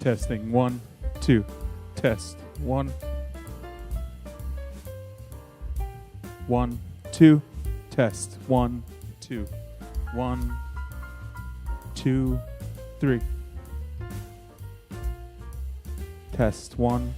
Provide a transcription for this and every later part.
Testing. 1, 2. Test. 1. 1, 2. Test. 1, 2. 1, 2, 3. Test. 1.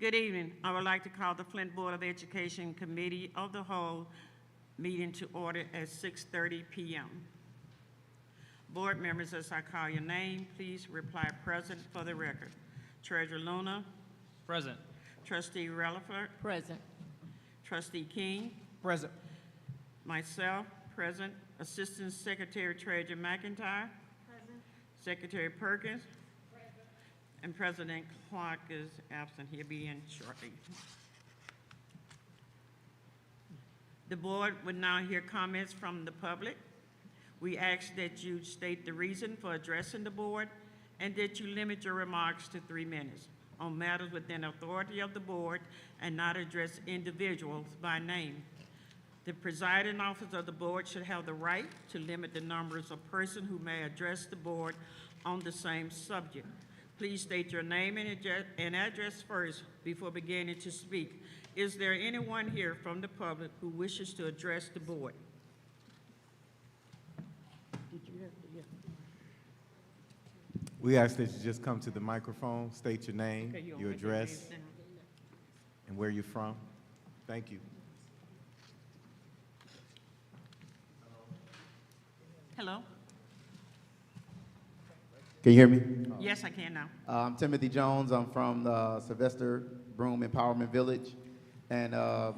Good evening. I would like to call the Flint Board of Education Committee of the Whole meeting to order at 6:30 p.m. Board members, as I call your name, please reply present for the record. Treasurer Luna. Present. Trustee Relaford. Present. Trustee King. Present. Myself, present. Assistant Secretary Treasurer McIntyre. Present. Secretary Perkins. Present. And President Clark is absent. He'll be in shortly. The board would now hear comments from the public. We ask that you state the reason for addressing the board and that you limit your remarks to 3 minutes on matters within authority of the board and not address individuals by name. The presiding officer of the board should have the right to limit the numbers of persons who may address the board on the same subject. Please state your name and address first before beginning to speak. Is there anyone here from the public who wishes to address the board? We ask that you just come to the microphone, state your name, Okay, you your want me to raise address, them? and where you're from. Thank you. Hello? Can you hear me? Yes, I can now. I'm Timothy Jones. I'm from the Sylvester Broom Empowerment Village. And you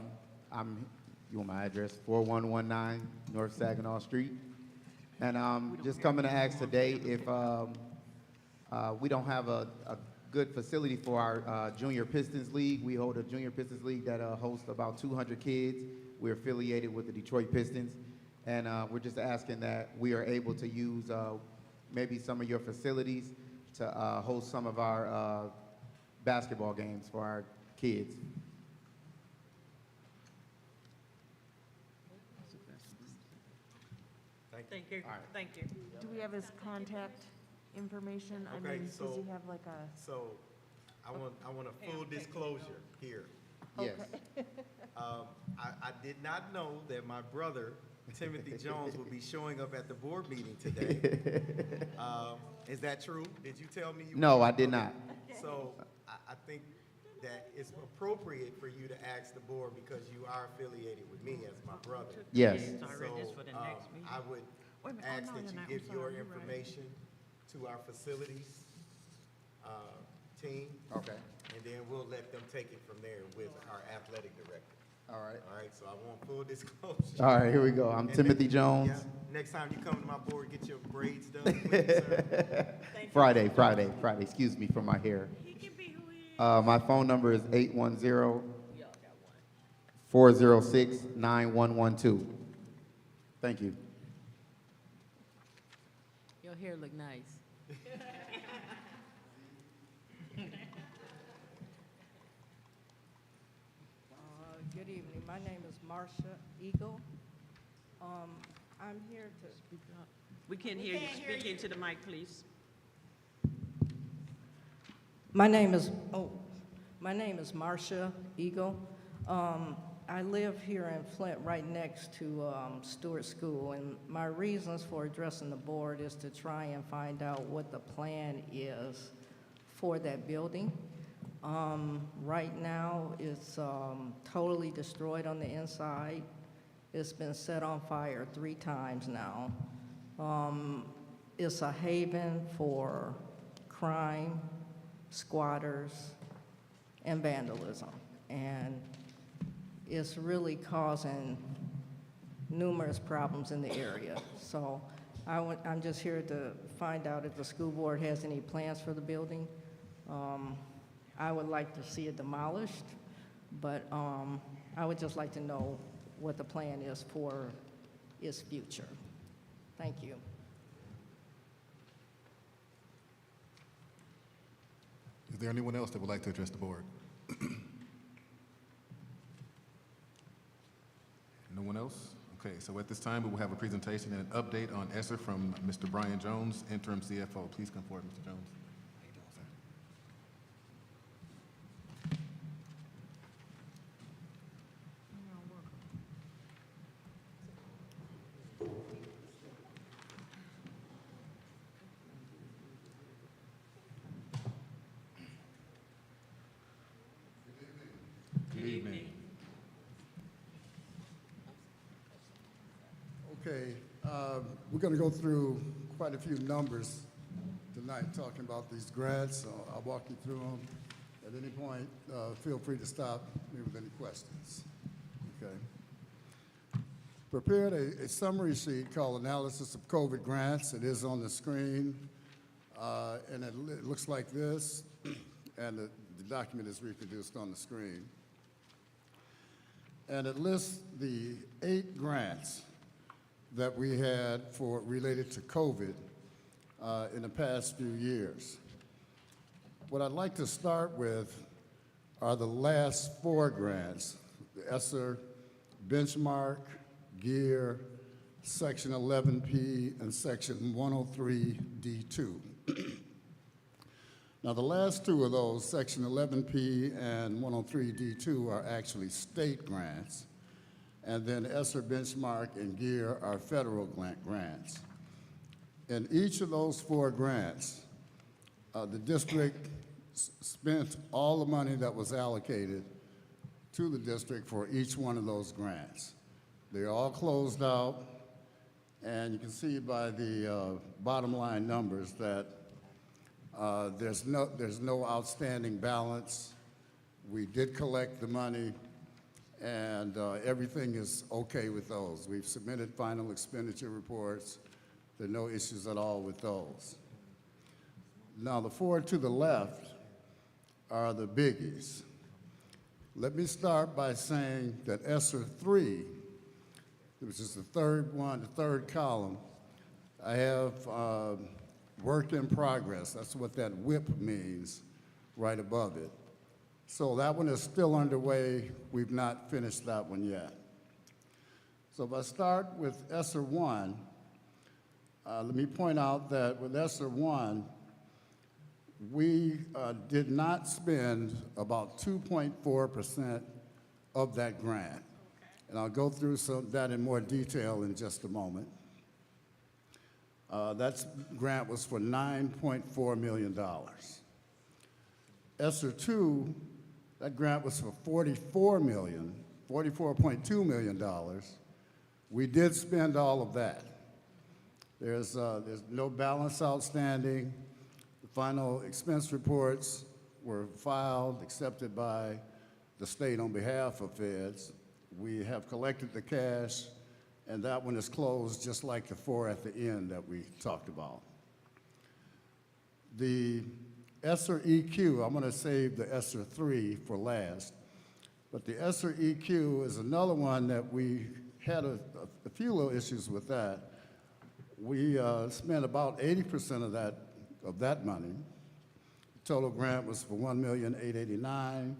want my address, 4119 North Saginaw Street. And just coming to ask today if we don't have a good facility for our Junior Pistons League. We hold a Junior Pistons League that hosts about 200 kids. We're affiliated with the Detroit Pistons. And we're just asking that we are able to use maybe some of your facilities to host some of our basketball games for our kids. Thank you. All right. Thank you. Do we have his contact information? I Okay, mean, does so- he have like a? So, I want a full disclosure here. Yes. I did not know that my brother, Timothy Jones, would be showing up at the board meeting today. Is that true? Did you tell me you? No, I did not. So, I think that it's appropriate for you to ask the board because you are affiliated with me as my brother. Yes. Sorry, this for the next meeting. I would Wait a minute. Oh, ask no, that you you're not. give I'm your sorry, you're right. information to our facilities team, Okay. and then we'll let them take it from there with our athletic director. All right. All right, so I want full disclosure. All right, here we go. I'm And Timothy then- Jones. yeah, next time you come to my board, get your braids done, please, sir. Friday, excuse me for my hair. He can be who he is. My phone number is 810-406-9112. Thank you. Your hair look nice. Good evening. My name is Marcia Eagle. I'm here to speak up. We can't hear you. Speak into the mic, please. My name is Marcia Eagle. I live here in Flint, right next to Stewart School, and my reasons for addressing the board is to try and find out what the plan is for that building. Right now, it's totally destroyed on the inside. It's been set on fire 3 times now. It's a haven for crime, squatters, and vandalism. And it's really causing numerous problems in the area. So I'm just here to find out if the school board has any plans for the building. I would like to see it demolished, but I would just like to know what the plan is for its future. Thank you. Is there anyone else that would like to address the board? No one else? Okay, so at this time, we will have a presentation and an update on ESSER from Mr. Brian Jones, Interim CFO. Please come forward, Mr. Jones. How you doing, sir? Okay, we're going to go through quite a few numbers tonight, talking about these grants, so I'll walk you through them. At any point, feel free to stop me with any questions. Okay. Prepared a summary sheet called Analysis of COVID Grants. It is on the screen, and it looks like this, and the document is reproduced on the screen. And it lists the 8 grants that we had related to COVID in the past few years. What I'd like to start with are the last 4 grants, the ESSER, Benchmark, GEAR, Section 11P, and Section 103D2. Now, the last 2 of those, Section 11P and 103D2, are actually state grants, and then ESSER, Benchmark, and GEAR are federal grants. In each of those 4 grants, the district spent all the money that was allocated to the district for each one of those grants. They're all closed out, and you can see by the bottom line numbers that there's no outstanding balance. We did collect the money, and everything is okay with those. We've submitted final expenditure reports. There are no issues at all with those. Now, the 4 to the left are the biggies. Let me start by saying that ESSER 3, which is the third one, the third column, I have work in progress. That's what that WIP means right above it. So that one is still underway. We've not finished that one yet. So if I start with ESSER 1, let me point out that with ESSER 1, we did not spend about 2.4% of that grant. And I'll go through that in more detail in just a moment. That grant was for $9.4 million. ESSER 2, that grant was for $44.2 million. We did spend all of that. There's no balance outstanding. The final expense reports were filed, accepted by the state on behalf of feds. We have collected the cash, and that one is closed just like the 4 at the end that we talked about. The ESSER EQ, I'm going to save the ESSER 3 for last, but the ESSER EQ is another one that we had a few little issues with that. We spent about 80% of that money. The total grant was for $1,889,000,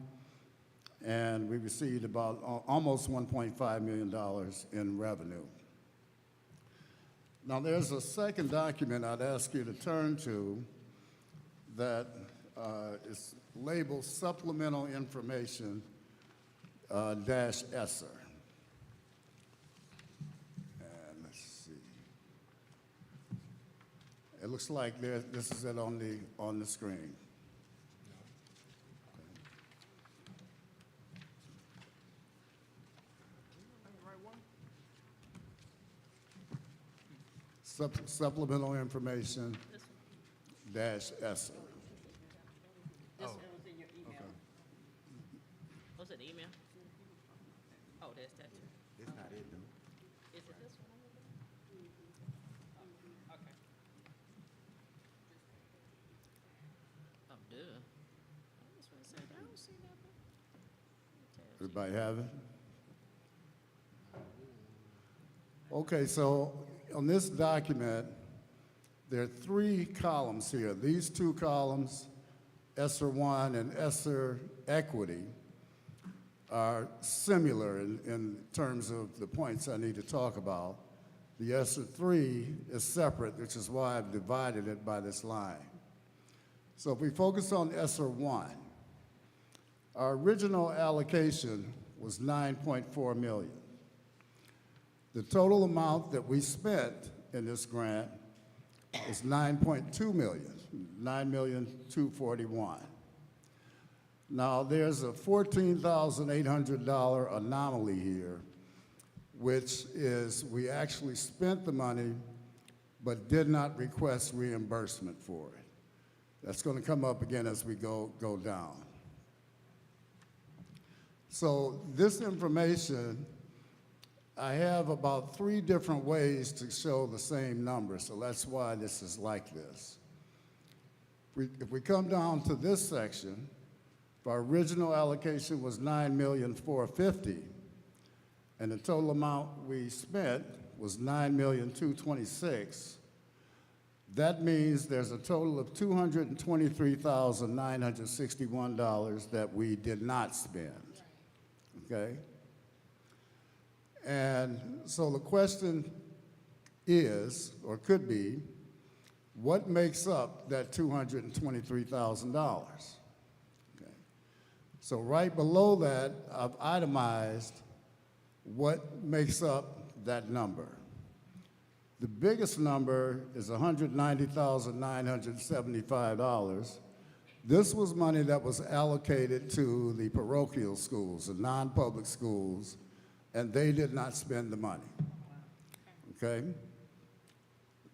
and we received about almost $1.5 million in revenue. Now, there's a second document I'd ask you to turn to that is labeled Supplemental Information dash ESSER. And let's see. It looks like this is it on the screen. Supplemental Information dash ESSER. This one was in your email. Was it email? Oh, there's that too. It's not it, though. Is it this one? Oh, okay. Oh, duh. I just want to say, I don't see nothing. Everybody have it? Okay, so on this document, there are 3 columns here. These 2 columns, ESSER 1 and ESSER Equity, are similar in terms of the points I need to talk about. The ESSER 3 is separate, which is why I've divided it by this line. So if we focus on ESSER 1, our original allocation was $9.4 million. The total amount that we spent in this grant is $9.2 million, $9,241,000. Now, there's a $14,800 anomaly here, which is we actually spent the money but did not request reimbursement for it. That's going to come up again as we go down. So this information, I have about 3 different ways to show the same number, so that's why this is like this. If we come down to this section, if our original allocation was $9,450,000, and the total amount we spent was $9,226,000, that means there's a total of $223,961 that we did not spend, okay? And so the question is, or could be, what makes up that $223,000? Okay. So right below that, I've itemized what makes up that number. The biggest number is $190,975. This was money that was allocated to the parochial schools, the non-public schools, and they did not spend the money, okay?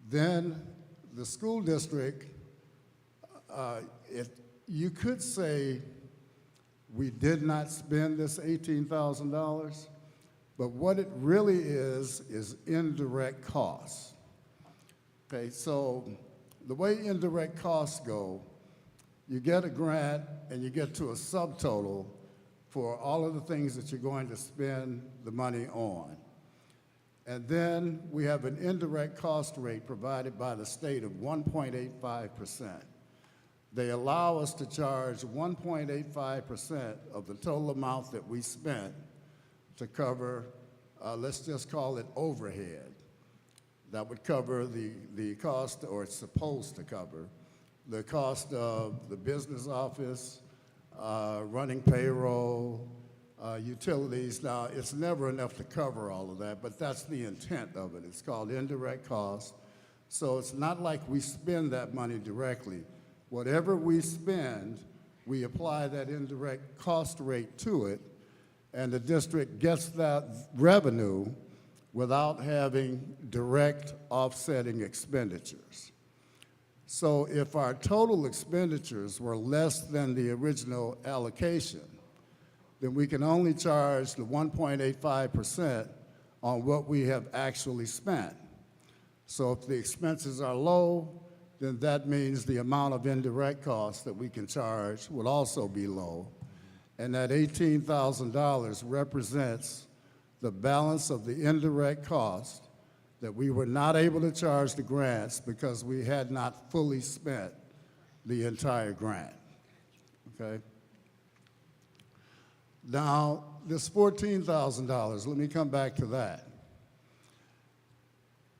Then the school district, you could say we did not spend this $18,000, but what it really is indirect costs. Okay, so the way indirect costs go, you get a grant and you get to a subtotal for all of the things that you're going to spend the money on. And then we have an indirect cost rate provided by the state of 1.85%. They allow us to charge 1.85% of the total amount that we spent to cover, let's just call it overhead. That would cover the cost, or it's supposed to cover, the cost of the business office, running payroll, utilities. Now, it's never enough to cover all of that, but that's the intent of it. It's called indirect cost. So it's not like we spend that money directly. Whatever we spend, we apply that indirect cost rate to it, and the district gets that revenue without having direct offsetting expenditures. So if our total expenditures were less than the original allocation, then we can only charge the 1.85% on what we have actually spent. So if the expenses are low, then that means the amount of indirect costs that we can charge would also be low. And that $18,000 represents the balance of the indirect cost that we were not able to charge the grants because we had not fully spent the entire grant, okay? Now, this $14,000, let me come back to that.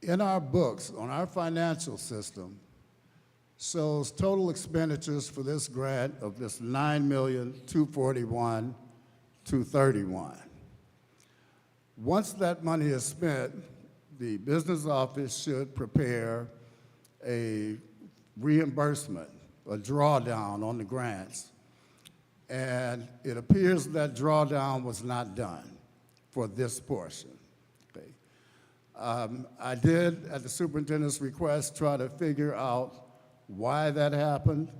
In our books, on our financial system, shows total expenditures for this grant of this $9,241,231. Once that money is spent, the business office should prepare a reimbursement, a drawdown on the grants. And it appears that drawdown was not done for this portion. Okay. I did, at the superintendent's request, try to figure out why that happened.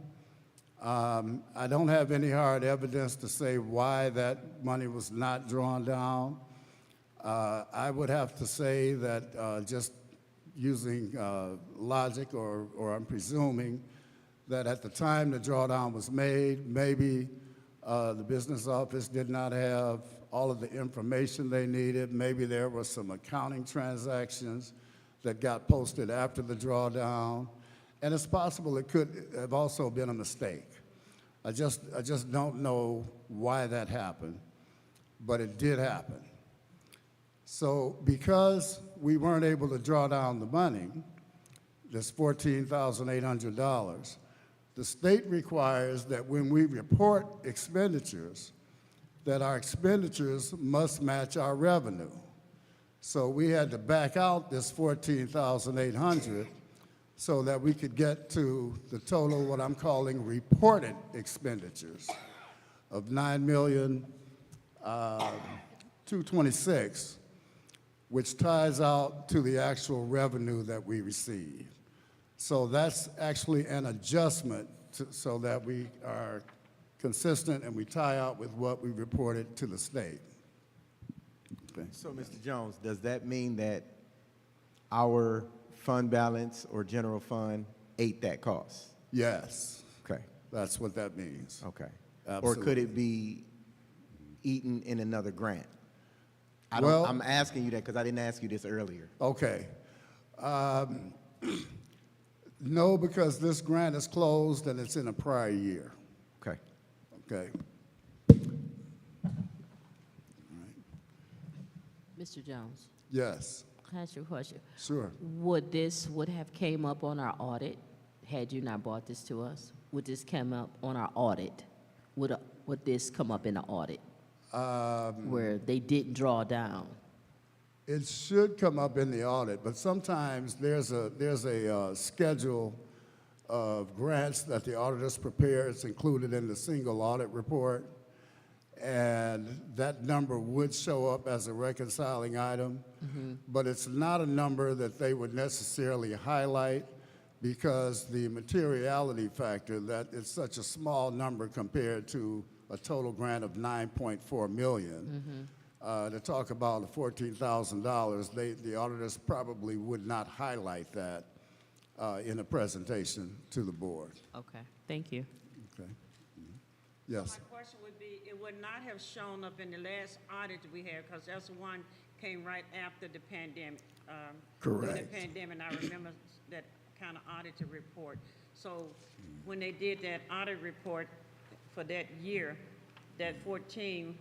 I don't have any hard evidence to say why that money was not drawn down. I would have to say that just using logic, or I'm presuming that at the time the drawdown was made, maybe the business office did not have all of the information they needed. Maybe there were some accounting transactions that got posted after the drawdown. And it's possible it could have also been a mistake. I just don't know why that happened, but it did happen. So because we weren't able to draw down the money, this $14,800, the state requires that when we report expenditures, that our expenditures must match our revenue. So we had to back out this $14,800 so that we could get to the total, what I'm calling reported expenditures of $9,226,000. which ties out to the actual revenue that we receive. So that's actually an adjustment so that we are consistent and we tie out with what we reported to the state. Okay. So, Mr. Jones, does that mean that our fund balance or general fund ate that cost? Yes, Okay, that's what that means. okay. Absolutely. Or could it be eaten in another grant? Well- I'm asking you that because I didn't ask you this earlier. Okay. No, because this grant is closed and it's in a prior year. Okay. Okay. Mr. Jones, Yes, can I ask you a question? sure. Would this have came up on our audit had you not brought this to us? Would this come up on our audit? Would this come up in the audit where they didn't draw down? It should come up in the audit, but sometimes there's a schedule of grants that the auditors prepare. It's included in the single audit report. And that number would show up as a reconciling item, but it's not a number that they would necessarily highlight because the materiality factor, that it's such a small number compared to a total grant of $9.4 million. To talk about the $14,000, the auditors probably would not highlight that in a presentation to the board. Okay, thank you. Okay. Yes. My question would be, it would not have shown up in the last audit we had, because that's the one came right after the pandemic. During Correct. the pandemic, I remember that kind of audited report. So when they did that audit report for that year, that 14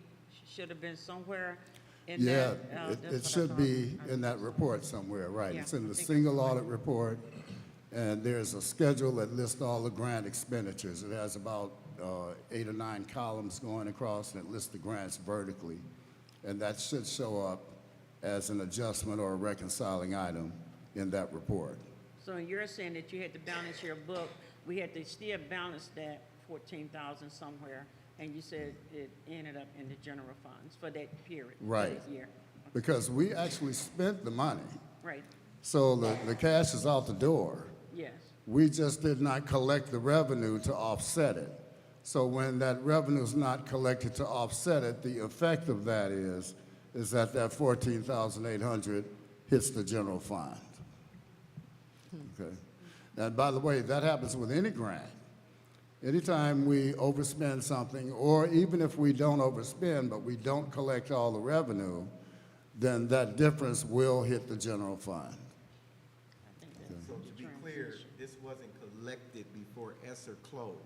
should have been somewhere in Yeah, that. it that's what I should thought. be in that report somewhere, right? Yeah, It's in I the think single audit report, and there's a schedule that lists all the grant expenditures. It has about 8 or 9 columns going across, and it lists the grants vertically. And that should show up as an adjustment or a reconciling item in that report. So you're saying that you had to balance your book, we had to still balance that 14,000 somewhere, and you said it ended up in the general funds for that period, for Right. that year. Because we actually spent the money, Right, so the cash is out the door. yes. We just did not collect the revenue to offset it. So when that revenue is not collected to offset it, the effect of that is that 14,800 hits the general fund. Okay. And by the way, that happens with any grant. Anytime we overspend something, or even if we don't overspend, but we don't collect all the revenue, then that difference will hit the general fund. So to be clear, this wasn't collected before ESSER closed.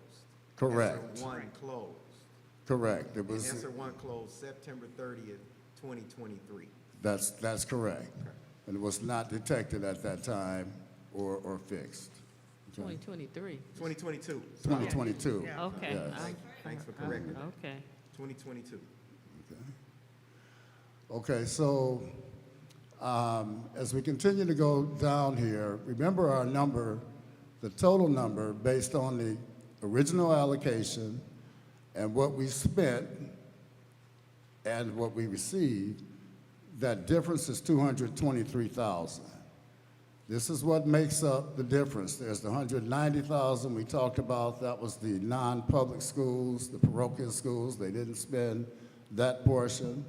Correct. ESSER 1 closed. Correct. It And was, ESSER 1 closed September 30th, 2023. that's correct. And it was not detected at that time or fixed. 2023. 2022. 2022. Yeah. Okay. Yes. Thanks for correcting that. Okay. 2022. Okay, so as we continue to go down here, remember our number, the total number based on the original allocation and what we spent and what we received, that difference is 223,000. This is what makes up the difference. There's the 190,000 we talked about. That was the non-public schools, the parochial schools. They didn't spend that portion.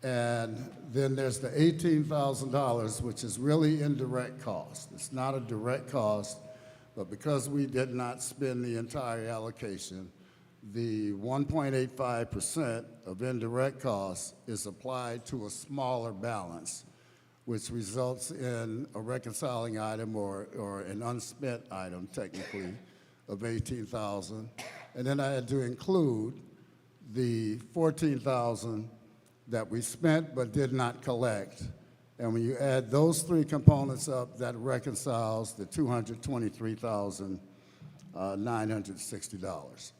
And then there's the $18,000, which is really indirect cost. It's not a direct cost, but because we did not spend the entire allocation, the 1.85% of indirect costs is applied to a smaller balance, which results in a reconciling item or an unspent item, technically, of 18,000. And then I had to include the 14,000 that we spent but did not collect. And when you add those three components up, that reconciles the $223,960.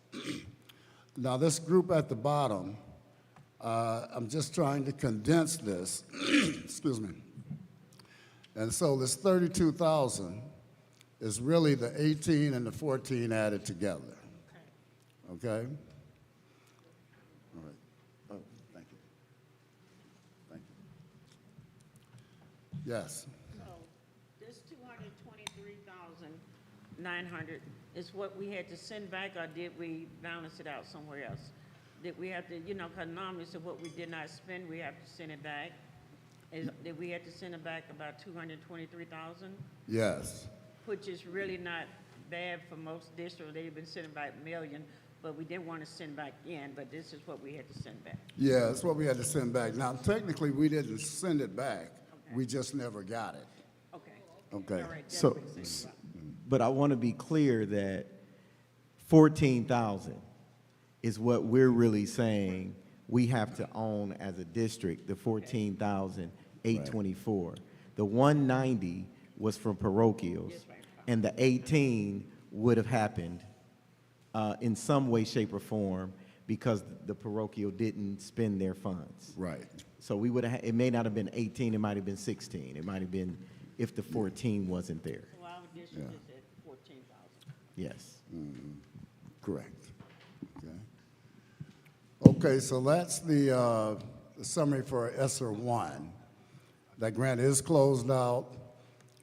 Now, this group at the bottom, I'm just trying to condense this, excuse me. And so this 32,000 is really the 18 and the 14 added together. Okay? All right. Oh, thank you. Thank you. Yes. So this 223,900 is what we had to send back, or did we balance it out somewhere else? Did we have to, you know, because normally, so what we did not spend, we have to send it back? Did we have to send it back about 223,000? Yes. Which is really not bad for most districts. They've been sending back a million, but we didn't want to send back in, but this is what we had to send back. Yeah, that's what we had to send back. Now, technically, we didn't send it back. Okay. We just never got it. Okay. Okay. All right, that So, makes sense. but I want to be clear that 14,000 is what we're really saying we have to own as a district, the 14,824. The 190 was from parochials, and the 18 would have happened in some way, shape, or form because the parochial didn't spend their funds. Right. So we would have, it may not have been 18, it might have been 16. It might have been if the 14 wasn't there. So our district is at 14,000. Yes. Correct. Okay. Okay, so that's the summary for ESSER 1. That grant is closed out,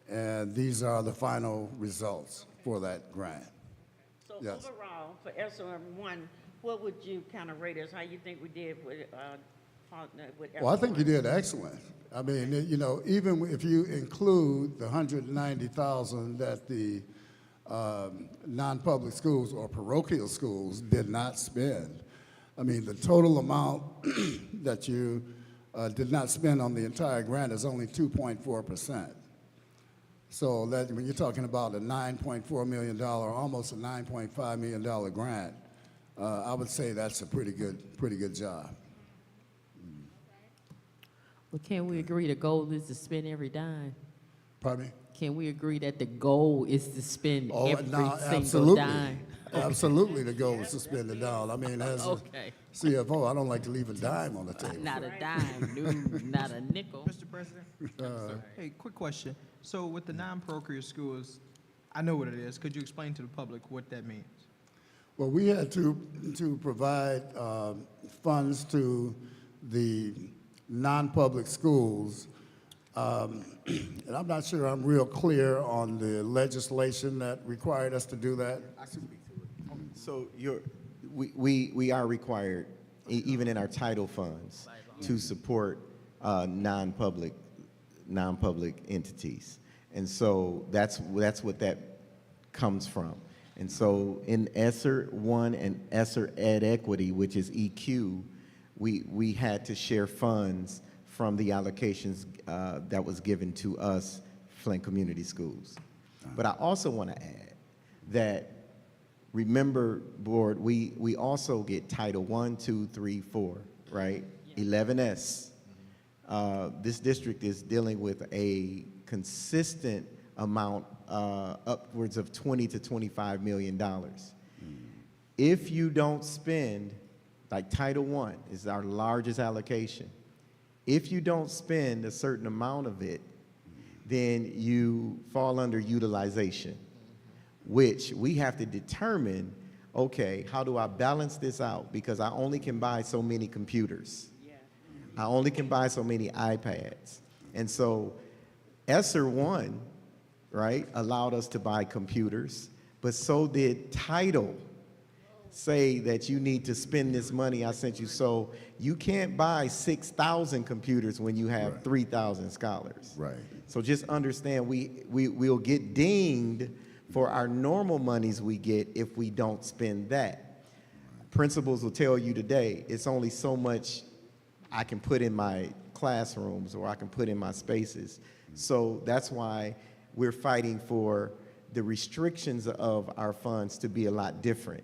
and these are the final results for that grant. So Yes. overall, for ESSER 1, what would you kind of rate us? How you think we did with partner with ESSER Well, I think you 1? did excellent. I mean, you know, even if you include the 190,000 that the non-public schools or parochial schools did not spend, I mean, the total amount that you did not spend on the entire grant is only 2.4%. So that when you're talking about a $9.4 million, almost a $9.5 million grant, I would say that's a pretty good job. Well, can we agree the goal is to spend every dime? Pardon me? Can we agree that the goal is to spend every single absolutely. dime? Absolutely, the goal is to spend it down. I mean, as a Okay. CFO, I don't like to leave a dime on the table. Not a dime, no, not a nickel. Mr. President? Hey, quick question. So with the non-parochial schools, I know what it is. Could you explain to the public what that means? Well, we had to provide funds to the non-public schools, and I'm not sure I'm real clear on the legislation that required us to do that. So we are required, even in our title funds, to support non-public entities. And so that's what that comes from. And so in ESSER 1 and ESSER Ed Equity, which is EQ, we had to share funds from the allocations that was given to us, Flint Community Schools. But I also want to add that, remember, board, we also get Title 1, 2, 3, 4, right? 11S. This district is dealing with a consistent amount, upwards of $20 to $25 million. If you don't spend, like Title I is our largest allocation, if you don't spend a certain amount of it, then you fall under utilization, which we have to determine, okay, how do I balance this out? Because I only can buy so many computers. I only can buy so many iPads. And so ESSER 1, right, allowed us to buy computers, but so did Title say that you need to spend this money I sent you. So you can't buy 6,000 computers when you have 3,000 scholars. Right. So just understand we'll get dinged for our normal monies we get if we don't spend that. Principals will tell you today, it's only so much I can put in my classrooms or I can put in my spaces. So that's why we're fighting for the restrictions of our funds to be a lot different.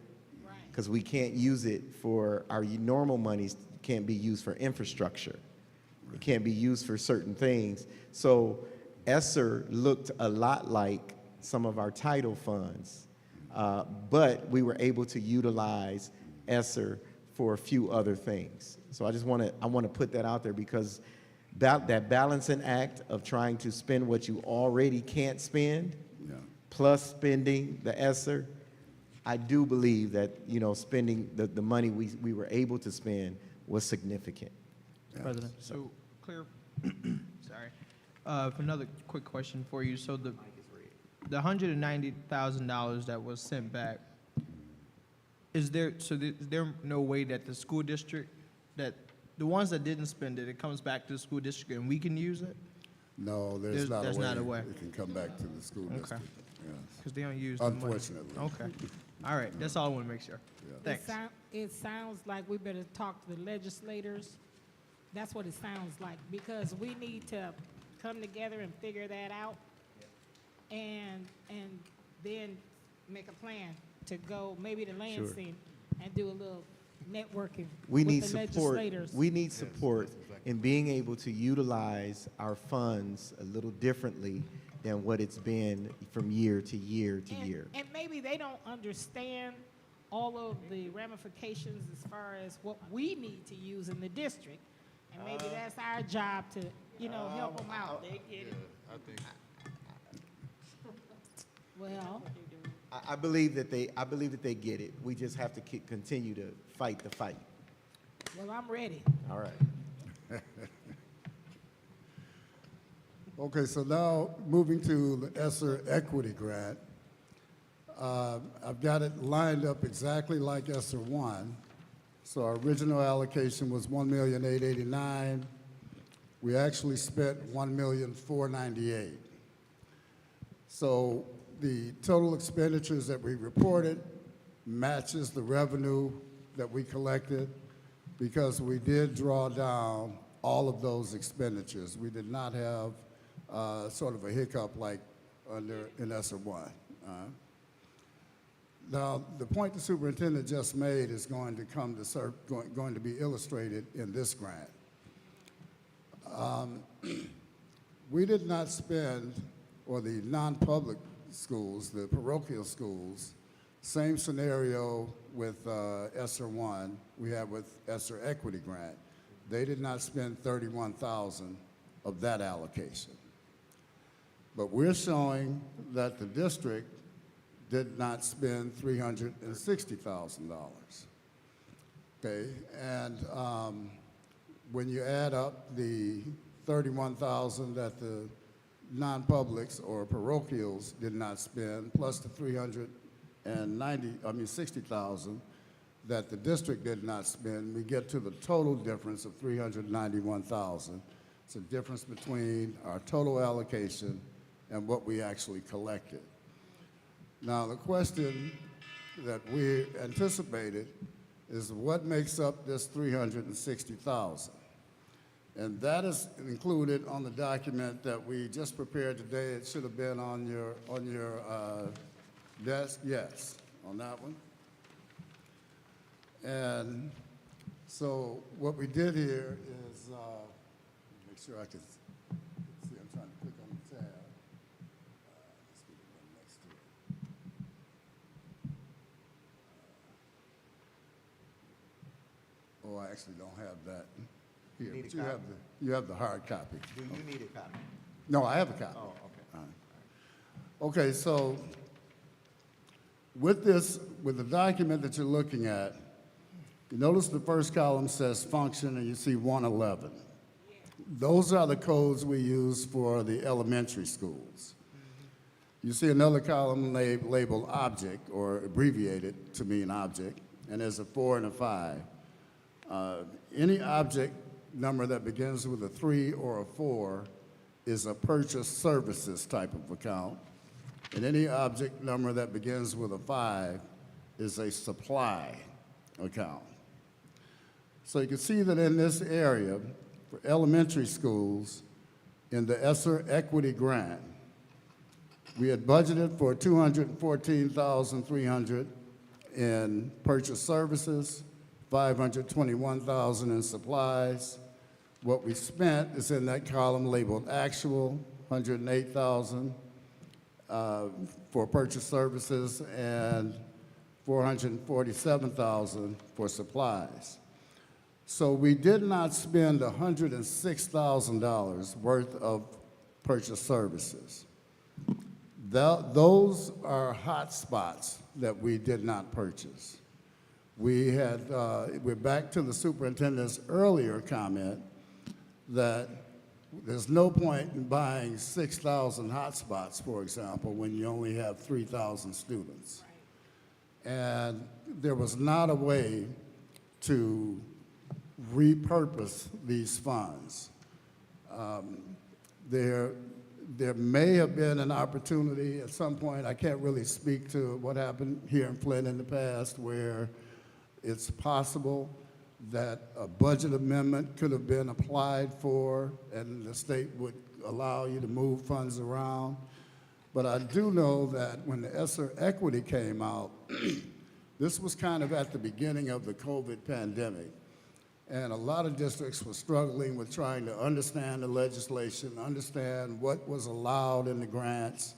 Because we can't use it for our normal monies, can't be used for infrastructure. It can't be used for certain things. So ESSER looked a lot like some of our title funds, but we were able to utilize ESSER for a few other things. So I want to put that out there because that balancing act of trying to spend what you already can't spend, plus spending the ESSER, I do believe that, you know, spending the money we were able to spend was significant. President. So clear, sorry. Another quick question for you. So the $190,000 that was sent back, is there no way that the school district, that the ones that didn't spend it, it comes back to the school district and we can use it? No, there's not There's not a a way way. it can come back to the school Okay. district. Yes. Because they don't use the money. Unfortunately. Okay. All right, that's all I want to make sure. Yeah. Thanks. It sounds like we better talk to the legislators. That's what it sounds like, because we need to come together and figure that out, and then make a plan to go maybe to Lansing and do a little networking We with need the support. legislators. We need support in being able to utilize our funds a little differently than what it's been from year to year to year. And maybe they don't understand all of the ramifications as far as what we need to use in the district. And maybe that's our job to, help them out. They get it. Well, I believe that they get it. We just have to continue to fight the fight. well, I'm ready. All right. Okay, so now moving to the ESSER Equity Grant. I've got it lined up exactly like ESSER 1. So our original allocation was $1,889,000. We actually spent $1,498,000. So the total expenditures that we reported matches the revenue that we collected, because we did draw down all of those expenditures. We did not have sort of a hiccup like in ESSER 1. Now, the point the superintendent just made is going to be illustrated in this grant. We did not spend, or the non-public schools, the parochial schools, same scenario with ESSER 1 we had with ESSER Equity Grant. They did not spend $31,000 of that allocation. But we're showing that the district did not spend $360,000. Okay, and when you add up the $31,000 that the non-publics or parochials did not spend, plus the $60,000 that the district did not spend, we get to the total difference of $391,000. It's a difference between our total allocation and what we actually collected. Now, the question that we anticipated is what makes up this $360,000? And that is included on the document that we just prepared today. It should have been on your desk. Yes, on that one. And so what we did here is, make sure I can see, I'm trying to click on the tab. Let's get the one next to it. Oh, I actually don't have that here. You need But a copy? you have the hard copy. Do you need a copy? No, I have a copy. Oh, okay. All right. Okay, so with the document that you're looking at, you notice the first column says function, and you see 111. Those are the codes we use for the elementary schools. You see another column labeled object, or abbreviated to mean object, and there's a 4 and a 5. Any object number that begins with a 3 or a 4 is a purchase services type of account, and any object number that begins with a 5 is a supply account. So you can see that in this area, for elementary schools, in the ESSER Equity Grant, we had budgeted for $214,300 in purchase services, $521,000 in supplies. What we spent is in that column labeled actual, $108,000 for purchase services and $447,000 for supplies. So we did not spend $106,000 worth of purchase services. Those are hot spots that we did not purchase. We're back to the superintendent's earlier comment that there's no point in buying 6,000 hotspots, for example, when you only have 3,000 students. And there was not a way to repurpose these funds. There may have been an opportunity at some point. I can't really speak to what happened here in Flint in the past, where it's possible that a budget amendment could have been applied for and the state would allow you to move funds around. But I do know that when the ESSER equity came out, this was kind of at the beginning of the COVID pandemic. And a lot of districts were struggling with trying to understand the legislation, understand what was allowed in the grants,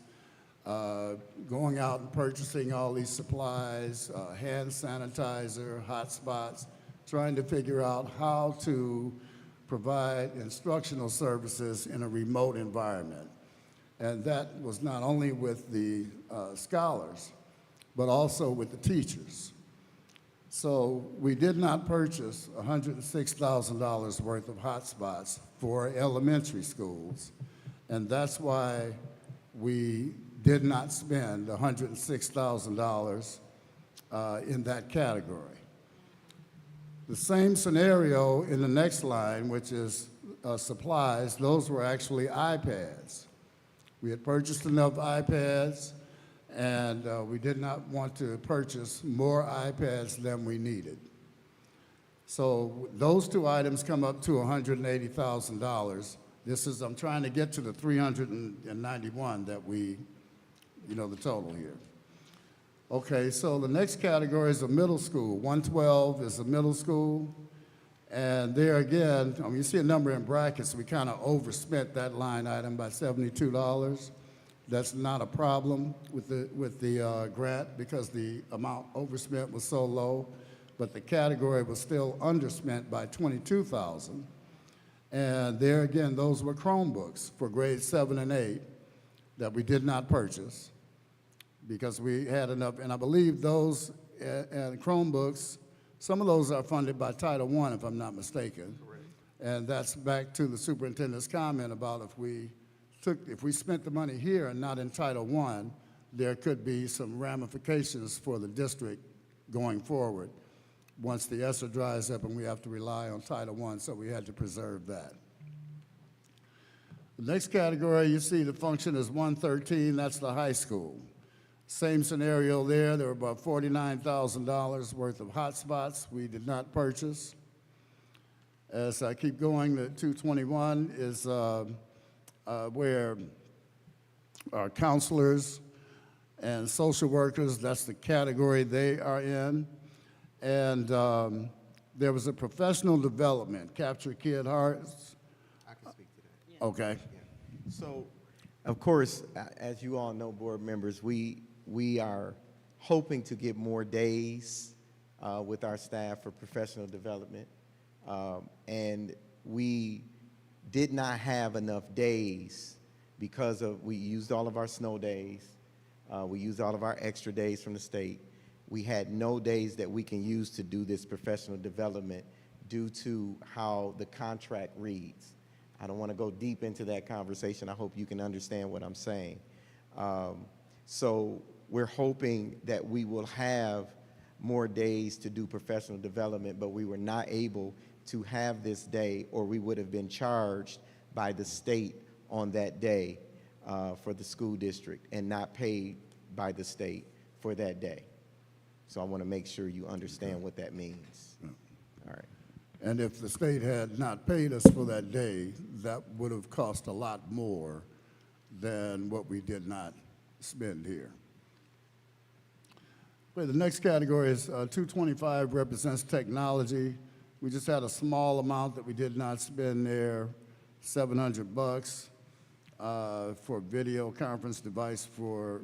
going out and purchasing all these supplies, hand sanitizer, hotspots, trying to figure out how to provide instructional services in a remote environment. And that was not only with the scholars, but also with the teachers. So we did not purchase $106,000 worth of hotspots for elementary schools, and that's why we did not spend $106,000 in that category. The same scenario in the next line, which is supplies, those were actually iPads. We had purchased enough iPads, and we did not want to purchase more iPads than we needed. So those two items come up to $180,000. This is, I'm trying to get to the 391 that we, the total here. Okay, so the next category is a middle school. 112 is a middle school. And there again, you see a number in brackets, we kind of overspent that line item by $72. That's not a problem with the grant because the amount overspent was so low, but the category was still underspent by $22,000. And there again, those were Chromebooks for grades 7 and 8 that we did not purchase because we had enough, and I believe those and Chromebooks, some of those are funded by Title I, if I'm not mistaken. Correct. And that's back to the superintendent's comment about if we spent the money here and not in Title I, there could be some ramifications for the district going forward once the ESSER dries up and we have to rely on Title I, so we had to preserve that. The next category, you see the function is 113, that's the high school. Same scenario there were about $49,000 worth of hotspots we did not purchase. As I keep going, the 221 is where our counselors and social workers, that's the category they are in. And there was a professional development, Capture Kid Hearts. I can speak to that. Okay. Yeah. So, Of course, as you all know, board members, we are hoping to get more days with our staff for professional development. And we did not have enough days because we used all of our snow days. We used all of our extra days from the state. We had no days that we can use to do this professional development due to how the contract reads. I don't want to go deep into that conversation. I hope you can understand what I'm saying. So we're hoping that we will have more days to do professional development, but we were not able to have this day, or we would have been charged by the state on that day for the school district and not paid by the state for that day. So I want to make sure you understand what that means. All right. And if the state had not paid us for that day, that would have cost a lot more than what we did not spend here. Okay, the next category is 225 represents technology. We just had a small amount that we did not spend there, $700 for video conference device for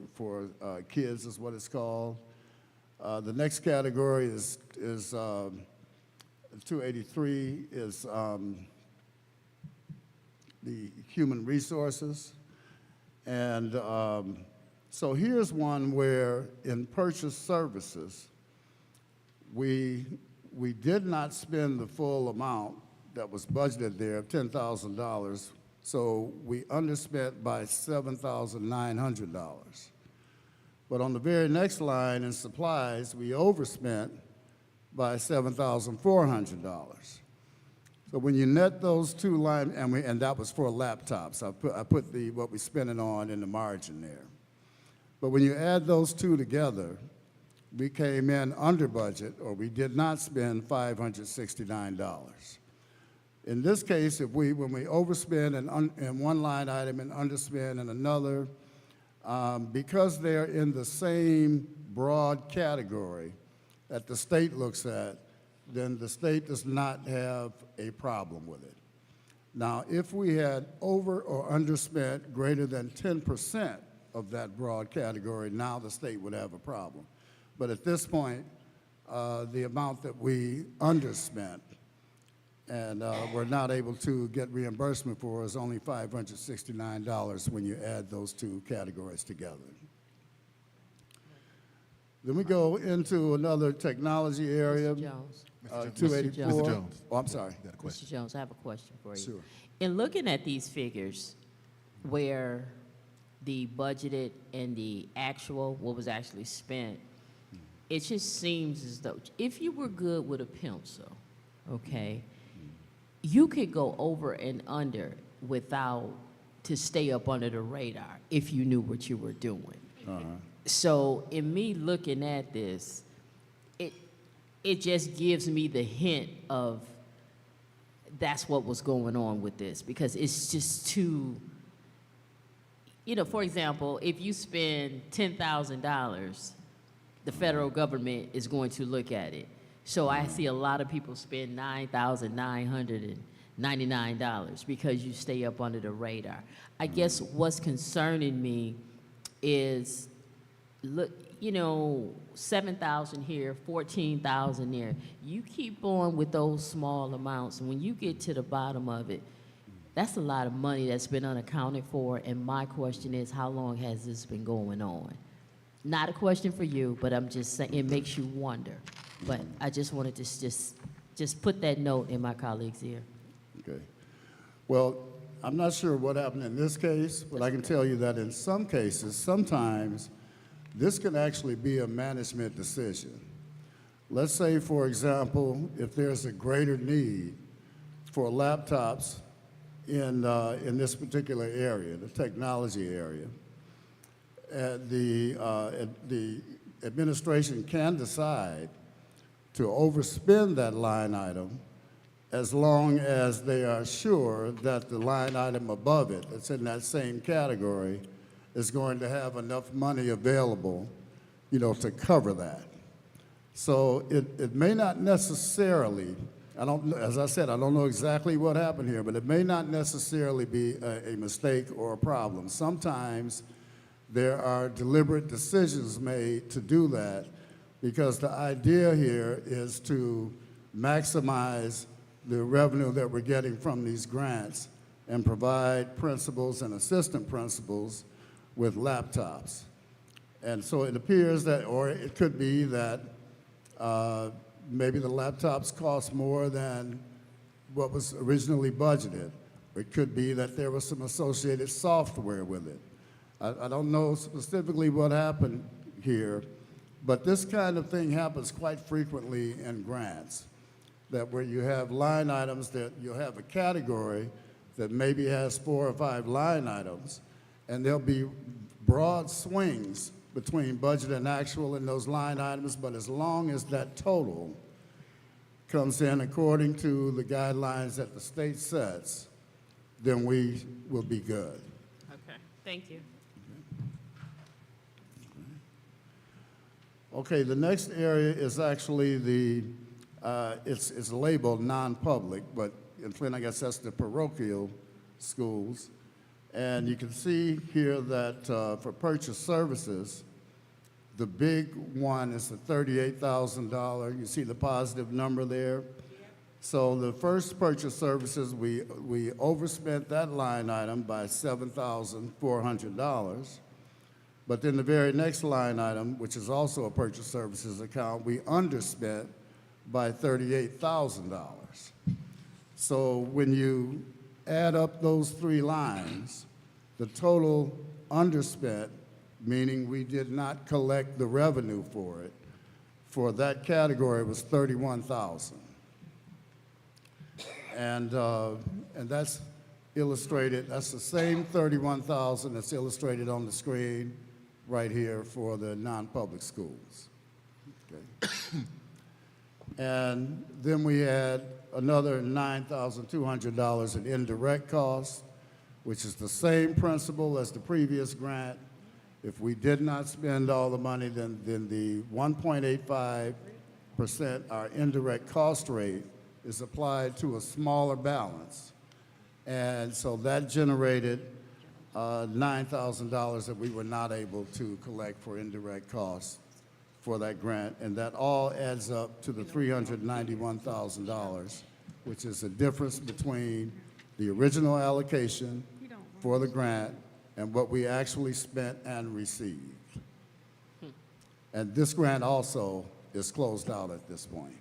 kids is what it's called. The next category is 283 is the human resources. And so here's one where in purchase services, we did not spend the full amount that was budgeted there of $10,000. So we underspent by $7,900. But on the very next line in supplies, we overspent by $7,400. So when you net those two lines, and that was for laptops. I put what we spent it on in the margin there. But when you add those two together, we came in under budget, or we did not spend $569. In this case, when we overspend in one line item and underspend in another, because they're in the same broad category that the state looks at, then the state does not have a problem with it. Now, if we had over or underspent greater than 10% of that broad category, now the state would have a problem. But at this point, the amount that we underspent and we're not able to get reimbursement for is only $569 when you add those two categories together. Then we go into another technology area. Mr. Jones. 284. Mr. Jones. Oh, I'm sorry. You got a Mr. question? Jones, I have a question for you. Sure. In looking at these figures, where the budgeted and the actual, what was actually spent, it just seems as though, if you were good with a pencil, okay, you could go over and under without, to stay up under the radar if you knew what you were doing. So in me looking at this, it just gives me the hint of that's what was going on with this, because it's just too, you know, for example, if you spend $10,000, the federal government is going to look at it. So I see a lot of people spend $9,999 because you stay up under the radar. I guess what's concerning me is, look, you know, 7,000 here, 14,000 there. You keep on with those small amounts, and when you get to the bottom of it, that's a lot of money that's been unaccounted for, and my question is, how long has this been going on? Not a question for you, but I'm just saying, it makes you wonder. But I just wanted to just put that note in my colleague's ear. Okay. Well, I'm not sure what happened in this case, but I can tell you that in some cases, sometimes, this can actually be a management decision. Let's say, for example, if there's a greater need for laptops in this particular area, the technology area, the administration can decide to overspend that line item as long as they are sure that the line item above it, that's in that same category, is going to have enough money available, you know, to cover that. So it may not necessarily, as I said, I don't know exactly what happened here, but it may not necessarily be a mistake or a problem. Sometimes there are deliberate decisions made to do that, because the idea here is to maximize the revenue that we're getting from these grants and provide principals and assistant principals with laptops. And so it appears that, or it could be that maybe the laptops cost more than what was originally budgeted. It could be that there was some associated software with it. I don't know specifically what happened here, but this kind of thing happens quite frequently in grants, that where you have line items, that you have a category that maybe has 4 or 5 line items, and there'll be broad swings between budget and actual in those line items, but as long as that total comes in according to the guidelines that the state sets, then we will be good. Okay, thank you. Okay, the next area is actually it's labeled non-public, but in Flint, I guess that's the parochial schools. And you can see here that for purchase services, the big one is the $38,000. You see the positive number there? So the first purchase services, we overspent that line item by $7,400. But then the very next line item, which is also a purchase services account, we underspent by $38,000. So when you add up those three lines, the total underspent, meaning we did not collect the revenue for it, for that category was 31,000. And that's illustrated, that's the same 31,000 that's illustrated on the screen right here for the non-public schools. Okay. And then we had another $9,200 in indirect costs, which is the same principle as the previous grant. If we did not spend all the money, then the 1.85%, our indirect cost rate, is applied to a smaller balance. And so that generated $9,000 that we were not able to collect for indirect costs for that grant, and that all adds up to the $391,000, which is the difference between the original allocation for the grant and what we actually spent and received. And this grant also is closed out at this point.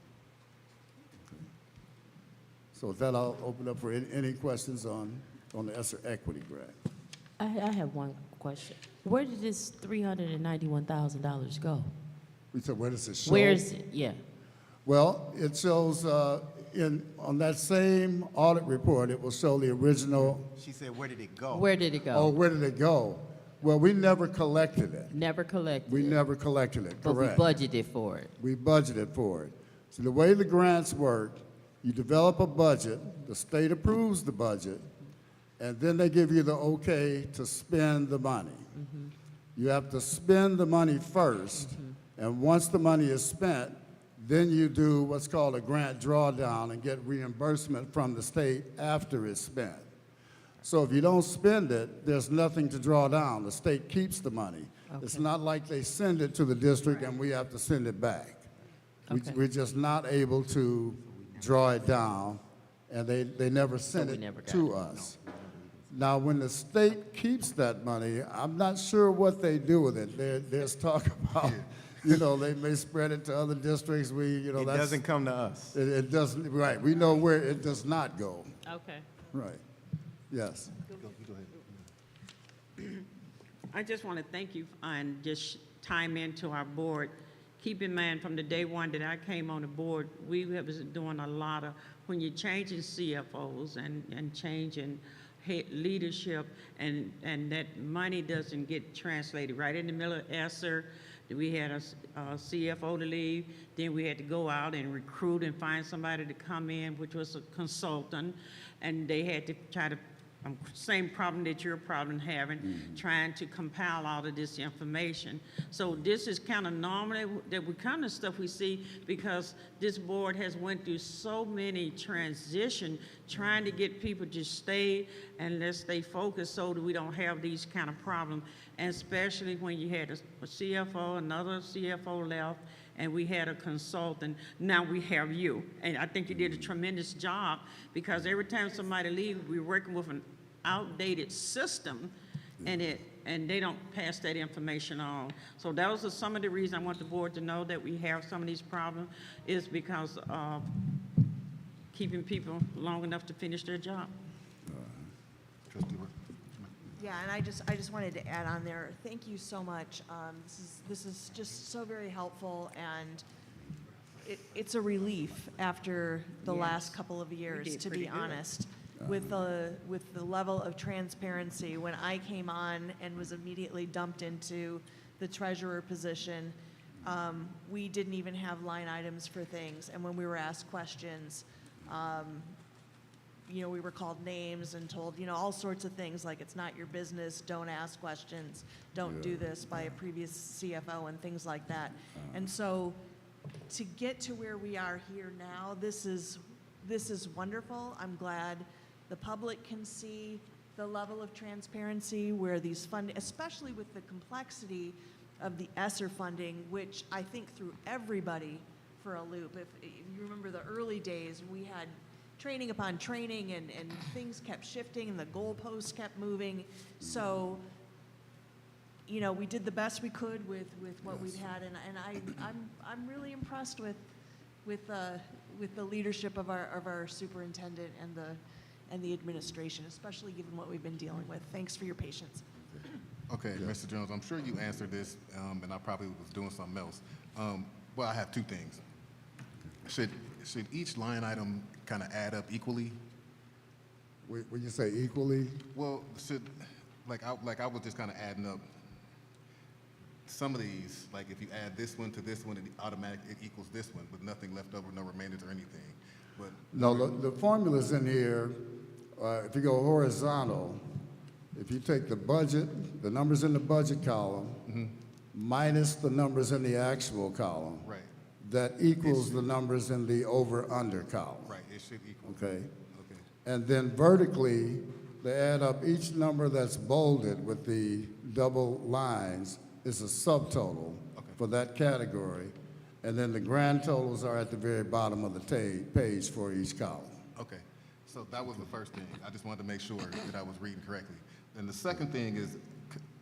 So with that, I'll open up for any questions on the ESSER equity grant. I have one question. Where did this $391,000 go? We said, where does it show? Where is it? Yeah. Well, it shows on that same audit report, it will show the original. She said, where did it go? Where did it go? Oh, where did it go? Well, we never collected it. Never collected. We it, never collected it, but correct. we budgeted for it. We budgeted for it. So the way the grants work, you develop a budget, the state approves the budget, and then they give you the okay to spend the money. Mm-hmm. You have to spend the money first, and once the money is spent, then you do what's called a grant drawdown and get reimbursement from the state after it's spent. So if you don't spend it, there's nothing to draw down. The state keeps the money. It's Okay. not like they send it to the district and we have to send it back. Okay. We're just not able to draw it down, and they never sent we it never got to it. us. Now, when the state keeps that money, I'm not sure what they do with it. There's talk about, they may spread it to other districts. It doesn't come to us. It doesn't, right. We know where it does not go. Okay. Right. Yes. I just want to thank you and just time into our board. Keep in mind, from the day one that I came on the board, we was doing a lot of, when you're changing CFOs and changing head leadership, and that money doesn't get translated. Right in the middle of ESSER, we had a CFO to leave, then we had to go out and recruit and find somebody to come in, which was a consultant, and they had to try to, same problem that you're probably having, trying to compile all of this information. So this is kind of normally the kind of stuff we see, because this board has went through so many transition, trying to get people to stay and let's stay focused so that we don't have these kind of problems. And especially when you had a CFO, another CFO left, and we had a consultant. Now we have you. And I think you did a tremendous job, because every time somebody leaves, we're working with an outdated system, and they don't pass that information on. So that was some of the reasons I want the board to know that we have some of these problems, is because of keeping people long enough to finish their job. Trustee Work. Yeah, and I just wanted to add on there, thank you so much. This is just so very helpful, and it's a relief after the last couple of years, did to pretty be good. honest. With the level of transparency, when I came on and was immediately dumped into the treasurer position, we didn't even have line items for things, and when we were asked questions, we were called names and told, all sorts of things, like it's not your business, don't ask questions, don't do this, by a previous CFO and things like that. And so to get to where we are here now, this is wonderful. I'm glad the public can see the level of transparency where these funding, especially with the complexity of the ESSER funding, which I think threw everybody for a loop. If you remember the early days, we had training upon training, and things kept shifting and the goalposts kept moving. So, we did the best we could with what we've had, and I'm really impressed with the leadership of our superintendent and the administration, especially given what we've been dealing with. Thanks for your patience. Okay, Mr. Jones, I'm sure you answered this, and I probably was doing something else. Well, I have two things. Should each line item kind of add up equally? When you say equally, Well, like I was just kind of adding up some of these, like if you add this one to this one, it equals this one with nothing left over, no remainders or anything. But no, the formula's in here. If you go horizontal, if you take the budget, the numbers in the budget column, minus the numbers in the actual column, right, that equals the numbers in the over-under column. right, it should equal. Okay? Okay. And then vertically, they add up each number that's bolded with the double lines is a subtotal for that category. And then the grand totals are at the very bottom of the page for each column. Okay, so that was the first thing. I just wanted to make sure that I was reading correctly. And the second thing is,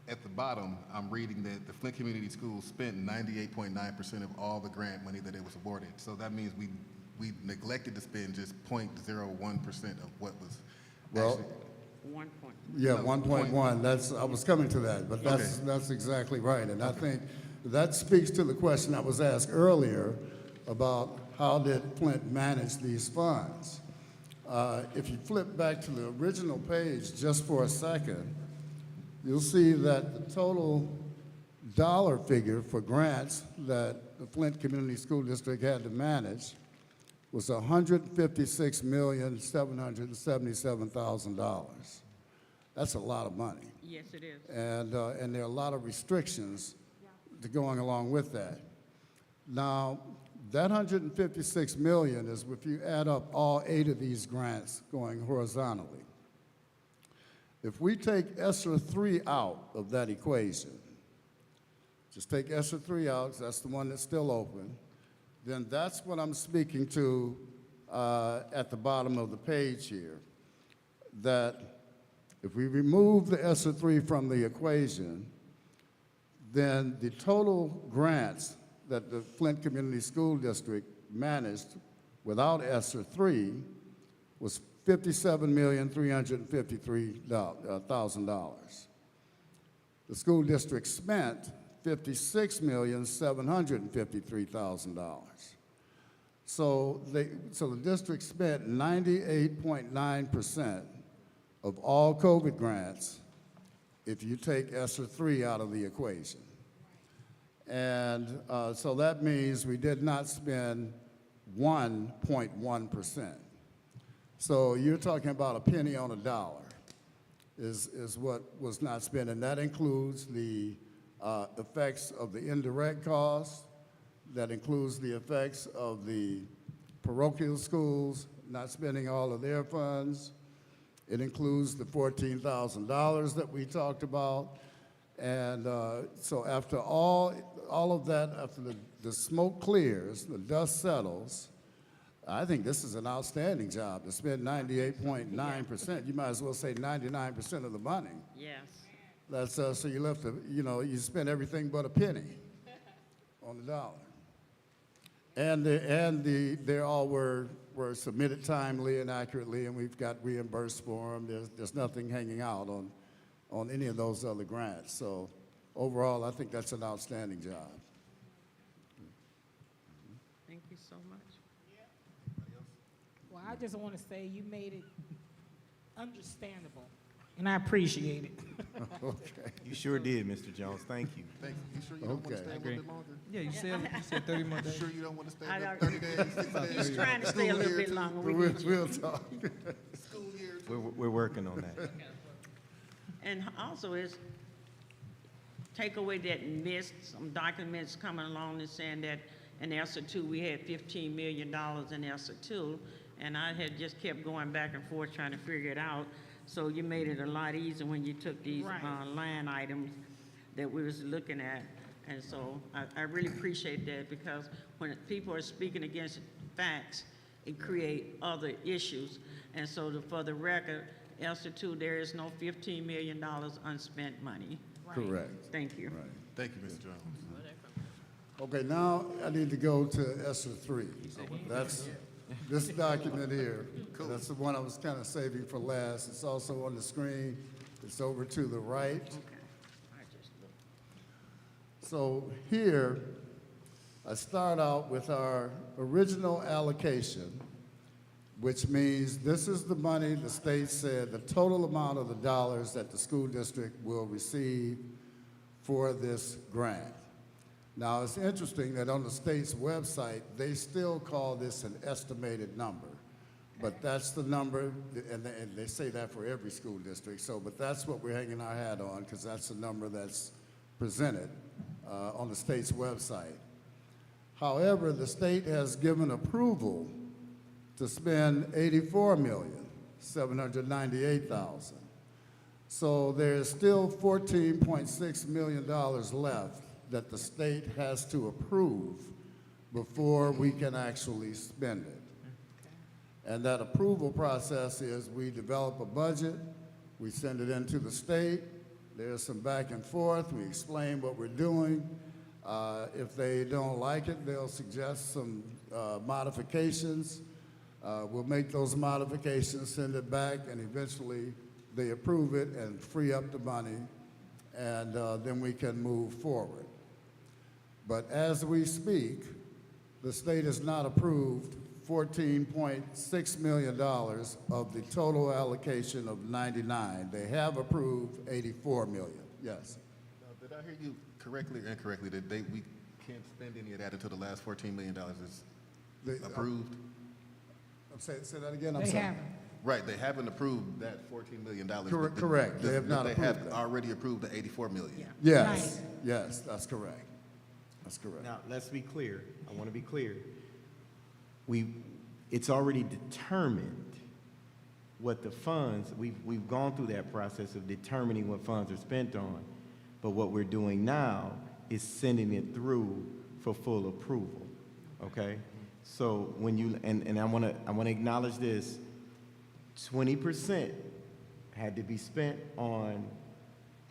at the bottom, I'm reading that the Flint Community Schools spent 98.9% of all the grant money that it was awarded. So that means we neglected to spend just 0.01% of what was Well, actually. 1 point. Yeah, No, 1.1, I was coming to that, but that's exactly right. And I think that speaks to the question I was asked earlier about how did Flint manage these funds? If you flip back to the original page just for a second, you'll see that the total dollar figure for grants that the Flint Community School District had to manage was $156,777,000. That's a lot of money. Yes, it is. And there are a lot of restrictions to going along with that. Now, that 156 million is if you add up all 8 of these grants going horizontally. If we take ESSER 3 out of that equation, just take ESSER 3 out, 'cause that's the one that's still open, then that's what I'm speaking to at the bottom of the page here, that if we remove the ESSER 3 from the equation, then the total grants that the Flint Community School District managed without ESSER 3 was $57,353,000. The school district spent $56,753,000. So the district spent 98.9% of all COVID grants if you take ESSER 3 out of the equation. And so that means we did not spend 1.1%. So you're talking about a penny on a dollar is what was not spent, and that includes the effects of the indirect costs, that includes the effects of the parochial schools not spending all of their funds. It includes the $14,000 that we talked about. And so after all of that, after the smoke clears, the dust settles, I think this is an outstanding job to spend 98.9%. You might as well say 99% of the money. Yes. That's so you left you spend everything but a penny on the dollar. And they all were submitted timely and accurately, and we've got reimbursed for them. There's nothing hanging out on any of those other grants. So overall, I think that's an outstanding job. Thank you so much. Well, I just want to say you made it understandable, and I appreciate it. Okay. You sure did, Mr. Jones. Thank you. Thank you. You sure you don't want to Okay. stay a little bit longer? Yeah, you said 30 more You days. sure you don't want to stay I another don't- 30 days, 60 days? He's trying to stay a little bit longer. We need you. We'll talk. School year. We're working on that. And also is take away that mist, some documents coming along and saying that in ESSER 2, we had $15 million in ESSER 2, and I had just kept going back and forth trying to figure it out. So you made it a lot easier when you took these Right. line items that we was looking at. And so I really appreciate that, because when people are speaking against facts, it create other issues. And so for the record, ESSER 2, there is no $15 million unspent money. Correct. Thank you. Right. Thank you, Mr. Jones. Okay, now I need to go to ESSER 3. this document here, that's the one I was kind of saving for last. It's also on the screen. It's over to the right. So here, I start out with our original allocation, which means this is the money the state said, the total amount of the dollars that the school district will receive for this grant. Now, it's interesting that on the state's website, they still call this an estimated number. But that's the number, and they say that for every school district, but that's what we're hanging our hat on, because that's the number that's presented on the state's website. However, the state has given approval to spend $84,798,000. So there's still $14.6 million left that the state has to approve before we can actually spend it. And that approval process is we develop a budget, we send it into the state, there's some back and forth, we explain what we're doing. If they don't like it, they'll suggest some modifications. We'll make those modifications, send it back, and eventually they approve it and free up the money, and then we can move forward. But as we speak, the state has not approved $14.6 million of the total allocation of 99. They have approved $84 million, yes. Did I hear you correctly or incorrectly that we can't spend any of that until the last $14 million is approved? Say that again, I'm They sorry. haven't. Right, they haven't approved that $14 million. Correct, they have not They approved have that. already approved the $84 million. Yes, yes, that's correct. That's correct. Now, let's be clear. I want to be clear. It's already determined what the funds, we've gone through that process of determining what funds are spent on, but what we're doing now is sending it through for full approval, okay? So when you, and I want to acknowledge this, 20% had to be spent on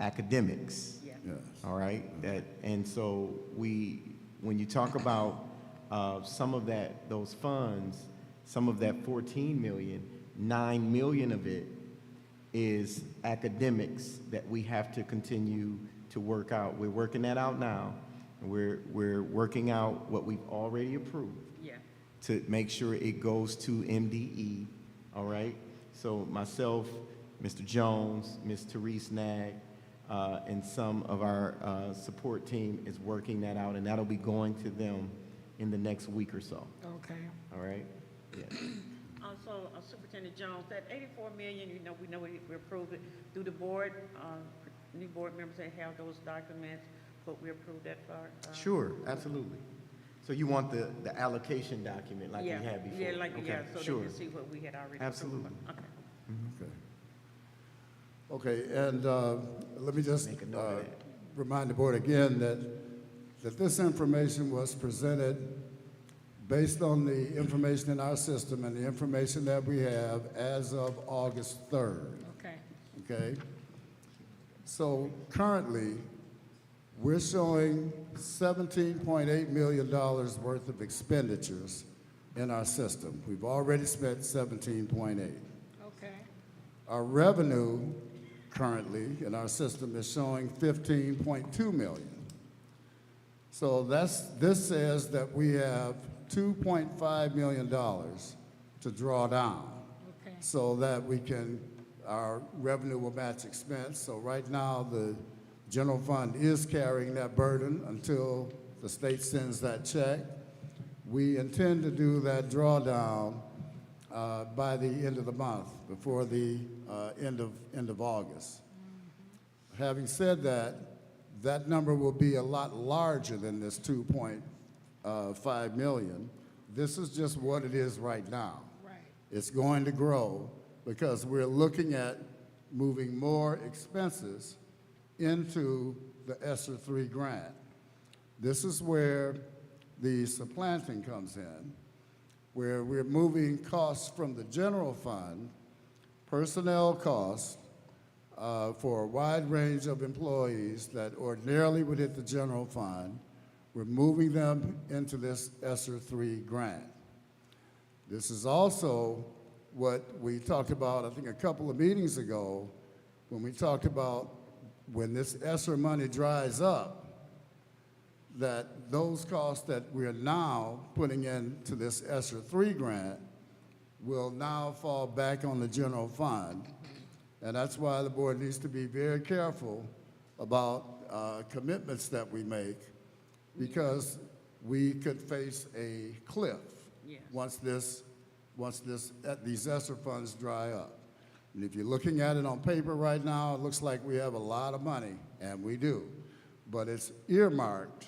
academics. Yeah. Yes. All right, and so when you talk about some of those funds, some of that 14 million, 9 million of it is academics that we have to continue to work out. We're working that out now, and we're working out what we've already approved Yeah. to make sure it goes to MDE. All right, so myself, Mr. Jones, Ms. Therese Nag, and some of our support team is working that out, and that'll be going to them in the next week or so. Okay. All right? Yes. Also, Superintendent Jones, that 84 million, we know we approved it through the board. New board members that have those documents, but we approved that for. Sure, absolutely. So you want the allocation document like we had before? Yeah, Okay, so sure. they can see what we had already. Absolutely. Approved. Okay. Okay, and let me just Make a note of that. remind the board again that this information was presented based on the information in our system and the information that we have as of August 3rd, Okay. okay? So currently, we're showing $17.8 million worth of expenditures in our system. We've already spent 17.8. Okay. Our revenue currently in our system is showing 15.2 million. So this says that we have $2.5 million to draw down Okay. so that our revenue will match expense. So right now, the general fund is carrying that burden until the state sends that check. We intend to do that drawdown by the end of the month, before the end of August. Having said that, that number will be a lot larger than this 2.5 million. This is just what it is right now. Right. It's going to grow because we're looking at moving more expenses into the ESSER 3 grant. This is where the supplanting comes in, where we're moving costs from the general fund, personnel costs, for a wide range of employees that ordinarily would hit the general fund. We're moving them into this ESSER 3 grant. This is also what we talked about, I think, a couple of meetings ago, when we talked about when this ESSER money dries up, that those costs that we are now putting into this ESSER 3 grant will now fall back on the general fund. And that's why the board needs to be very careful about commitments that we make, because we could face a cliff Yes. once these ESSER funds dry up. And if you're looking at it on paper right now, it looks like we have a lot of money, and we do. But it's earmarked.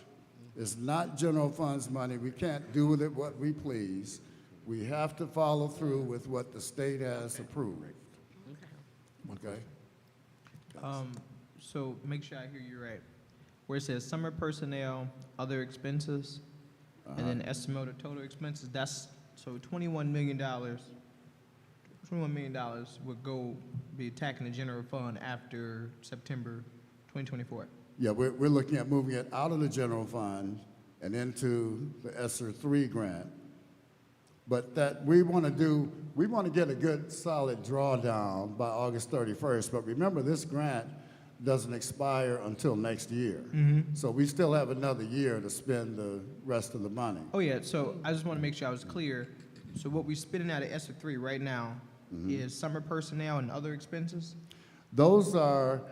It's not general funds money. We can't do with it what we please. We have to follow through with what the state has approved. Okay? So make sure I hear you right. Where it says summer personnel, other expenses, and then estimated total expenses, that's, so $21 million would be attacking the general fund after September 2024. Yeah, we're looking at moving it out of the general fund and into the ESSER 3 grant. But that we want to get a good solid drawdown by August 31st. But remember, this grant doesn't expire until next year. So we still have another year to spend the rest of the money. Oh yeah, so I just want to make sure I was clear. So what we're spending out of ESSER 3 right now is summer personnel and other expenses? Those are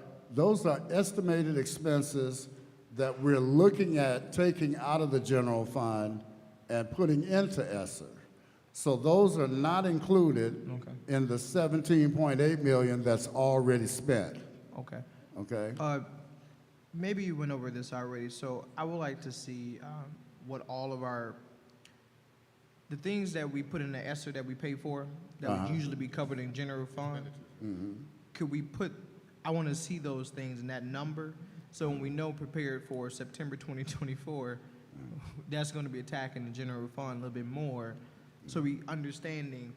estimated expenses that we're looking at taking out of the general fund and putting into ESSER. So those are not included in the $17.8 million that's already spent. Okay. Okay? Maybe you went over this already, so I would like to see what all of the things that we put in the ESSER that we pay for, that would usually be covered in general fund. Could we put, I want to see those things in that number, so when we know prepared for September 2024, that's going to be attacking the general fund a little bit more, so we understanding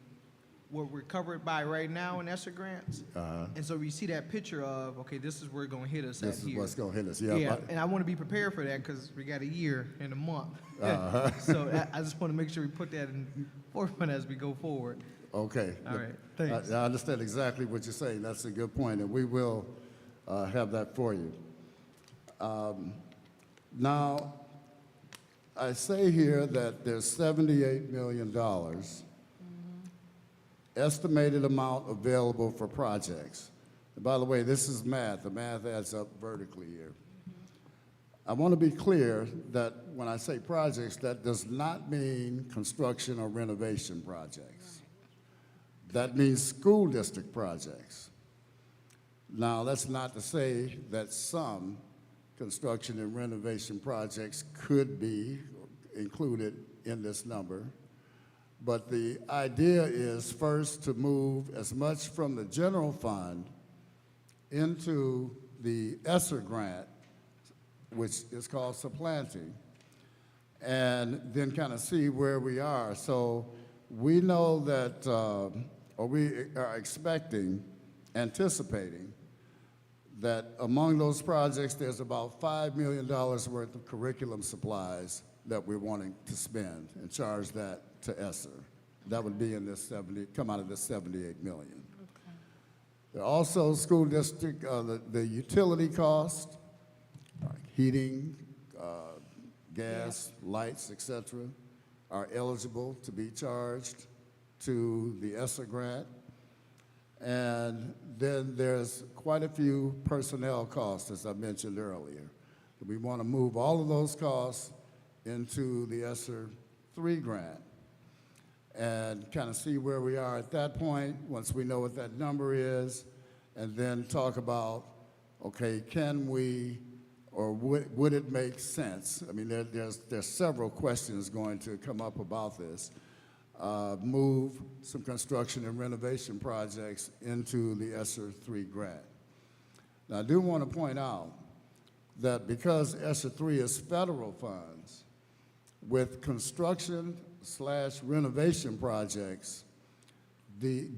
what we're covered by right now in ESSER grants. And so we see that picture of, okay, this is where it's going to hit us This at is here. what's going to hit us. Yeah, and I want to be prepared for that because we got a year and a month. So I just want to make sure we put that in forefront as we go forward. Okay. All right, thanks. I understand exactly what you're saying. That's a good point, and we will have that for you. Now, I say here that there's $78 million estimated amount available for projects. And by the way, this is math. The math adds up vertically here. I want to be clear that when I say projects, that does not mean construction or renovation projects. That means school district projects. Now, that's not to say that some construction and renovation projects could be included in this number. But the idea is first to move as much from the general fund into the ESSER grant, which is called supplanting, and then kind of see where we are. So we know that, or we are anticipating that among those projects, there's about $5 million worth of curriculum supplies that we're wanting to spend and charge that to ESSER. That would be in this come out of this $78 million. There are also school district, the utility cost, heating, gas, lights, et cetera, are eligible to be charged to the ESSER grant. And then there's quite a few personnel costs, as I mentioned earlier. We want to move all of those costs into the ESSER 3 grant and kind of see where we are at that point once we know what that number is, and then talk about, okay, can we, or would it make sense? I mean, there's several questions going to come up about this. Move some construction and renovation projects into the ESSER 3 grant. Now, I do want to point out that because ESSER 3 is federal funds, with construction/renovation projects,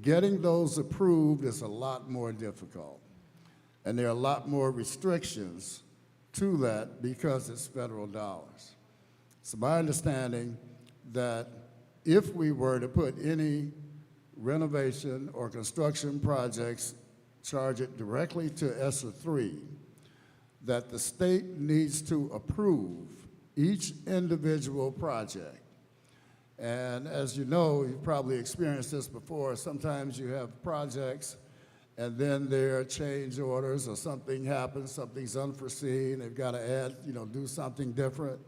getting those approved is a lot more difficult. And there are a lot more restrictions to that because it's federal dollars. It's my understanding that if we were to put any renovation or construction projects, charge it directly to ESSER 3, that the state needs to approve each individual project. And as you know, you've probably experienced this before, sometimes you have projects and then there are change orders or something happens, something's unforeseen, they've got to add, do something different.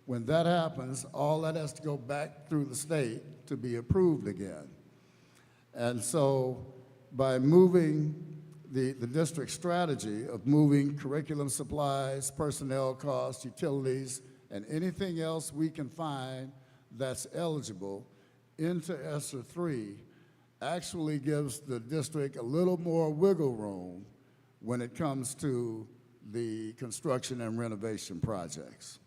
When that happens, all that has to go back through the state to be approved again. And so by moving the district strategy of moving curriculum supplies, personnel costs, utilities, and anything else we can find that's eligible into ESSER 3 actually gives the district a little more wiggle room when it comes to the construction and renovation projects.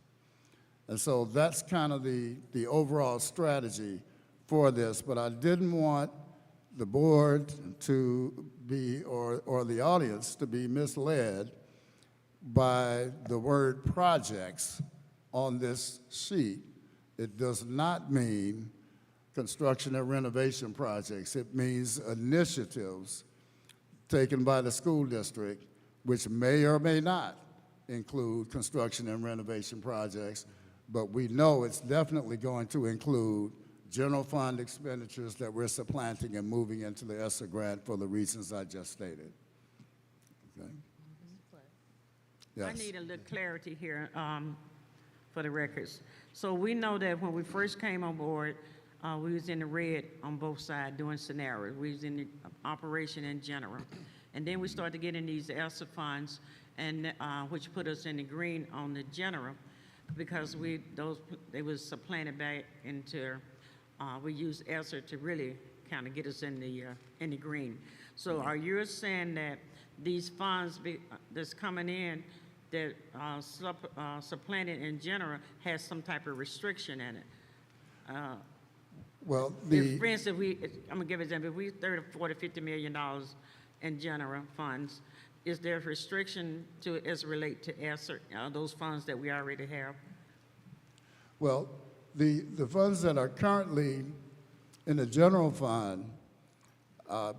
And so that's kind of the overall strategy for this, but I didn't want the board to be, or the audience to be misled by the word projects on this sheet. It does not mean construction and renovation projects. It means initiatives taken by the school district, which may or may not include construction and renovation projects, but we know it's definitely going to include general fund expenditures that we're supplanting and moving into the ESSER grant for the reasons I just stated. Okay? Yes. I need a little clarity here for the records. So we know that when we first came on board, we was in the red on both sides doing scenarios. We was in the operation in general. And then we started to get in these ESSER funds, and which put us in the green on the general, because they was supplanted back into, we used ESSER to really kind of get us in the green. So are you saying that these funds that's coming in that supplanted in general has some type of restriction in it? Well, For instance, I'm gonna give an example. If we $30, $40, $50 million in general funds, is there a restriction to as relate to ESSER, those funds that we already have? Well, the funds that are currently in the general fund,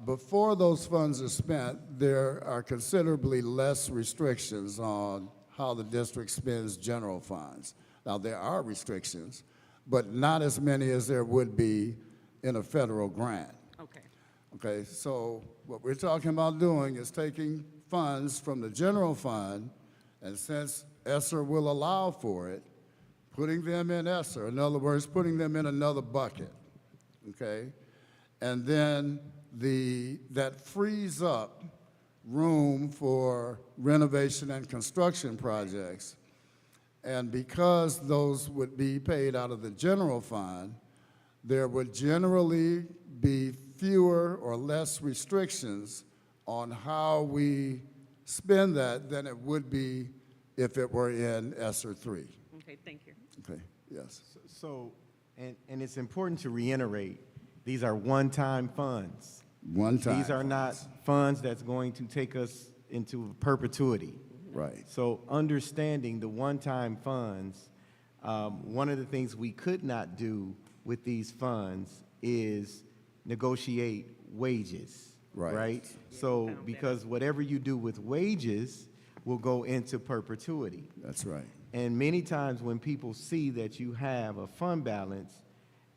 before those funds are spent, there are considerably less restrictions on how the district spends general funds. Now, there are restrictions, but not as many as there would be in a federal grant. Okay. Okay, so what we're talking about doing is taking funds from the general fund, and since ESSER will allow for it, putting them in ESSER, in other words, putting them in another bucket, okay? And then that frees up room for renovation and construction projects. And because those would be paid out of the general fund, there would generally be fewer or less restrictions on how we spend that than it would be if it were in ESSER 3. Okay, thank you. Okay, yes. So, and it's important to reiterate, these are one-time funds. One-time These are not funds that's going to take us into perpetuity. Right. So understanding the one-time funds, one of the things we could not do with these funds is negotiate wages, Right. So because whatever you do with wages will go into perpetuity. That's right. And many times when people see that you have a fund balance,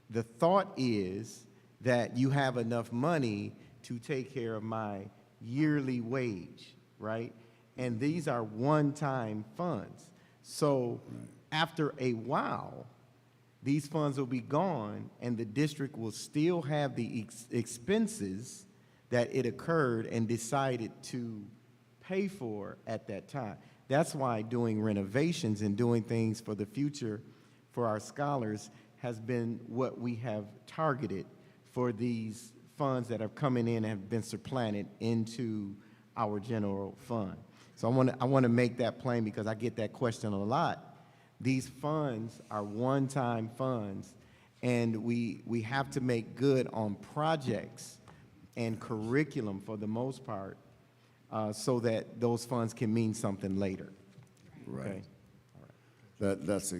the thought is that you have enough money to take care of my yearly wage, right? And these are one-time funds. So after a while, these funds will be gone and the district will still have the expenses that it occurred and decided to pay for at that time. That's why doing renovations and doing things for the future for our scholars has been what we have targeted for these funds that are coming in and have been supplanted into our general fund. So I want to make that plain because I get that question a lot. These funds are one-time funds, and we have to make good on projects and curriculum for the most part, so that those funds can mean something later. Right. Okay? That's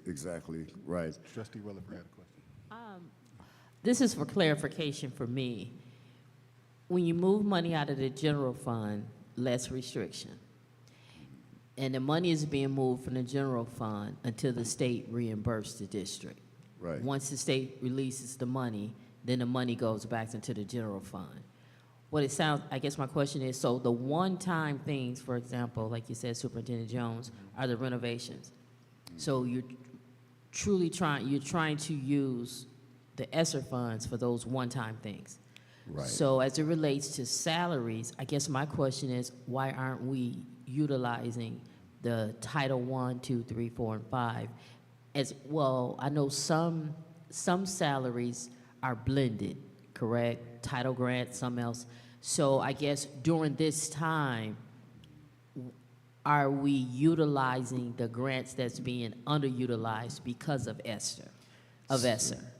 exactly right. Trustee Rutherford had a question. this is for clarification for me. When you move money out of the general fund, less restriction. And the money is being moved from the general fund until the state reimburses the district. Right. Once the state releases the money, then the money goes back into the general fund. What it sounds, I guess my question is, so the one-time things, for example, like you said, Superintendent Jones, are the renovations. So you're trying to use the ESSER funds for those one-time things. Right. So as it relates to salaries, I guess my question is, why aren't we utilizing the Title 1, 2, 3, 4, and 5 as well? I know some salaries are blended, correct? Title grant, some else. So I guess during this time, are we utilizing the grants that's being underutilized because of ESSER?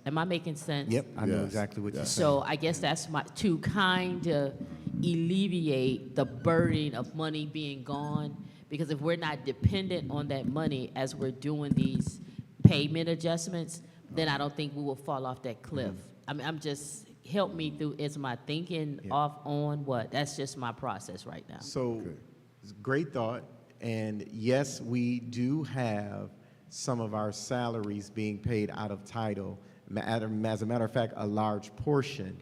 Am I making sense? Yep, I know Yes, exactly what you're yes. saying. So I guess that's to kind of alleviate the burden of money being gone, because if we're not dependent on that money as we're doing these payment adjustments, then I don't think we will fall off that cliff. I mean, I'm just, help me through, is my thinking off on what? That's just my process right now. So, it's a great thought, and yes, we do have some of our salaries being paid out of title. As a matter of fact, a large portion,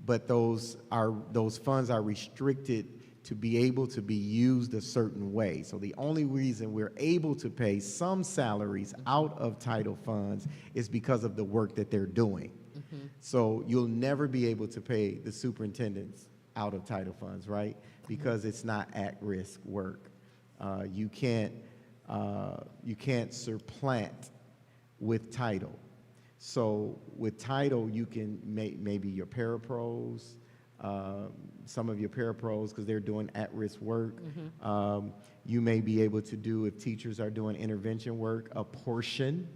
but those funds are restricted to be able to be used a certain way. So the only reason we're able to pay some salaries out of title funds is because of the work that they're doing. So you'll never be able to pay the superintendents out of title funds, right? Because it's not at-risk work. You can't supplant with title. So with title, you can maybe your parapros, some of your parapros, because they're doing at-risk work. You may be able to do, if teachers are doing intervention work, a portion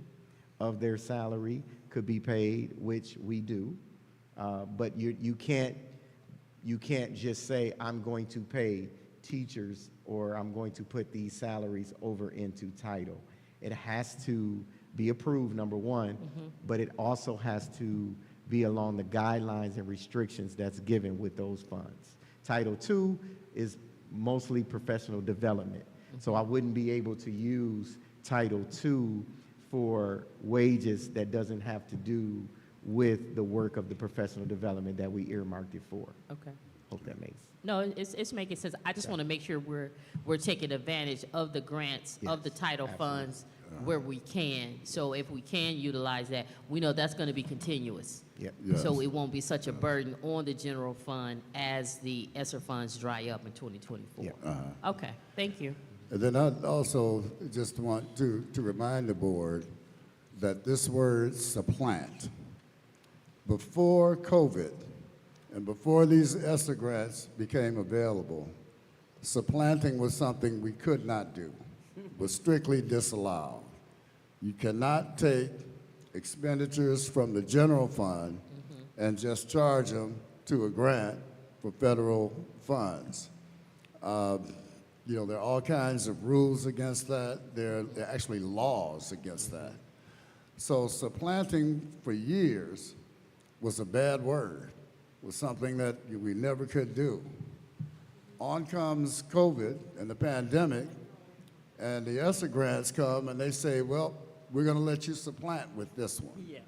of their salary could be paid, which we do. But you can't just say, I'm going to pay teachers or I'm going to put these salaries over into title. It has to be approved, number one, but it also has to be along the guidelines and restrictions that's given with those funds. Title II is mostly professional development. So I wouldn't be able to use Title II for wages that doesn't have to do with the work of the professional development that we earmarked it for. Okay. Hope that makes. No, it's making sense. I just want to make sure we're taking advantage of the grants, of the title funds where we can. So if we can utilize that, we know that's going to be continuous. Yep. Yes. So it won't be such a burden on the general fund as the ESSER funds dry up in 2024. Yep. Okay, thank you. And then I also just want to remind the board that this word supplant, before COVID and before these ESSER grants became available, supplanting was something we could not do, was strictly disallowed. You cannot take expenditures from the general fund and just charge them to a grant for federal funds. You know, there are all kinds of rules against that. There are actually laws against that. So supplanting for years was a bad word, was something that we never could do. On comes COVID and the pandemic, and the ESSER grants come and they say, well, we're gonna let you supplant with this one. Yeah.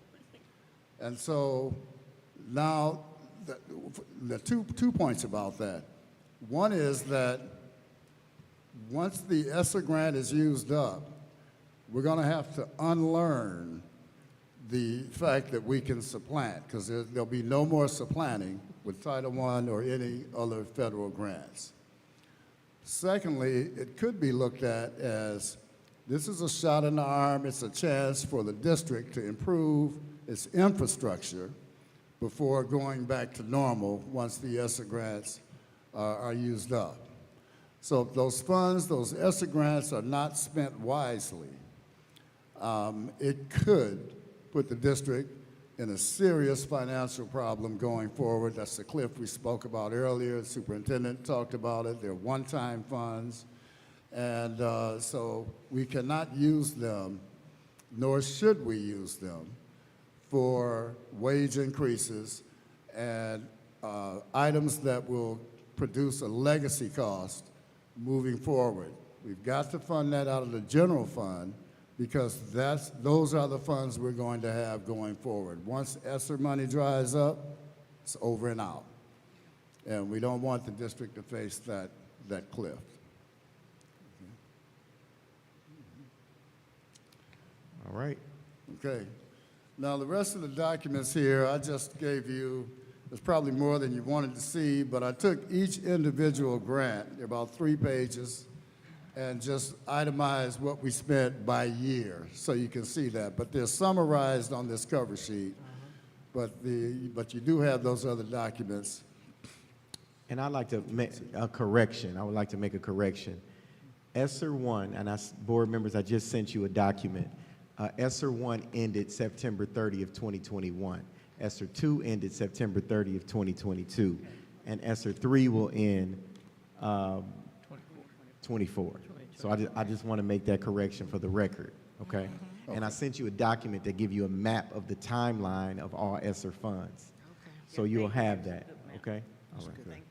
And so now, the two points about that. One is that once the ESSER grant is used up, we're going to have to unlearn the fact that we can supplant, because there'll be no more supplanting with Title I or any other federal grants. Secondly, it could be looked at as this is a shot in the arm. It's a chance for the district to improve its infrastructure before going back to normal once the ESSER grants are used up. So if those funds, those ESSER grants are not spent wisely, it could put the district in a serious financial problem going forward. That's the cliff we spoke about earlier. The superintendent talked about it. They're one-time funds. And so we cannot use them, nor should we use them, for wage increases and items that will produce a legacy cost moving forward. We've got to fund that out of the general fund because those are the funds we're going to have going forward. Once ESSER money dries up, it's over and out. And we don't want the district to face that cliff. All right. Okay. Now, the rest of the documents here, I just gave you, there's probably more than you wanted to see, but I took each individual grant, they're about 3 pages, and just itemized what we spent by year, so you can see that. But they're summarized on this cover sheet, but you do have those other documents. And I'd like to make a correction. I would like to make a correction. ESSER 1, and board members, I just sent you a document. ESSER 1 ended September 30th, 2021. ESSER 2 ended September 30th, 2022. And ESSER 3 will end 24. So I just want to make that correction for the record, okay? And I sent you a document that gives you a map of the timeline of all ESSER funds. So you'll have that, okay? All right.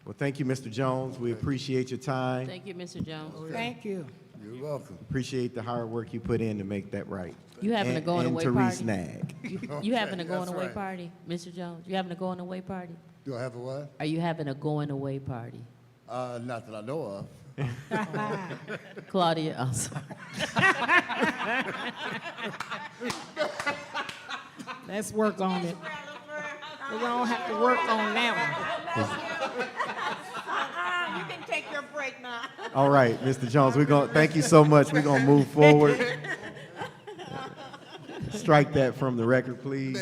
Well, thank you, Mr. Jones. We appreciate your time. Thank you, Mr. Jones. Thank you. You're welcome. Appreciate the hard work you put in to make that right. You having a going away and party? to re-snag. You having a That's going away right. party, Mr. Jones? You having a going away party? Do I have a what? Are you having a going away party? Not that I know of. Claudia, I'm sorry. Let's work on it. We're gonna have to work on that You can take your break now. All right, Mr. Jones, thank you so much. We're gonna move forward. Strike that from the record, please.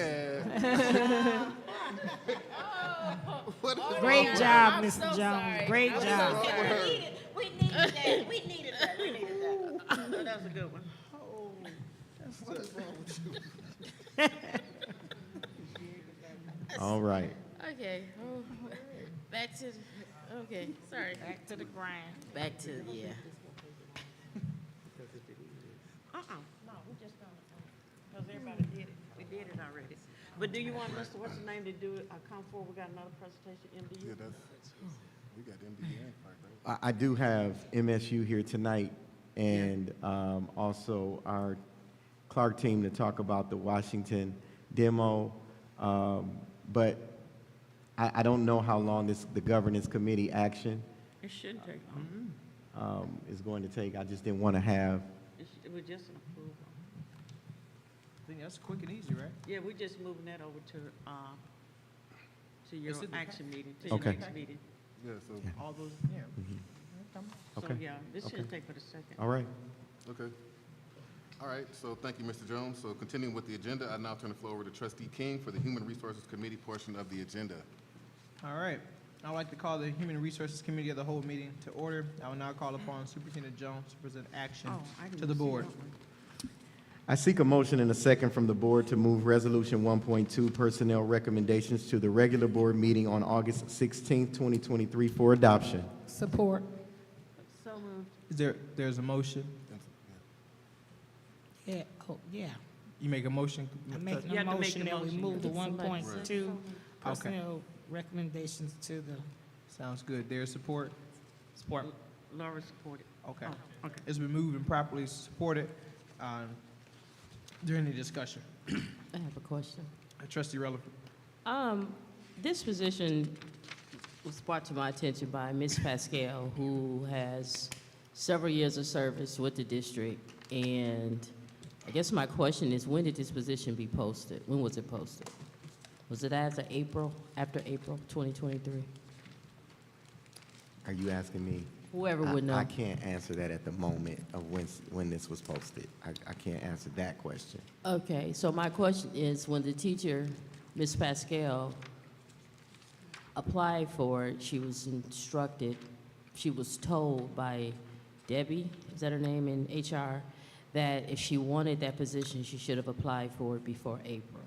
one. Great job, Mr. Jones. Great job. We needed that. We needed that. That was a good one. All right. Okay. Back to, okay, sorry. Back to the grind. Back to, yeah. No, we just gonna, because everybody did it. We did it already. But do you want Mr. What's his name to do it? Come forward, we got another presentation, MDU? Yeah, we got MDN part, right? I do have MSU here tonight and also our Clark team to talk about the Washington demo. But I don't know how long the governance committee action It shouldn't take long. is going to take. I just didn't want to have. It was just an approval. I think that's quick and easy, right? Yeah, we're just moving that over to your It's in the action meeting, to your Okay. next meeting. Yeah, so, All those, yeah. So, Okay. yeah, this Okay. shouldn't take but a second. All right. okay. All right, so thank you, Mr. Jones. So continuing with the agenda, I now turn the floor over to Trustee King for the Human Resources Committee portion of the agenda. All right. I'd like to call the Human Resources Committee of the whole meeting to order. I will now call upon Superintendent Jones to present action Oh, I didn't to the see board. that one. I seek a motion and a second from the board to move Resolution 1.2 Personnel Recommendations to the regular board meeting on August 16th, 2023 for adoption. Support. So moved. There's a motion? Yeah, oh, yeah. You make a motion? I'm making You a have to make motion the that we motion. move the Get somebody 1.2 personnel recommendations to the, Sounds good. There's support? Support. Laura supported. Okay. Oh, okay. It's been moved and properly supported. During the discussion. I have a question. Trustee Rutherford. This position was brought to my attention by Ms. Pascal, who has several years of service with the district. And I guess my question is, when did this position be posted? When was it posted? Was it after April 2023? Are you asking me? Whoever would know. I can't answer that at the moment of when this was posted. I can't answer that question. Okay, so my question is, when the teacher, Ms. Pascal, applied for it, she was instructed, she was told by Debbie, is that her name, in HR, that if she wanted that position, she should have applied for it before April.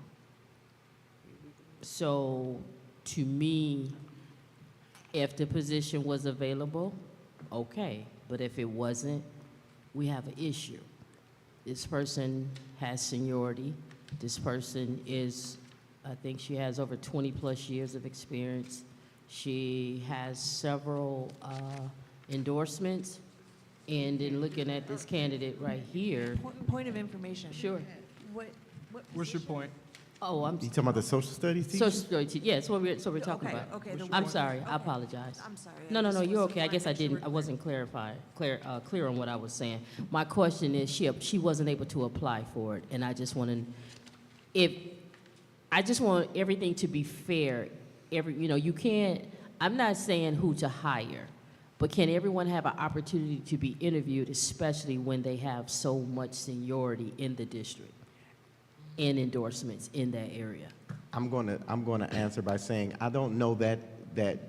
So, to me, if the position was available, okay, but if it wasn't, we have an issue. This person has seniority, This person is, I think she has over 20-plus years of experience. She has several endorsements. And in looking at this candidate right here, Point of information. sure. What What's your point? Oh, I'm You talking about the social studies teacher? social studies. Yeah, that's what we're talking Okay, about. okay, the I'm one- sorry. I okay. apologize. I'm sorry. No, no, no. You're okay. I guess I didn't. didn't. I wasn't clear on what I was saying. My question is, she wasn't able to apply for it, and I just want everything to be fair. You can't. I'm not saying who to hire, but can everyone have an opportunity to be interviewed, especially when they have so much seniority in the district and endorsements in that area? I'm gonna answer by saying, I don't know that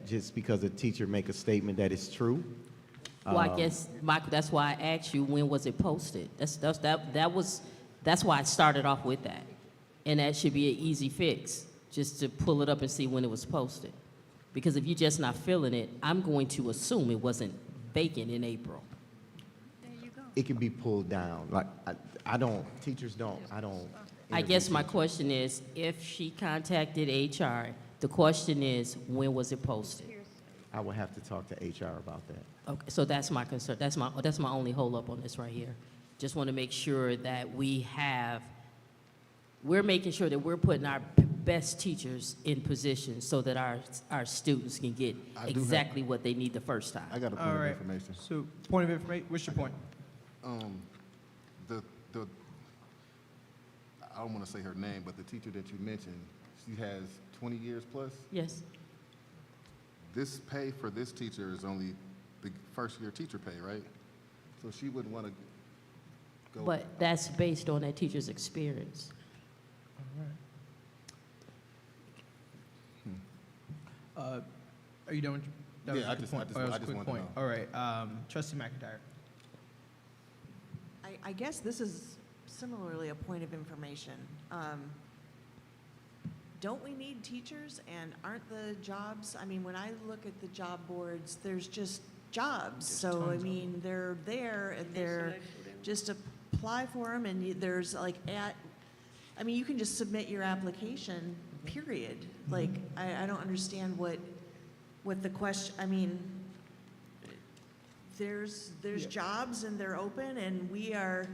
just because a teacher make a statement that is true. Well, I guess, Michael, that's why I asked you, when was it posted? That's why I started off with that. And that should be an easy fix, just to pull it up and see when it was posted. Because if you're just not feeling it, I'm going to assume it wasn't vacant in April. It can be pulled down. Like, teachers don't, I guess my question is, if she contacted HR, the question is, when was it posted? I would have to talk to HR about that. Okay, so that's my concern. That's my only holdup on this right here. Just want to make sure that we're making sure that we're putting our best teachers in position so that our students can get exactly what they need the first time. I got a point All of right. information. So, point of information, what's your point? The I don't want to say her name, but the teacher that you mentioned, she has 20 years plus. Yes. This pay for this teacher is only the first year teacher pay, right? So she wouldn't want to go. But that's based on that teacher's experience. Are you done with that? Yeah, was a good point. That was a quick wanted to point. know. All right, Trustee McIntyre. I guess this is similarly a point of information. Don't we need teachers, and aren't the jobs, I mean, when I look at the job boards, there's just jobs. So, I mean, they're there, and they're, just apply for them, and there's like, I mean, you can just submit your application, period. Like, I don't understand what the question, I mean, there's jobs and they're open, and we are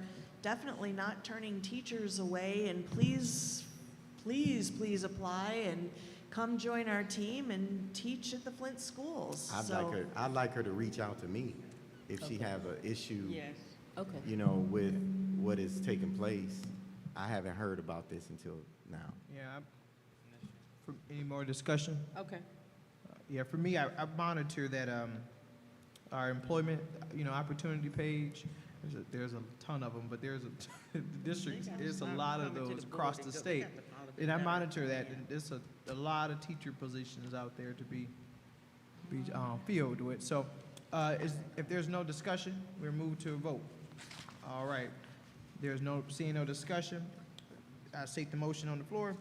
definitely not turning teachers away, and please apply and come join our team and teach at the Flint schools. I'd like her to reach out to me if she have an issue, Yes. Okay. with what is taking place. I haven't heard about this until now. Yeah. Any more discussion? Okay. Yeah, for me, I monitor that our employment, opportunity page. There's a ton of them, but there's the district. There's a lot of those across the state, and I monitor that. And there's a lot of teacher positions out there to be filled with. So, if there's no discussion, we'll move to a vote. All right. Seeing no discussion, I state the motion on the floor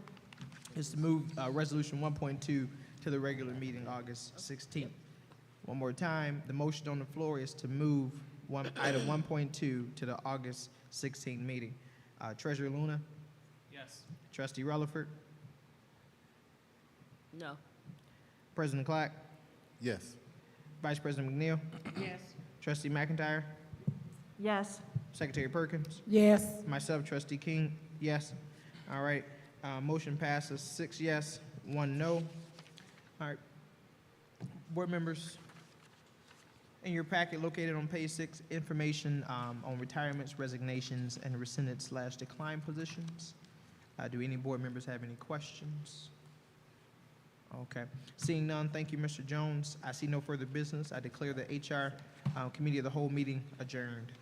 is to move Resolution 1.2 to the regular meeting August 16th. One more time, the motion on the floor is to move item 1.2 to the August 16th meeting. Treasurer Luna? Yes. Trustee Rutherford? No. President Clark? Yes. Vice President McNeil? Yes. Trustee McIntyre? Yes. Secretary Perkins? Yes. Myself, Trustee King, yes. All right, motion passes 6 yes, 1 no. All right, board members, in your packet located on page 6, information on retirements, resignations, and rescinded/decline positions. Do any board members have any questions? Okay, seeing none, thank you, Mr. Jones. I see no further business. I declare the HR Committee of the Whole meeting adjourned.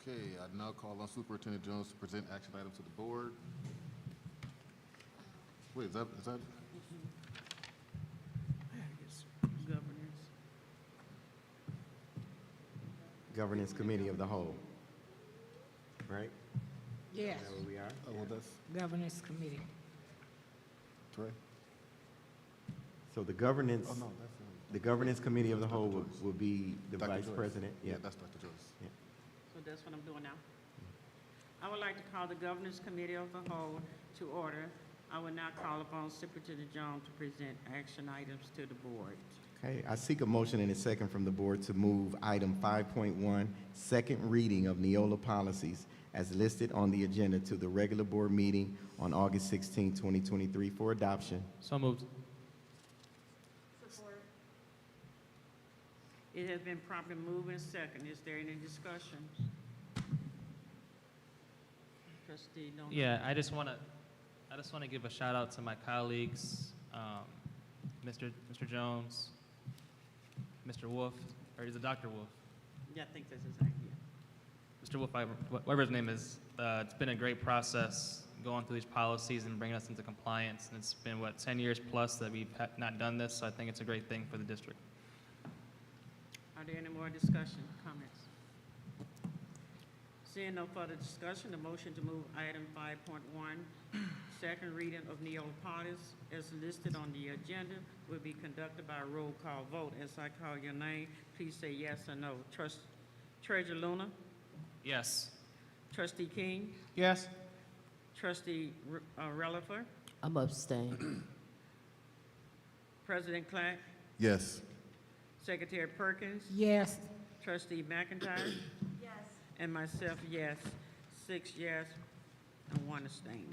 Okay, I now call on Superintendent Jones to present action items to the board. Wait, is that? Governance Committee of the Whole. Right? Yes. Is that where we are? Oh, well, that's Governance Committee. Trey. So the governance, Oh, no, the Governance Committee of the Whole Dr. Joyce. will be the Dr. Vice Joyce. President. Yeah, that's Dr. Joyce. So that's what I'm doing now. I would like to call the Governance Committee of the Whole to order. I will now call upon Superintendent Jones to present action items to the board. Okay, I seek a motion and a second from the board to move item 5.1, second reading of NEOLA policies as listed on the agenda to the regular board meeting on August 16, 2023 for adoption. So moved. It has been properly moved and second. Is there any discussion? Trustee Nolan? Yeah, I just want to give a shout out to my colleagues, Mr. Jones, Mr. Wolf, or is it Dr. Wolf? Yeah, I think that's his name, yeah. Mr. Wolf, whatever his name is. It's been a great process going through these policies and bringing us into compliance. And it's been, 10 years plus that we've not done this, so I think it's a great thing for the district. Are there any more discussion, comments? Seeing no further discussion, the motion to move item 5.1, second reading of NEOLA policies as listed on the agenda will be conducted by a roll call vote. As I call your name, please say yes or no. Treasurer Luna? Yes. Trustee King? Yes. Trustee Relaford? I'm abstaining. President Clark? Yes. Secretary Perkins? Yes. Trustee McIntyre? Yes. And myself, yes. 6 yes and 1 abstain.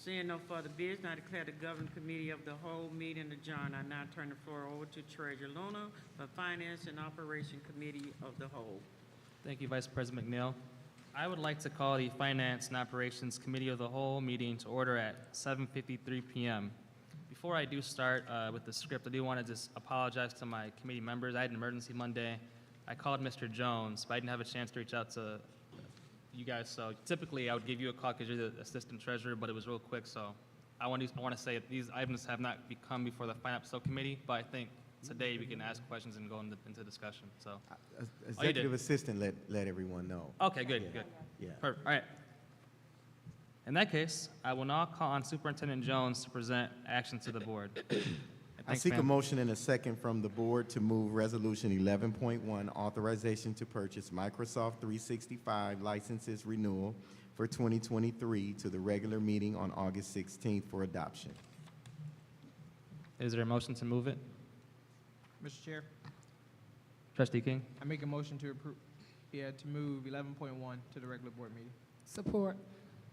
Seeing no further business, I declare the Governing Committee of the Whole meeting adjourned. I now turn the floor over to Treasurer Luna for Finance and Operation Committee of the Whole. Thank you, Vice President McNeil. I would like to call the Finance and Operations Committee of the Whole meeting to order at 7:53 p.m. Before I do start with the script, I do want to just apologize to my committee members. I had an emergency Monday. I called Mr. Jones, but I didn't have a chance to reach out to you guys. So typically, I would give you a call because you're the assistant treasurer, but it was real quick. So I want to say that these items have not come before the Finance Subcommittee, but I think today we can ask questions and go into discussion. So, Executive Assistant let everyone know. okay, good, good. Yeah. Perfect. All right. In that case, I will now call on Superintendent Jones to present action to the board. I Thanks, seek a ma'am. motion and a second from the board to move Resolution 11.1, authorization to purchase Microsoft 365 licenses renewal for 2023 to the regular meeting on August 16th for adoption. Is there a motion to move it? Mr. Chair, Trustee King? I make a motion to approve, to move 11.1 to the regular board meeting. Support.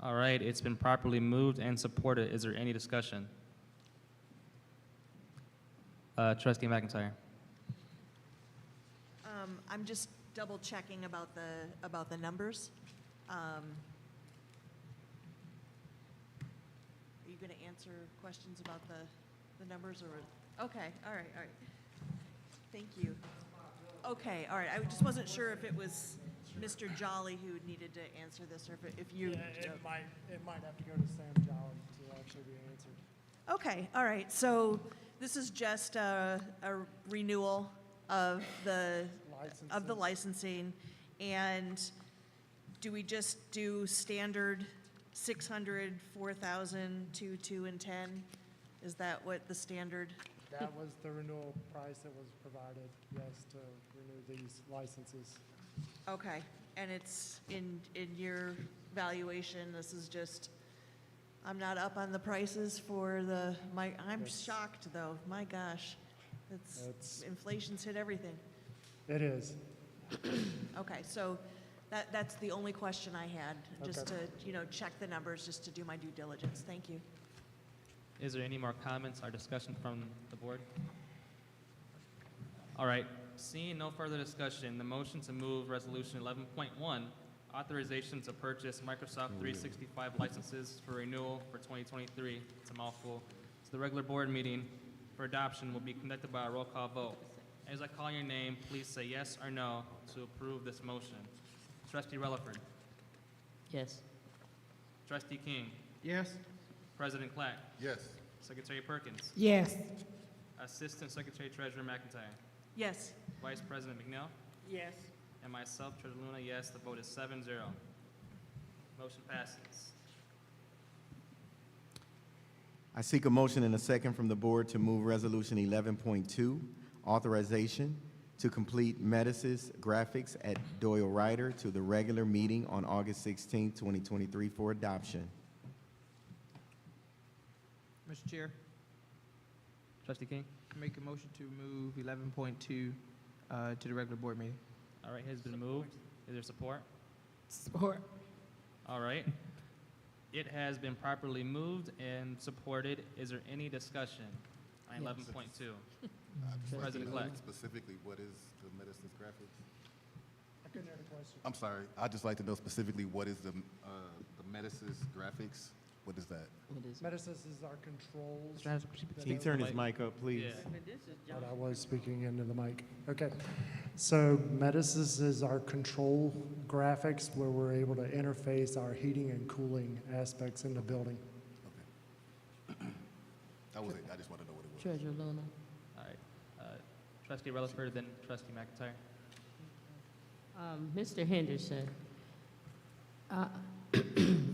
All right, it's been properly moved and supported. Is there any discussion? Trustee McIntyre. I'm just double checking about the numbers. Are you going to answer questions about the numbers or? Okay, all right. Thank you. Okay, all right. I just wasn't sure if it was Mr. Jolly who needed to answer this or if you. Yeah, it might have to go to Sam Jolly to actually be answered. Okay, all right. So this is just a renewal of the licensing, and do we just do standard 600, 4,000, 2, 2, and 10? Is that what the standard? That was the renewal price that was provided, yes, to renew these licenses. Okay, and it's in your valuation, this is just, I'm not up on the prices for I'm shocked though, my gosh. It's- Inflation's hit everything. It is. Okay, so that's the only question I had, just Okay. to, check the numbers, just to do my due diligence. Thank you. Is there any more comments or discussion from the board? All right, seeing no further discussion, the motion to move Resolution 11.1, authorization to purchase Microsoft 365 licenses for renewal for 2023, it's a mouthful, to the regular board meeting for adoption will be conducted by a roll call vote. As I call your name, please say yes or no to approve this motion. Trustee Relaford. Yes. Trustee King. Yes. President Clack. Yes. Secretary Perkins. Yes. Assistant Secretary Treasurer McIntyre. Yes. Vice President McNeil. Yes. And myself, Treasurer Luna, yes. The vote is 7-0. Motion passes. I seek a motion and a second from the board to move Resolution 11.2, authorization to complete Metis's graphics at Doyle Ryder to the regular meeting on August 16, 2023 for adoption. Mr. Chair, Trustee King? make a motion to move 11.2 to the regular board meeting. All right, has been moved. Is there support? Support. All right. It has been properly moved and supported. Is there any discussion on Yes. 11.2? Just like to President know Clark. specifically what is the Metis's graphics? I couldn't hear the question. I'm sorry, I'd just like to know specifically what is the Metis's graphics? What is that? What is it? Metasys is our controls. Mr. Hanson, proceed. that Can you go- turn his mic up, please? Yeah. But this is But I John. was speaking into the mic. Okay. So Metasys is our control graphics where we're able to interface our heating and cooling aspects in the building. That was it, I just wanted to know what it was. Treasurer Luna? All right. Trustee Relaford, then Trustee McIntyre. Mr. Henderson,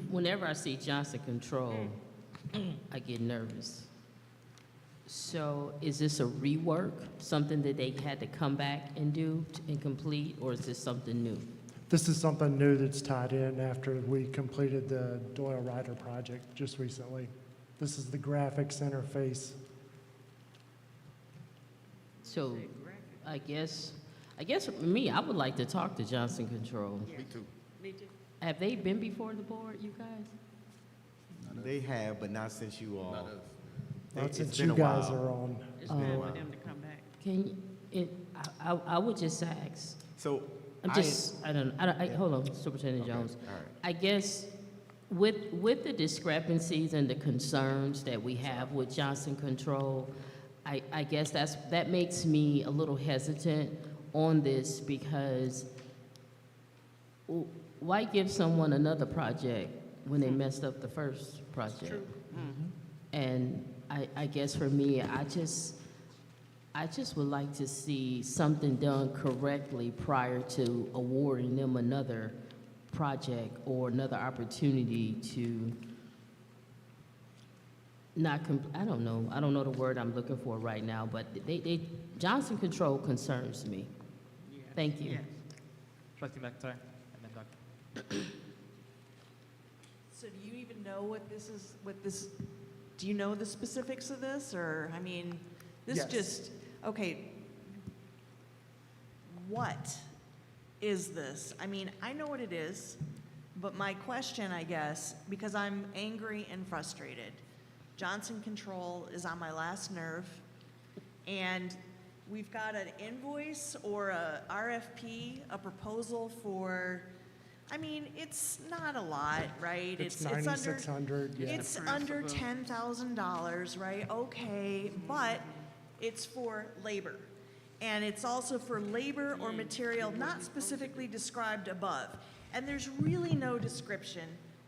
whenever I see Johnson Control, I get nervous. So is this a rework, something that they had to come back and do and complete, or is this something new? This is something new that's tied in after we completed the Doyle Ryder project just recently. This is the graphics interface. So I guess for me, I would like to talk to Johnson Control. Yeah. Me too. Me too. Have they been before the board, you guys? They have, but not since you all. Not us. Not It's since been you a guys while. are on. It's time for them to come back. Can you, I would just ask, So hold on, Superintendent Jones. All right. I guess with the discrepancies and the concerns that we have with Johnson Control, I guess that makes me a little hesitant on this because why give someone another project when they messed up the first project? True. And I guess for me, I just would like to see something done correctly prior to awarding them another project or another opportunity to I don't know the word I'm looking for right now, but Johnson Control concerns me. Yeah. Thank you. Yes. Trustee McIntyre, and then Dr. So do you even know do you know the specifics of this, or, I mean, this Yes. just, okay, what is this? I mean, I know what it is, but my question, I guess, because I'm angry and frustrated, Johnson Control is on my last nerve, and we've got an invoice or a RFP, a proposal for, I mean, it's not a lot, right? It's under 9,600, yeah. It's under $10,000, right? Okay, but it's for labor. And it's also for labor or material not specifically described above. And there's really no description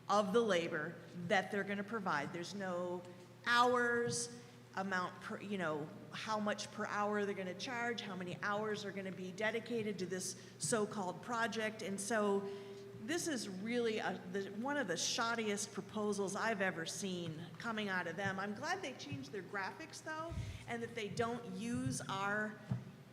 of the labor that they're gonna provide. There's no hours, amount per, how much per hour they're gonna charge, how many hours are gonna be dedicated to this so-called project. And so this is really one of the shoddiest proposals I've ever seen coming out of them. I'm glad they changed their graphics though, and that they don't use our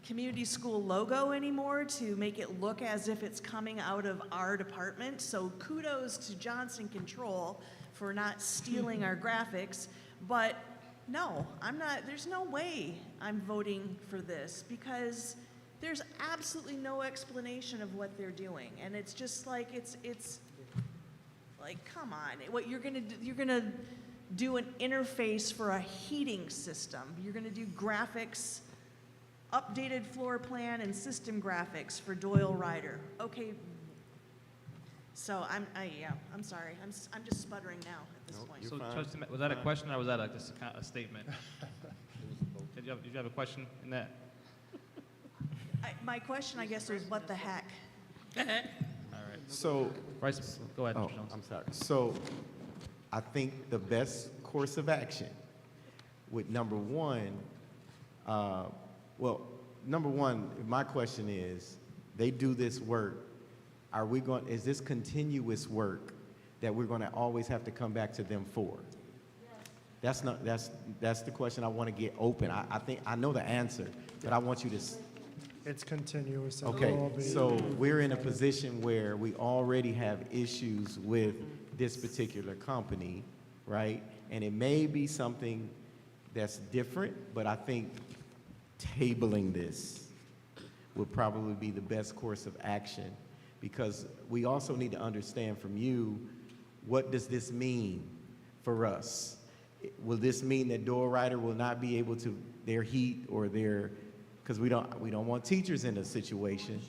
community school logo anymore to make it look as if it's coming out of our department. So kudos to Johnson Control for not stealing our graphics. But no, there's no way I'm voting for this because there's absolutely no explanation of what they're doing. And it's just like, it's like, come on. What you're gonna do an interface for a heating system. You're gonna do graphics, updated floor plan and system graphics for Doyle Ryder. Okay. So I'm sorry. I'm just sputtering now at this point. So, Trustee, was that a question or was that just a statement? Did you have a question in that? My question, I guess, was what the heck? All right. So, Vice, go ahead, oh, Mr. Jones. I'm sorry. So, I think the best course of action with number one, my question is, they do this work, is this continuous work that we're gonna always have to come back to them for? That's the question I wanna get open. I think, I know the answer, but I want you to, It's continuous. and Okay, will be. so we're in a position where we already have issues with this particular company, right? And it may be something that's different, but I think tabling this would probably be the best course of action, because we also need to understand from you, what does this mean for us? Will this mean that door rider will not be able to, their heat or their, because we don't want teachers in a situation.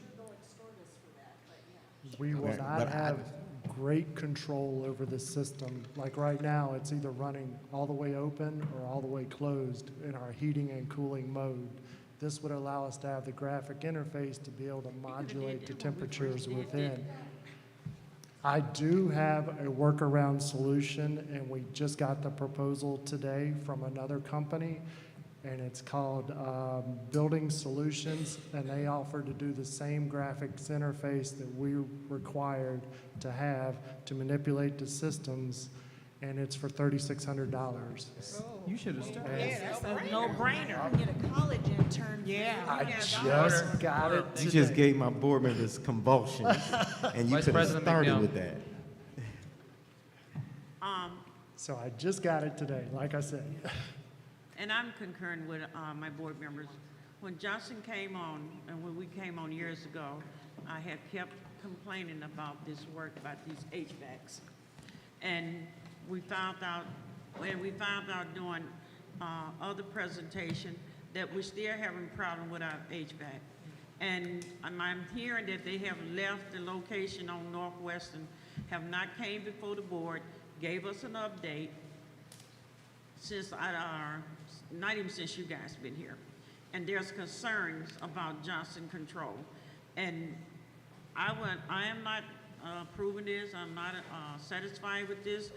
We will Okay, not but I- have great control over the system. Like right now, it's either running all the way open or all the way closed in our heating and cooling mode. This would allow us to have the graphic interface to be able to modulate the temperatures within. I do have a workaround solution, and we just got the proposal today from another company, and it's called Building Solutions, and they offer to do the same graphics interface that we required to have to manipulate the systems, and it's for $3,600. You should have started. Yeah, that's a no-brainer. Get a college intern. Yeah. I just got it You today. just gave my board members convulsions, and you Vice could have President started McNeil. with that. So I just got it today, like I said. And I'm concurring with my board members. When Johnson came on, and when we came on years ago, I had kept complaining about this work, about these HVACs. And we found out doing other presentation that we're still having problem with our HVAC. And I'm hearing that they have left the location on Northwestern, have not came before the board, gave us an update since not even since you guys been here. And there's concerns about Johnson Control. And I am not approving this. I'm not satisfied with this.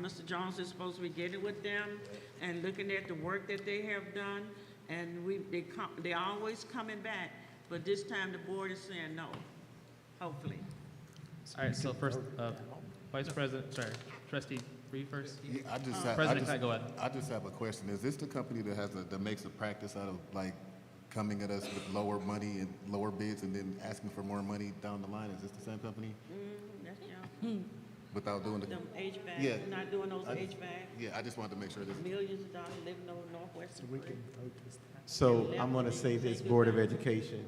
Mr. Jones is supposed to be getting with them and looking at the work that they have done. And they're always coming back, but this time the board is saying no, hopefully. All right, so first, Vice President, sorry, Trustee, for you first? Yeah, President, go ahead. I just have a question. Is this the company that makes a practice out of like coming at us with lower money and lower bids and then asking for more money down the line? Is this the same company? That's y'all. Without doing the, Them HVAC, Yeah. we're not doing those HVAC, yeah, I just wanted to make sure this. millions of dollars living over Northwestern. We can vote this down. So I'm going to say this, Board of Education,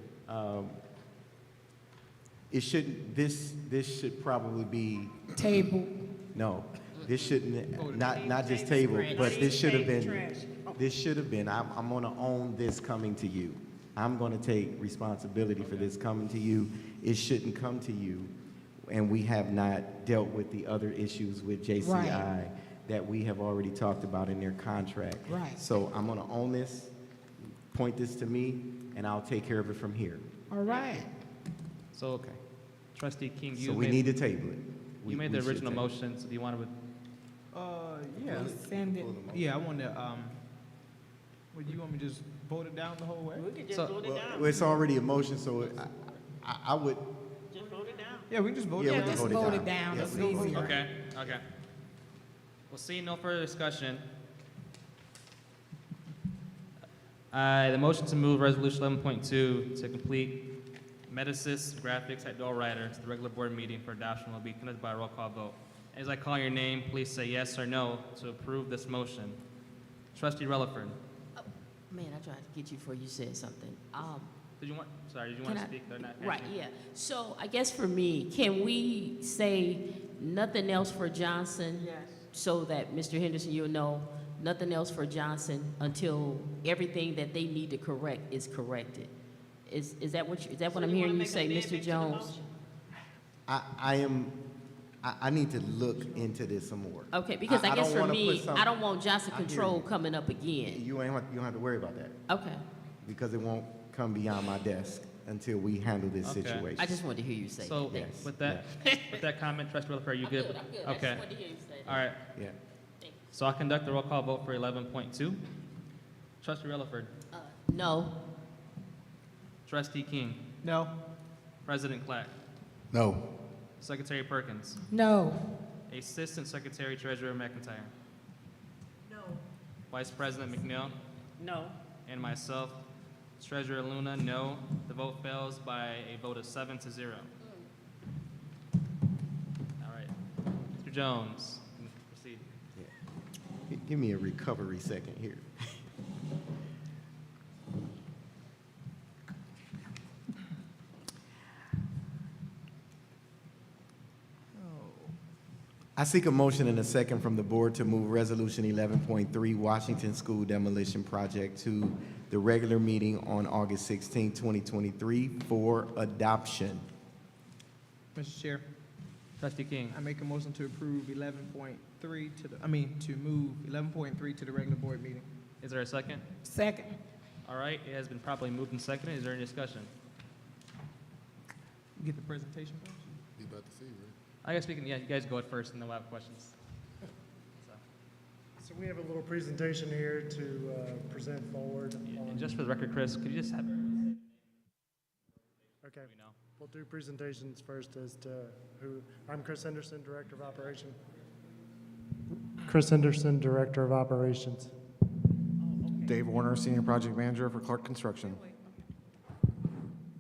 it shouldn't, this should probably be, Table. no, this shouldn't, not just table, but this should have been, I'm going to own this coming to you. I'm going to take responsibility for this coming to you. It shouldn't come to you, and we have not dealt with the other issues with JCI Right. that we have already talked about in their contract. Right. So I'm going to own this, point this to me, and I'll take care of it from here. All right. So, okay. Trustee King, So you we made, need to table it. you made We the should original table it. motion, so do you want to, Yeah. Send it. Yeah, I want to, would you want me to just vote it down the whole way? We could just So- vote it Well, down, it's already a motion, so I would, just vote it down. Yeah, we can just vote Yeah, it we Yeah, down. just vote it vote down. it down, Yeah, it's we can vote it easier. okay, okay. Well, seeing no further discussion, the motion to move Resolution 11.2 to complete Medisys graphics at Door Rider to the regular board meeting for adoption will be conducted by a roll call vote. As I call your name, please say yes or no to approve this motion. Trustee Relaford, Man, I tried to get you before you said something. did you want to Can I- speak? They're not Right, answering. yeah. So I guess for me, can we say nothing else for Johnson? Yes. So that, Mr. Henderson, you'll know, nothing else for Johnson until everything that they need to correct is corrected? Is that what So I'm wanna hearing you make say, amendment to Mr. the Jones? motion? I need to look into this some more. Okay, because I I guess don't for wanna me, put some- I don't want Johnson I hear Control you. coming up again. You don't have to worry about that, Okay, because it won't come beyond my desk until we handle this Okay. situation. I just wanted to hear you say that. So, Thanks. with that comment, Trustee Relaford, are you I'm good? I'm good. I Okay. just wanted to hear you say that. All right. Yeah. So I'll conduct the roll call vote for 11.2. Trustee Relaford, No. Trustee King, No. President Clack, No. Secretary Perkins, No. Assistant Secretary Treasurer McIntyre, No. Vice President McNeil, No. and myself, Treasurer Luna, no. The vote fails by a vote of 7-0. All right. Mr. Jones, proceed. Give me a recovery second here. I seek a motion and a second from the board to move Resolution 11.3 Washington School Demolition Project to the regular meeting on August 16, 2023 for adoption. Mr. Chair, Trustee King. I make a motion to approve 11.3 to the, to move 11.3 to the regular board meeting. Is there a second? Second. All right, it has been properly moved and seconded. Is there any discussion? Get the presentation first. You about to see, right? I guess we can, yeah, you guys go at first and then we'll have questions. So we have a little presentation here to present forward. And just for the record, Chris, could you just have, Okay, we know? we'll do presentations first as to who. I'm Chris Henderson, Director of Operations. Chris Henderson, Director of Operations. Dave Warner, Senior Project Manager for Clark Construction.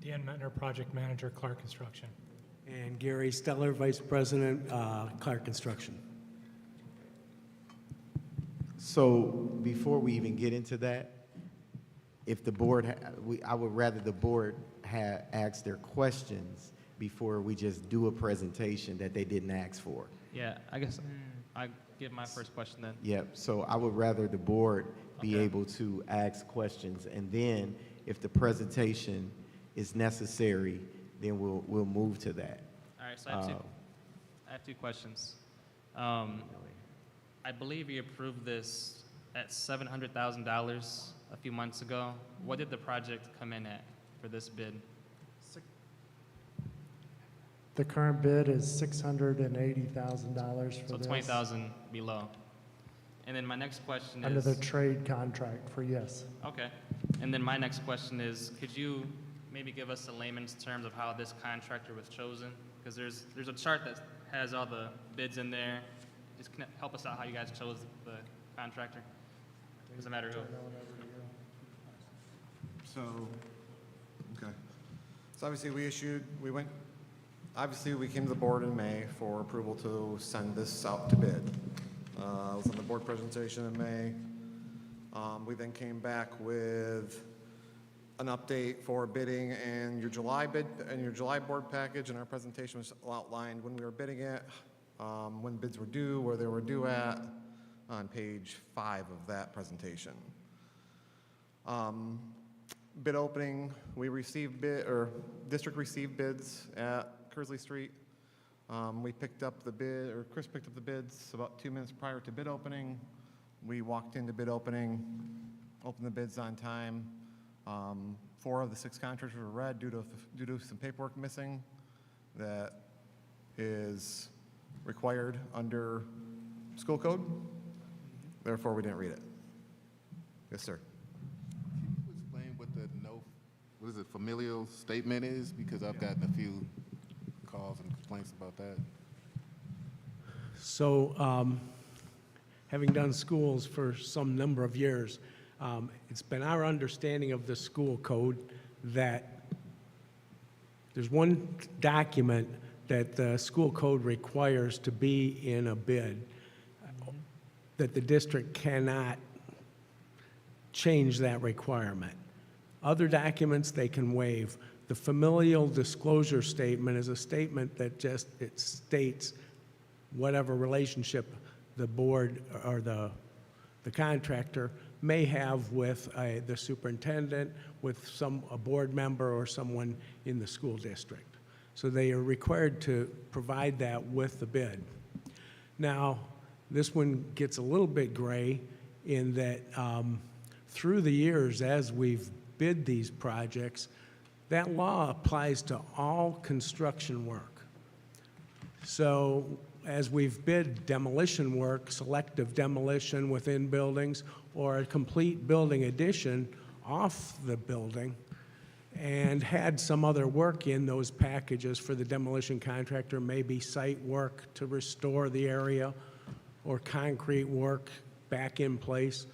Dan Metner, Project Manager, Clark Construction. And Gary Steller, Vice President, Clark Construction. So before we even get into that, if the board, I would rather the board ask their questions before we just do a presentation that they didn't ask for. Yeah, I guess I give my first question then. Yep, so I would rather the board be Okay. able to ask questions, and then if the presentation is necessary, then we'll move to that. All right, so I have two questions. I believe you approved this at $700,000 a few months ago. What did the project come in at for this bid? The current bid is $680,000 for So this. 20,000 below. And then my next question Under is. the trade contract for yes. Okay. And then my next question is, could you maybe give us a layman's terms of how this contractor was chosen? Because there's a chart that has all the bids in there. Just help us out how you guys chose the contractor. Doesn't matter who. So, okay. So obviously we came to the board in May for approval to send this out to bid. It was on the board presentation in May. We then came back with an update for bidding and your July bid and your July board package, and our presentation was outlined when we were bidding it, when bids were due, where they were due at, on page 5 of that presentation. Bid opening, we received district received bids at Kersley Street. We picked up the bid, or Chris picked up the bids about 2 minutes prior to bid opening. We walked into bid opening, opened the bids on time. 4 of the 6 contractors were red due to some paperwork missing that is required under school code. Therefore, we didn't read it. Yes, sir. Can you explain what the what is it, familial statement is? Because I've gotten a few calls and complaints about that. So, having done schools for some number of years, it's been our understanding of the school code that there's one document that the school code requires to be in a bid that the district cannot change that requirement. Other documents they can waive. The familial disclosure statement is a statement that it states whatever relationship the board or the contractor may have with the superintendent, with a board member or someone in the school district. So they are required to provide that with the bid. Now, this one gets a little bit gray in that through the years, as we've bid these projects, that law applies to all construction work. So as we've bid demolition work, selective demolition within buildings, or a complete building addition off the building, and had some other work in those packages for the demolition contractor, maybe site work to restore the area, or concrete work back in place.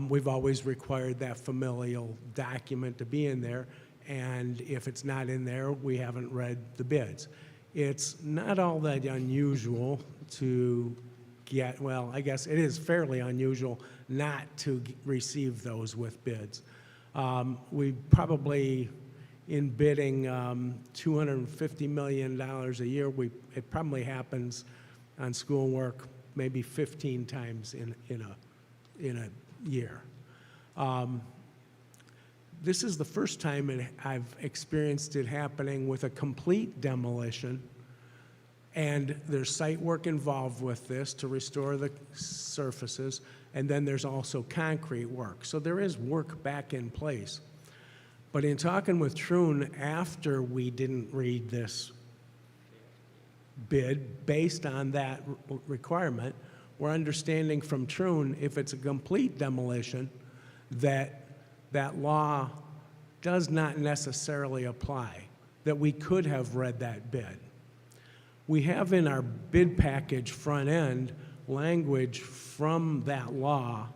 We've always required that familial document to be in there, and if it's not in there, we haven't read the bids. It's not all that unusual to get, well, I guess it is fairly unusual not to receive those with bids. We probably, in bidding $250 million a year, it probably happens on schoolwork maybe 15 times in a year. This is the first time I've experienced it happening with a complete demolition, and there's site work involved with this to restore the surfaces, and then there's also concrete work. So there is work back in place. But in talking with Troon after we didn't read this bid, based on that requirement, we're understanding from Troon, if it's a complete demolition, that law does not necessarily apply, that we could have read that bid. We have in our bid package front end language from that law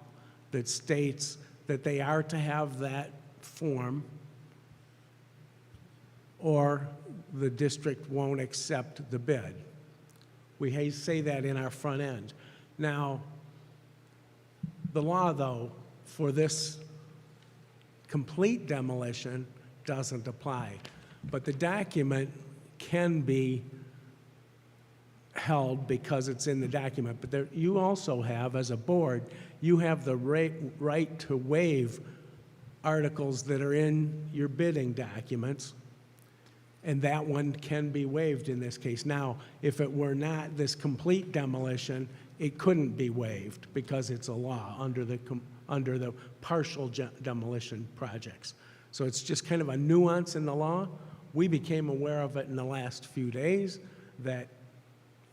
that states that they are to have that form or the district won't accept the bid. We say that in our front end. Now, the law, though, for this complete demolition doesn't apply, but the document can be held because it's in the document. But there, you also have, as a board, you have the right to waive articles that are in your bidding documents, and that one can be waived in this case. Now, if it were not this complete demolition, it couldn't be waived because it's a law under the partial demolition projects. So it's just kind of a nuance in the law. We became aware of it in the last few days that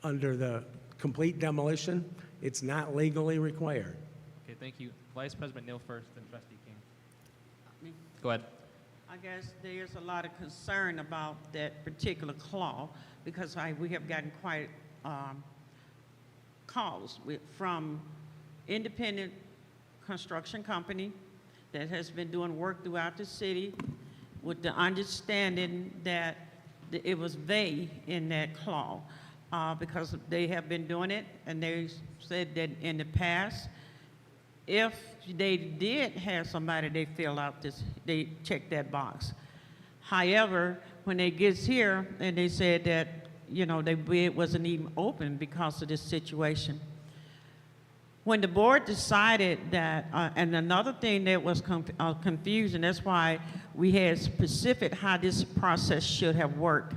under the complete demolition, it's not legally required. Okay, thank you. Vice President Neal first, then Trustee King. Go ahead. I guess there's a lot of concern about that particular clause because we have gotten quite calls from independent construction company that has been doing work throughout the city with the understanding that it was they in that clause because they have been doing it, and they said that in the past, if they did have somebody they fill out this, they check that box. However, when they gets here and they said that, you know, their bid wasn't even open because of this situation. When the board decided that, and another thing that was confusing, that's why we had specific how this process should have worked.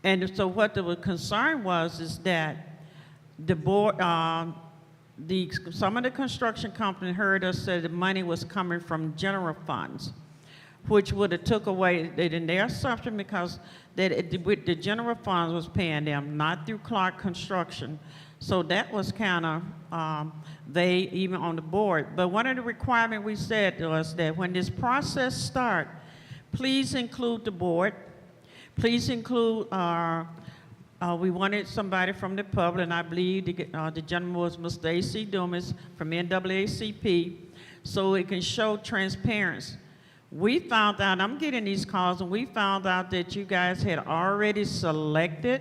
And so what the concern was is that the board, some of the construction company heard us say the money was coming from general funds, which would have took away in their assumption because the general funds was paying them, not through Clark Construction. So that was kind of vague even on the board. But one of the requirements we said was that when this process starts, please include the board. Please include we wanted somebody from the public, and I believe the gentleman was Mr. A.C. Dumas from NAACP, so it can show transparency. We found out, I'm getting these calls, and we found out that you guys had already selected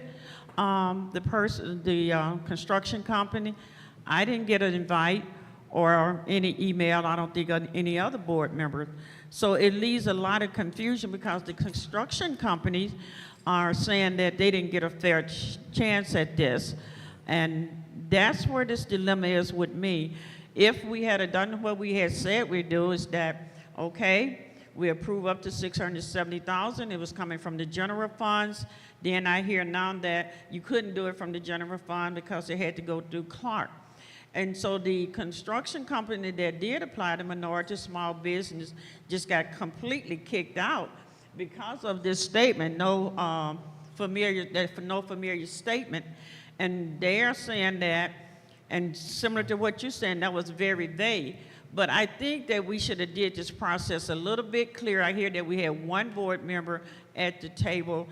the construction company. I didn't get an invite or any email, I don't think any other board member. So it leaves a lot of confusion because the construction companies are saying that they didn't get a fair chance at this. And that's where this dilemma is with me. If we had done what we had said we'd do is that, okay, we approve up to $670,000. It was coming from the general funds. Then I hear now that you couldn't do it from the general fund because it had to go through Clark. And so the construction company that did apply to minority small business just got completely kicked out because of this statement, no familiar statement. And they're saying that, and similar to what you're saying, that was very vague. But I think that we should have did this process a little bit clearer. I hear that we had one board member at the table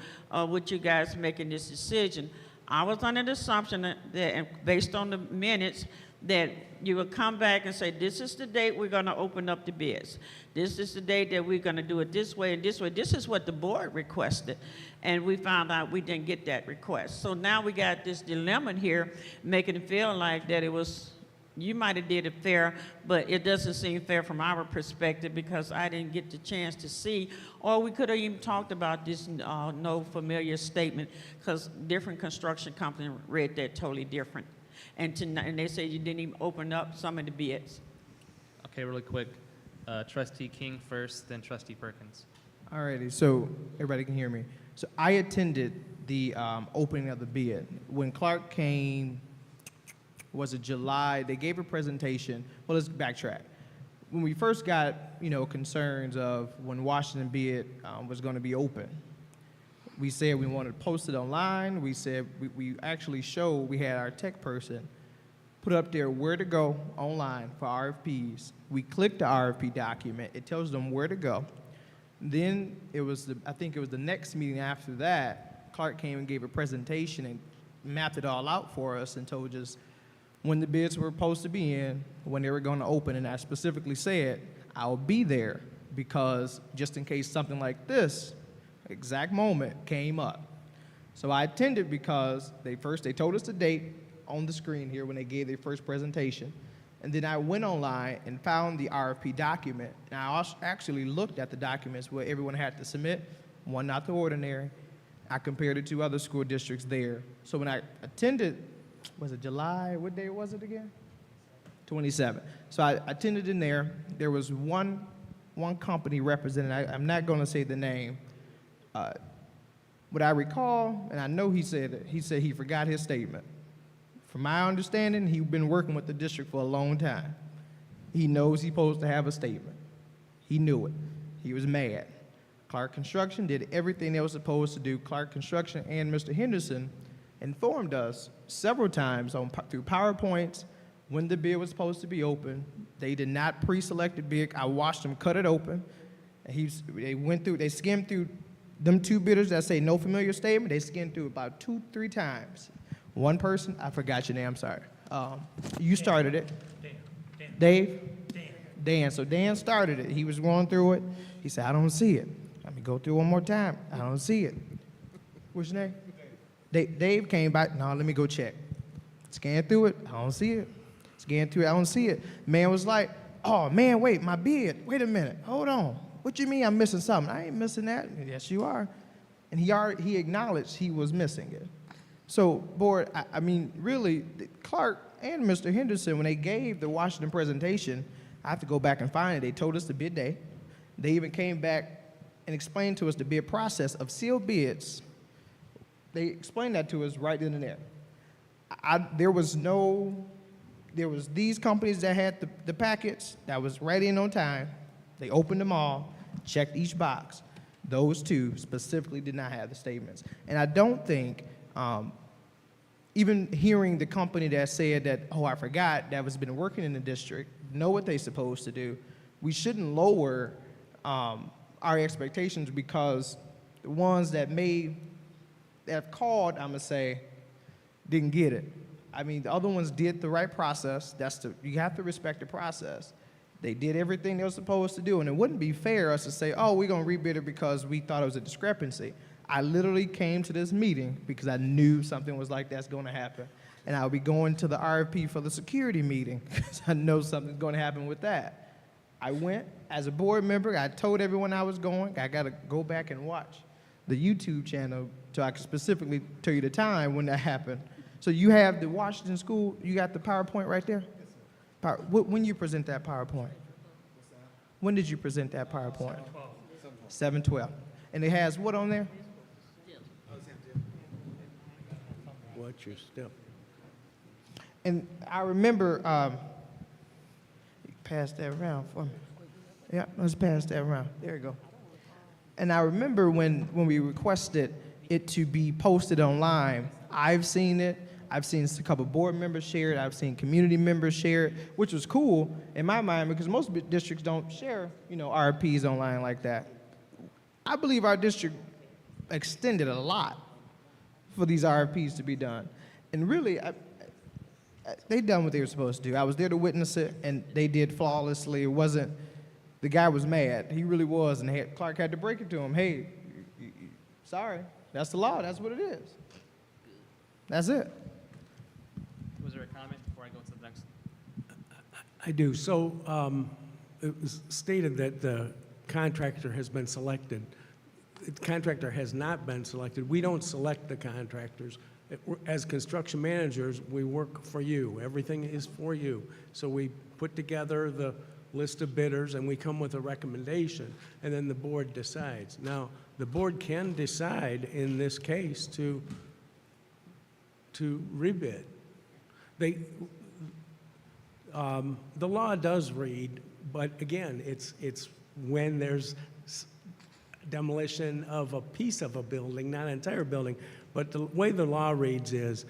with you guys making this decision. I was under the assumption that based on the minutes, that you will come back and say, this is the date we're gonna open up the bids. This is the date that we're gonna do it this way and this way. This is what the board requested. And we found out we didn't get that request. So now we got this dilemma here, making it feel like that it was, you might have did it fair, but it doesn't seem fair from our perspective because I didn't get the chance to see, or we could have even talked about this no familiar statement because different construction companies read that totally different. And they said you didn't even open up some of the bids. Okay, really quick. Trustee King first, then Trustee Perkins. Alrighty, so everybody can hear me. So I attended the opening of the bid. When Clark came, was it July, they gave a presentation. Well, let's backtrack. When we first got, concerns of when Washington bid was gonna be open, we said we wanted to post it online. We said we actually showed, we had our tech person put up there where to go online for RFPs. We clicked the RFP document. It tells them where to go. Then I think it was the next meeting after that, Clark came and gave a presentation and mapped it all out for us and told us when the bids were supposed to be in, when they were going to open, and I specifically said, I'll be there because just in case something like this exact moment came up. So I attended because they told us the date on the screen here when they gave their first presentation. And then I went online and found the RFP document. And I also actually looked at the documents where everyone had to submit, one not the ordinary. I compared it to other school districts there. So when I attended, was it July? What day was it again? 27. So I attended in there. There was one company represented. I'm not going to say the name. What I recall, and I know he said he forgot his statement. From my understanding, he's been working with the district for a long time. He knows he's supposed to have a statement. He knew it. He was mad. Clark Construction did everything they were supposed to do. Clark Construction and Mr. Henderson informed us several times through PowerPoints when the bid was supposed to be open. They did not pre-select the bid. I watched them cut it open. They skimmed through them two bidders that say no familiar statement. They skimmed through about 2-3 times. One person, I forgot your name, I'm sorry. You started it. Dave? Dan. So Dan started it. He was going through it. He said, I don't see it. Let me go through one more time. I don't see it. What's your name? Dave came back. No, let me go check. Scan through it. I don't see it. Scan through it. I don't see it. Man was like, oh, man, wait, my bid. Wait a minute. Hold on. What you mean I'm missing something? I ain't missing that. Yes, you are. And he acknowledged he was missing it. So, board, I mean, really, Clark and Mr. Henderson, when they gave the Washington presentation, I have to go back and find it. They told us the bid day. They even came back and explained to us the bid process of sealed bids. They explained that to us right then and there. There was these companies that had the packets that was right in on time. They opened them all, checked each box. Those two specifically did not have the statements. And I don't think, even hearing the company that said that, oh, I forgot, that has been working in the district, know what they're supposed to do, we shouldn't lower our expectations because the ones that have called, I'm gonna say, didn't get it. I mean, the other ones did the right process. You have to respect the process. They did everything they were supposed to do, and it wouldn't be fair us to say, oh, we're gonna rebid it because we thought it was a discrepancy. I literally came to this meeting because I knew something was like that's gonna happen. And I'll be going to the RFP for the security meeting because I know something's gonna happen with that. I went as a board member, I told everyone I was going. I gotta go back and watch the YouTube channel so I can specifically tell you the time when that happened. So you have the Washington School, you got the PowerPoint right there? When you present that PowerPoint? When did you present that PowerPoint? 7/12. And it has what on there? What's your step? And I remember, pass that around for me. Yeah, let's pass that around. There you go. And I remember when we requested it to be posted online, I've seen it. I've seen a couple board members share it. I've seen community members share it, which was cool in my mind because most districts don't share, RFPs online like that. I believe our district extended a lot for these RFPs to be done. And really, They done what they were supposed to do. I was there to witness it, and they did flawlessly. It wasn't, the guy was mad. He really was, and Clark had to break it to him. Hey, sorry, that's the law. That's what it is. That's it. Was there a comment before I go to the next? I do. So it was stated that the contractor has been selected. The contractor has not been selected. We don't select the contractors. As construction managers, we work for you. Everything is for you. So we put together the list of bidders and we come with a recommendation, and then the board decides. Now, the board can decide in this case to rebid. The law does read, but again, it's when there's demolition of a piece of a building, not an entire building. But the way the law reads is,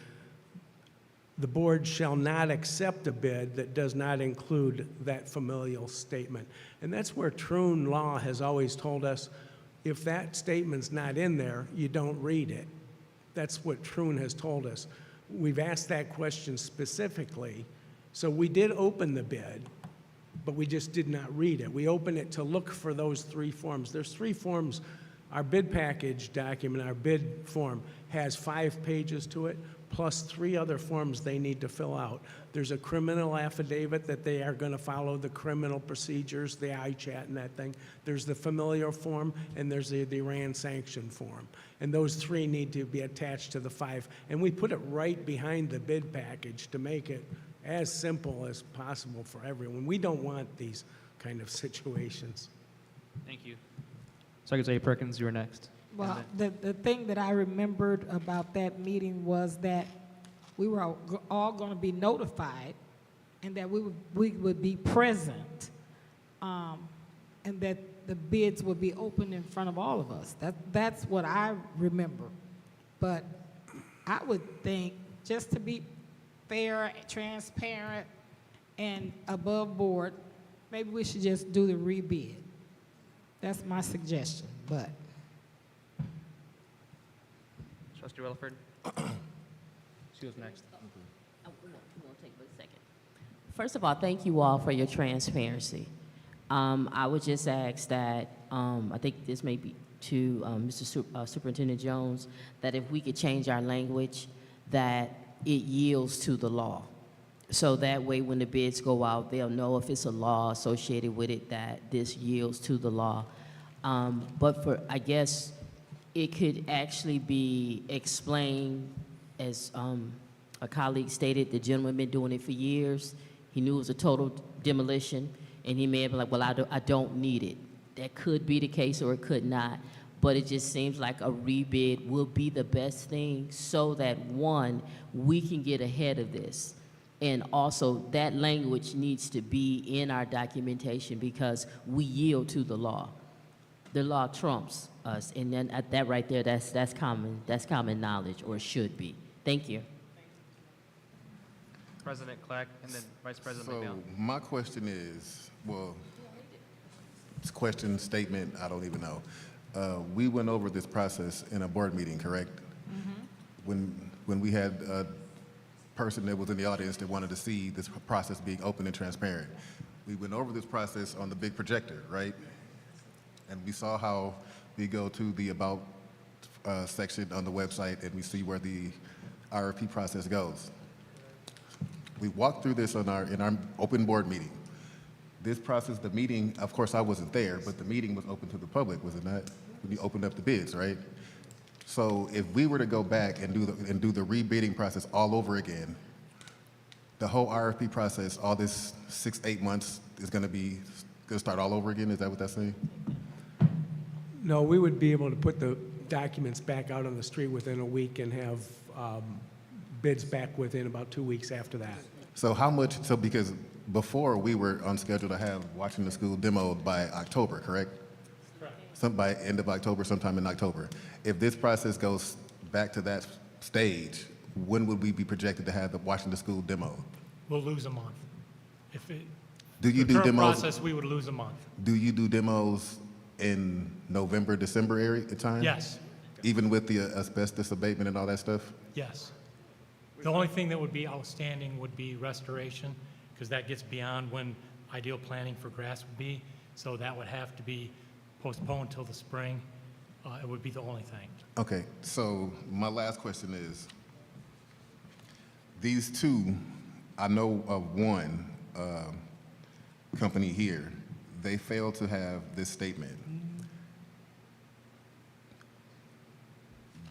the board shall not accept a bid that does not include that familial statement. And that's where Troon law has always told us, if that statement's not in there, you don't read it. That's what Troon has told us. We've asked that question specifically. So we did open the bid, but we just did not read it. We opened it to look for those 3 forms. There's 3 forms. Our bid package document, our bid form, has 5 pages to it, plus 3 other forms they need to fill out. There's a criminal affidavit that they are going to follow the criminal procedures, the ICHAT and that thing. There's the familiar form, and there's the Iran sanction form. And those 3 need to be attached to the 5. And we put it right behind the bid package to make it as simple as possible for everyone. We don't want these kind of situations. Thank you. Secretary Perkins, you were next. Well, the thing that I remembered about that meeting was that we were all going to be notified, and that we would be present, and that the bids would be open in front of all of us. That's what I remember. But I would think, just to be fair, transparent, and above board, maybe we should just do the rebid. That's my suggestion, but. Trustee Relaford? She was next. We'll take a second. First of all, thank you all for your transparency. I would just ask that, I think this may be to Mr. Superintendent Jones, that if we could change our language, that it yields to the law. So that way, when the bids go out, they'll know if it's a law associated with it, that this yields to the law. But for, I guess, it could actually be explained, as a colleague stated, the gentleman been doing it for years. He knew it was a total demolition, and he may have been like, well, I don't need it. That could be the case, or it could not. But it just seems like a rebid will be the best thing, so that, one, we can get ahead of this. And also, that language needs to be in our documentation, because we yield to the law. The law trumps us, and then at that right there, that's common knowledge, or should be. Thank you. President Clark, and then Vice President So McNeil. my question is, well, it's question, statement, I don't even know. We went over this process in a board meeting, correct? When we had a person that was in the audience that wanted to see this process being open and transparent. We went over this process on the big projector, right? And we saw how we go to the About section on the website, and we see where the RFP process goes. We walked through this in our open board meeting. This process, the meeting, of course I wasn't there, but the meeting was open to the public, was it not? When you opened up the bids, right? So if we were to go back and do the rebidding process all over again, the whole RFP process, all this 6-8 months is going to start all over again? Is that what that's saying? No, we would be able to put the documents back out on the street within a week and have bids back within about 2 weeks after that. So how much, so because before we were on schedule to have Watching the School demoed by October, correct? Correct. By end of October, sometime in October. If this process goes back to that stage, when would we be projected to have the Watching the School demoed? We'll lose a month. If it, Do you the do current demos? process, we would lose a month. Do you do demos in November, December area time? Yes, Even with the asbestos abatement and all that stuff? yes. The only thing that would be outstanding would be restoration, because that gets beyond when ideal planning for grass would be. So that would have to be postponed till the spring. It would be the only thing. Okay, so my last question is, these two, I know of one company here, they failed to have this statement.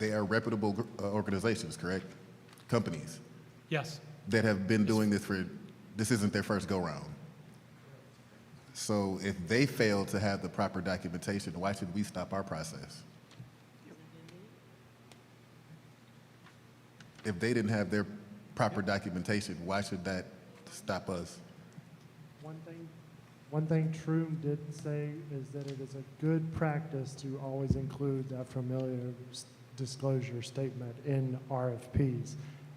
They are reputable organizations, correct? Companies Yes. that have been doing this this isn't their first go-round. So if they fail to have the proper documentation, why should we stop our process? If they didn't have their proper documentation, why should that stop us? One thing Troom did say is that it is a good practice to always include that familiar disclosure statement in RFPs.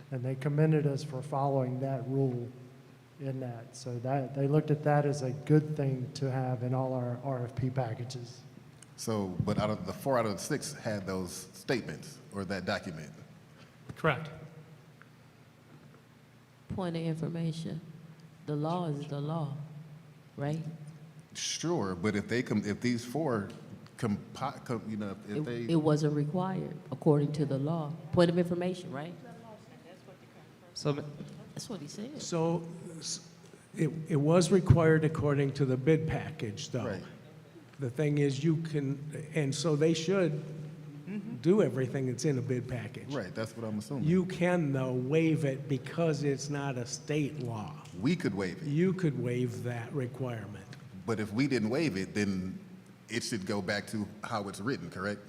And they commended us for following that rule in that. So that they looked at that as a good thing to have in all our RFP packages. So, but out of the 4 out of the 6 had those statements or that document. Correct. Point of information, the law is the law, right? Sure, but if they if these 4 if they It wasn't required according to the law. Point of information, right? So, That's what he said. So it was required according to the bid package, though. Right. The thing is, you can, and so they should do everything that's in a bid package. right, that's what I'm assuming. You can, though, waive it because it's not a state law. We could waive it, You could waive that requirement. but if we didn't waive it, then it should go back to how it's written, correct?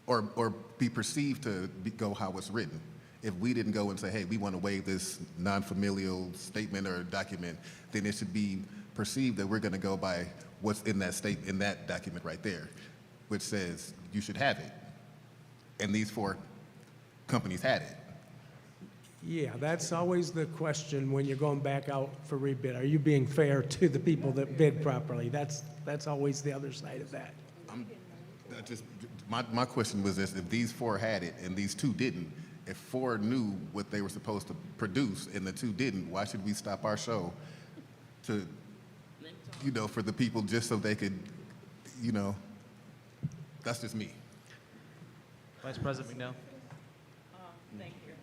Or be perceived to go how it's written. If we didn't go and say, hey, we want to waive this non-familial statement or document, then it should be perceived that we're going to go by what's in that document right there, which says you should have it. And these 4 companies had it. Yeah, that's always the question when you're going back out for rebid. Are you being fair to the people that bid properly? That's always the other side of that. My question was this: if these 4 had it and these 2 didn't, if 4 knew what they were supposed to produce and the 2 didn't, why should we stop our show to, for the people just so they could, that's just me. Vice President McNeil, Thank you.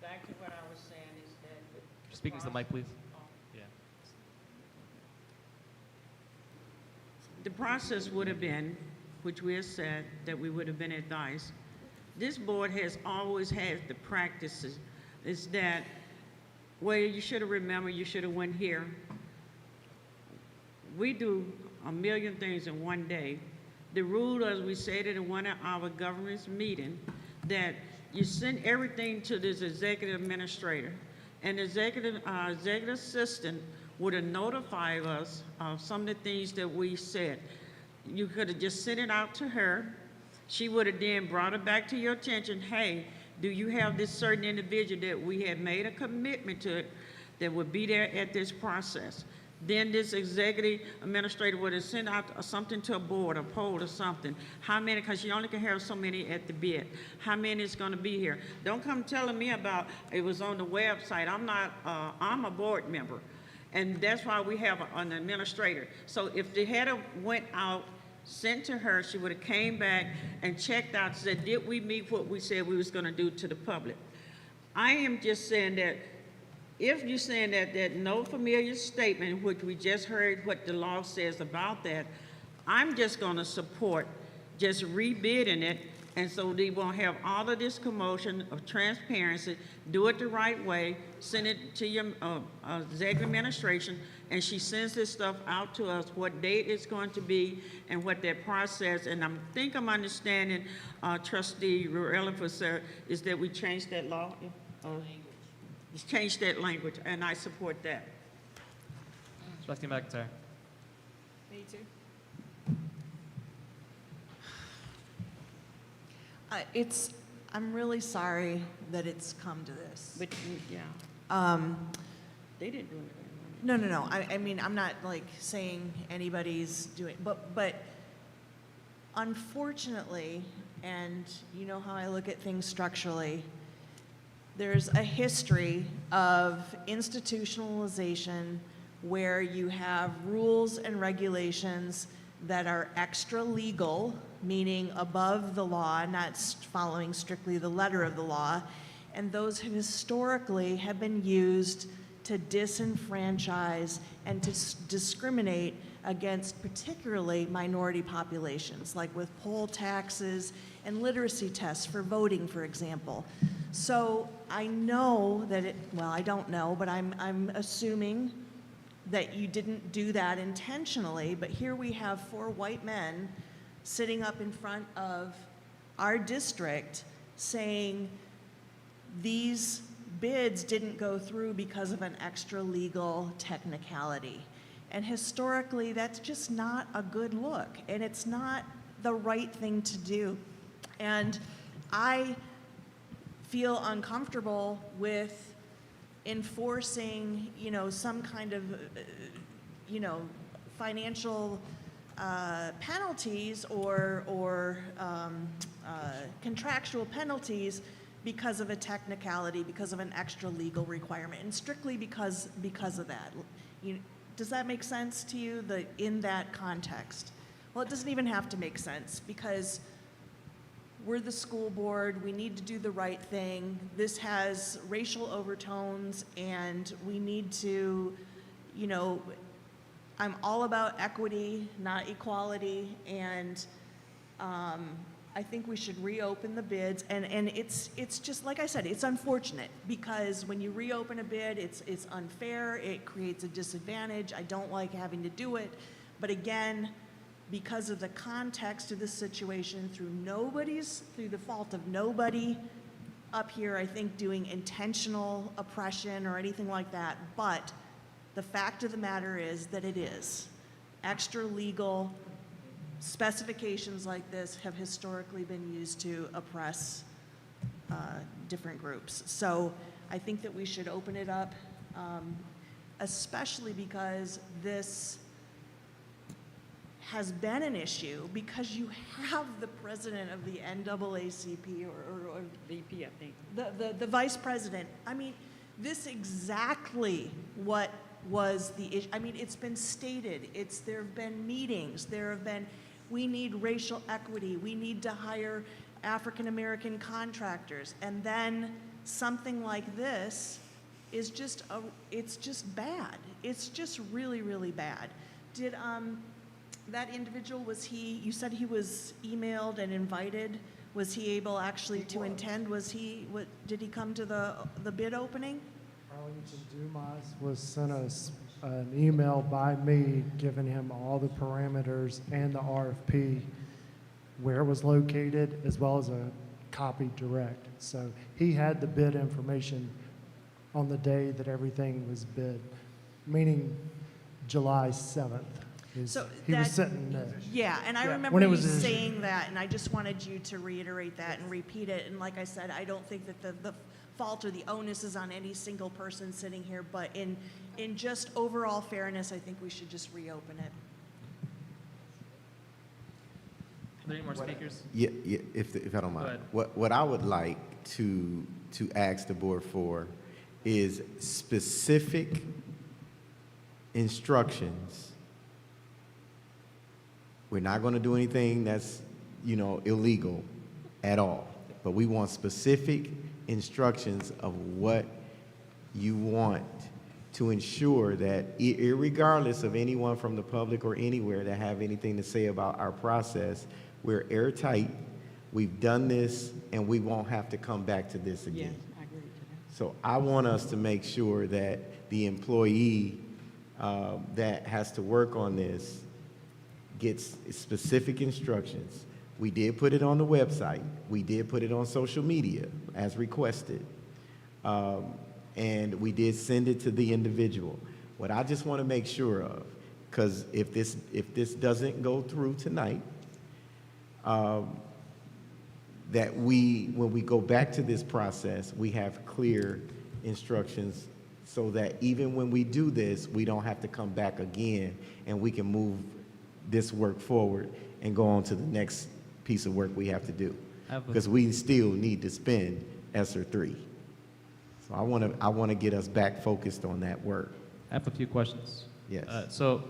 Back to what I was saying is that. speaking to the mic, please. Yeah. The process would have been, which we have said, that we would have been advised. This board has always had the practices, is that, well, you should have remembered, you should have went here. We do a million things in one day. The rule, as we said it in one of our government's meeting, that you send everything to this executive administrator, and the executive assistant would have notified us of some of the things that we said. You could have just sent it out to her. She would have then brought it back to your attention. Hey, do you have this certain individual that we had made a commitment to that would be there at this process? Then this executive administrator would have sent out something to a board, a poll or something. How many, because you only can have so many at the bid. How many is going to be here? Don't come telling me about it was on the website. I'm a board member. And that's why we have an administrator. So if they had went out, sent to her, she would have came back and checked out, said, did we meet what we said we was going to do to the public? I am just saying that if you're saying that no familiar statement, which we just heard what the law says about that, I'm just going to support just rebidding it, and so they won't have all of this commotion of transparency. Do it the right way, send it to your executive administration, and she sends this stuff out to us, what date it's going to be and what that process, and I think I'm understanding, Trustee Rutherford, is that we changed that law? Just change that language, and I support that. Trustee McIntyre. Me too. I'm really sorry that it's come to this. But, yeah, they didn't do anything. No. I mean, I'm not like saying anybody's doing, but unfortunately, and you know how I look at things structurally, there's a history of institutionalization where you have rules and regulations that are extra legal, meaning above the law, not following strictly the letter of the law, and those have historically have been used to disenfranchise and to discriminate against particularly minority populations, like with poll taxes and literacy tests for voting, for example. So I know that I don't know, but I'm assuming that you didn't do that intentionally, but here we have 4 white men sitting up in front of our district saying these bids didn't go through because of an extra legal technicality. And historically, that's just not a good look, and it's not the right thing to do. And I feel uncomfortable with enforcing, some kind of, financial penalties or contractual penalties because of a technicality, because of an extra legal requirement, and strictly because of that. Does that make sense to you, in that context? Well, it doesn't even have to make sense, because we're the school board, we need to do the right thing. This has racial overtones, and we need to, I'm all about equity, not equality, and I think we should reopen the bids, and it's just, like I said, it's unfortunate, because when you reopen a bid, it's unfair, it creates a disadvantage. I don't like having to do it, but again, because of the context of the situation, through the fault of nobody up here, I think, doing intentional oppression or anything like that, but the fact of the matter is that it is. Extra legal specifications like this have historically been used to oppress different groups. So I think that we should open it up, especially because this has been an issue, because you have the president of the NAACP or VP, I think. The vice president. I mean, this exactly what was the issue. I mean, it's been stated. There have been meetings. We need racial equity. We need to hire African American contractors. And then something like this is it's just bad. It's just really, really bad. Did that individual, you said he was emailed and invited. Was he able actually to attend? Did he come to the bid opening? Arlington Dumas was sent us an email by me giving him all the parameters and the RFP, where it was located, as well as a copy direct. So he had the bid information on the day that everything was bid, meaning July 7th. He was sitting there. Yeah, and I remember you saying that, and I just wanted you to reiterate that and repeat it. And like I said, I don't think that the fault or the onus is on any single person sitting here, but in just overall fairness, I think we should just reopen it. Are there any more speakers? Yeah, if I don't mind. What I would like to ask the board for is specific instructions. We're not going to do anything that's, illegal at all, but we want specific instructions of what you want to ensure that, irregardless of anyone from the public or anywhere that have anything to say about our process, we're airtight, we've done this, and we won't have to come back to this again. Yes, I agree to that. So I want us to make sure that the employee that has to work on this gets specific instructions. We did put it on the website. We did put it on social media as requested. And we did send it to the individual. What I just want to make sure of, because if this doesn't go through tonight, that when we go back to this process, we have clear instructions so that even when we do this, we don't have to come back again, and we can move this work forward and go on to the next piece of work we have to do. Because we still need to spend ESSER 3. So I want to get us back focused on that work. I have a few questions. Yes. So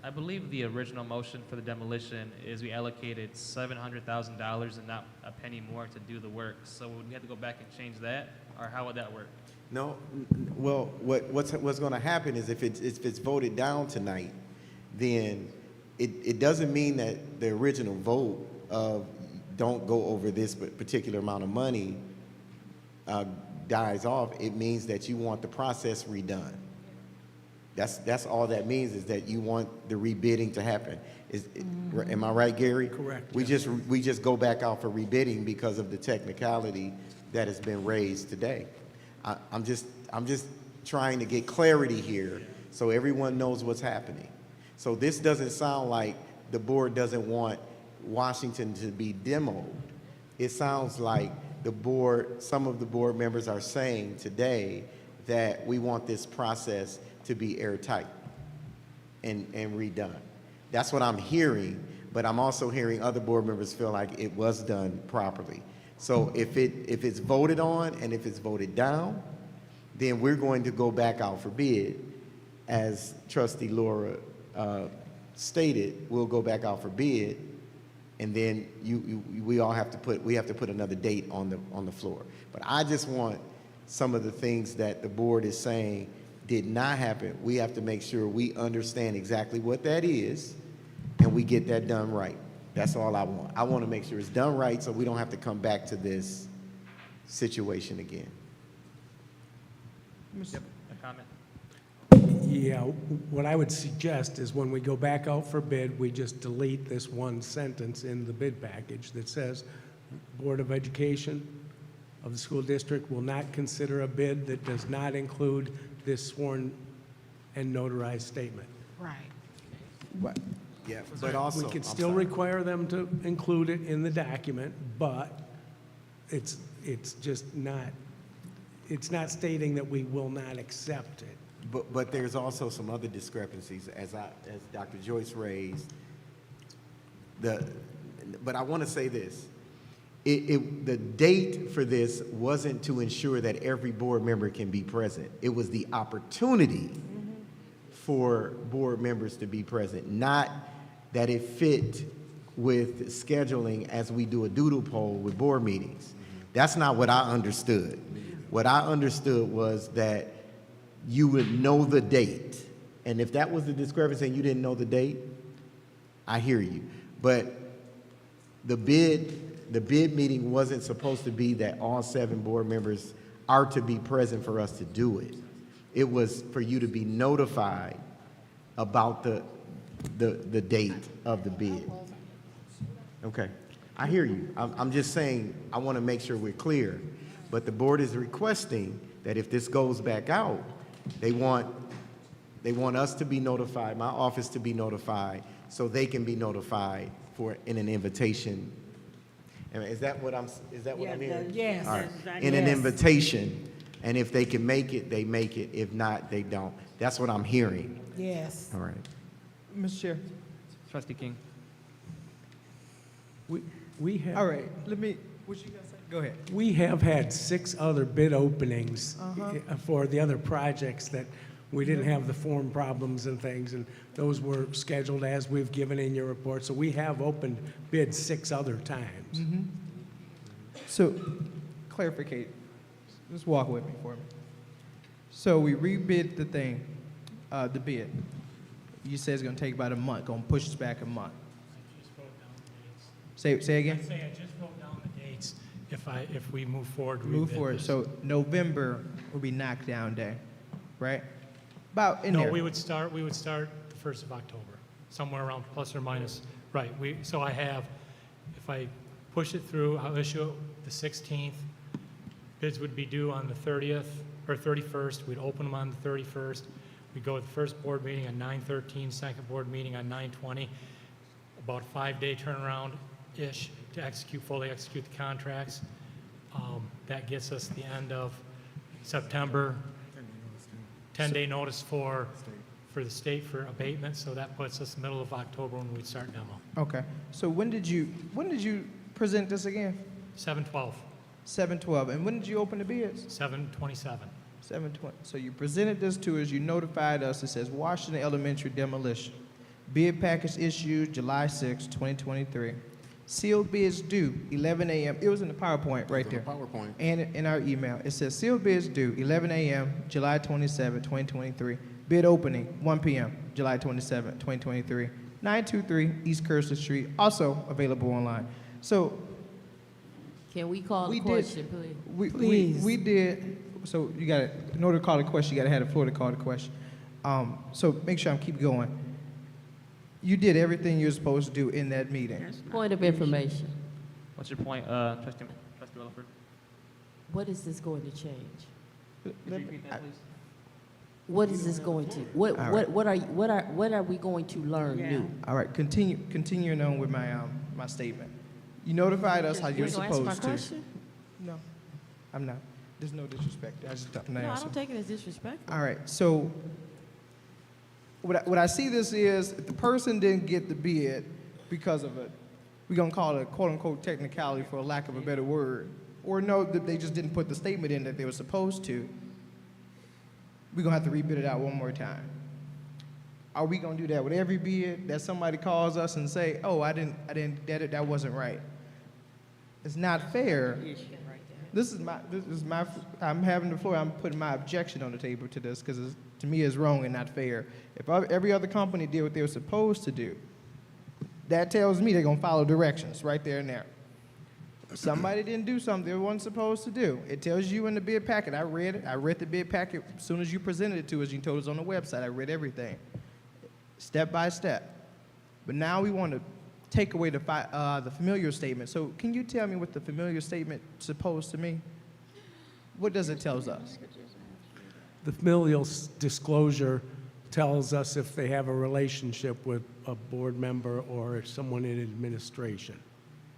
I believe the original motion for the demolition is we allocated $700,000 and not a penny more to do the work. So would we have to go back and change that, or how would that work? No, well, what's going to happen is if it's voted down tonight, then it doesn't mean that the original vote of don't go over this particular amount of money dies off. It means that you want the process redone. That's all that means, is that you want the rebidding to happen. Am I right, Gary? Correct, We yes. just go back out for rebidding because of the technicality that has been raised today. I'm just trying to get clarity here so everyone knows what's happening. So this doesn't sound like the board doesn't want Washington to be demoed. It sounds like some of the board members are saying today that we want this process to be airtight and redone. That's what I'm hearing, but I'm also hearing other board members feel like it was done properly. So if it's voted on and if it's voted down, then we're going to go back out for bid. As Trustee Laura stated, we'll go back out for bid, and then we have to put another date on the floor. But I just want some of the things that the board is saying did not happen. We have to make sure we understand exactly what that is, and we get that done right. That's all I want. I want to make sure it's done right so we don't have to come back to this situation again. Yep, a comment? Yeah, what I would suggest is when we go back out for bid, we just delete this one sentence in the bid package that says, Board of Education of the school district will not consider a bid that does not include this sworn and notarized statement. Right. Yeah, but also, We could I'm still sorry. require them to include it in the document, but it's just not, it's not stating that we will not accept it. But there's also some other discrepancies, as Dr. Joyce raised. But I want to say this. The date for this wasn't to ensure that every board member can be present. It was the opportunity for board members to be present, not that it fit with scheduling as we do a doodle poll with board meetings. That's not what I understood. What I understood was that you would know the date. And if that was the discrepancy and you didn't know the date, I hear you. But the bid meeting wasn't supposed to be that all 7 board members are to be present for us to do it. It was for you to be notified about the date of the bid. Okay, I hear you. I'm just saying, I want to make sure we're clear. But the board is requesting that if this goes back out, they want us to be notified, my office to be notified, so they can be notified in an invitation. Is that what I'm hearing? Yes. All right. Exactly. In an Yes. invitation, and if they can make it, they make it. If not, they don't. That's what I'm hearing. Yes. All right. Mr. Chair. Trustee King? We have. All right, what you guys say? Go ahead. We have had 6 other bid openings for the other projects that we didn't have the form problems and things, and those were scheduled as we've given in your report. So we have opened bids 6 other times. So, clarificate, just walk with me for me. So we rebid the thing, the bid. You said it's gonna take about a month, gonna push us back a month. I just wrote down the dates. Say again? I just wrote down the dates if we move forward. Move rebid forward, this. so November will be knockdown day, right? About in No, there. we would start the 1st of October, somewhere around plus or minus, right. So I have, if I push it through, I'll issue it the 16th. Bids would be due on the 30th or 31st. We'd open them on the 31st. We'd go to the first board meeting on 9/13, second board meeting on 9/20. About a 5-day turnaround-ish to fully execute the contracts. That gets us the end of September. 10-day notice for the state for abatement, so that puts us middle of October when we'd start demo. Okay, so when did you present this again? 7/12. 7/12. And when did you open the bids? 7/27. 7/20. So you presented this to us, you notified us, it says Washington Elementary demolition. Bid package issued July 6, 2023. Sealed bids due 11 a.m. It was in the PowerPoint right there. PowerPoint. And in our email. It says sealed bids due 11 a.m., July 27, 2023. Bid opening 1 p.m., July 27, 2023. 923 East Kearsley Street, also available online. So Can we call we the question, please? we did, so you got to, in order to call the question, you got to have the floor to call the question. So make sure I'm keep going. You did everything you're supposed to do in that meeting. Point of information. What's your point, Trustee Rutherford? What is this going to change? Could you repeat that, please? What is this going to, All right. what are we going to learn new? All right, continuing on with my statement. You notified us how you're You gonna answer supposed my to. question? No, I'm not. There's no disrespect. I just don't No, I answer. don't take it as disrespectful. All right, so what I see this is, if the person didn't get the bid because of we're gonna call it a quote-unquote technicality for a lack of a better word, or no, that they just didn't put the statement in that they were supposed to, we're gonna have to rebid it out one more time. Are we gonna do that with every bid that somebody calls us and say, oh, that wasn't right? It's not fair. This is my, I'm having the floor, I'm putting my objection on the table to this because to me it's wrong and not fair. If every other company did what they were supposed to do, that tells me they're gonna follow directions right there and there. Somebody didn't do something they weren't supposed to do. It tells you in the bid packet. I read it. I read the bid packet as soon as you presented it to us. You told us on the website. I read everything, step by step. But now we want to take away the familiar statement. So can you tell me what the familiar statement is supposed to mean? What does it tell us? The familial disclosure tells us if they have a relationship with a board member or someone in administration.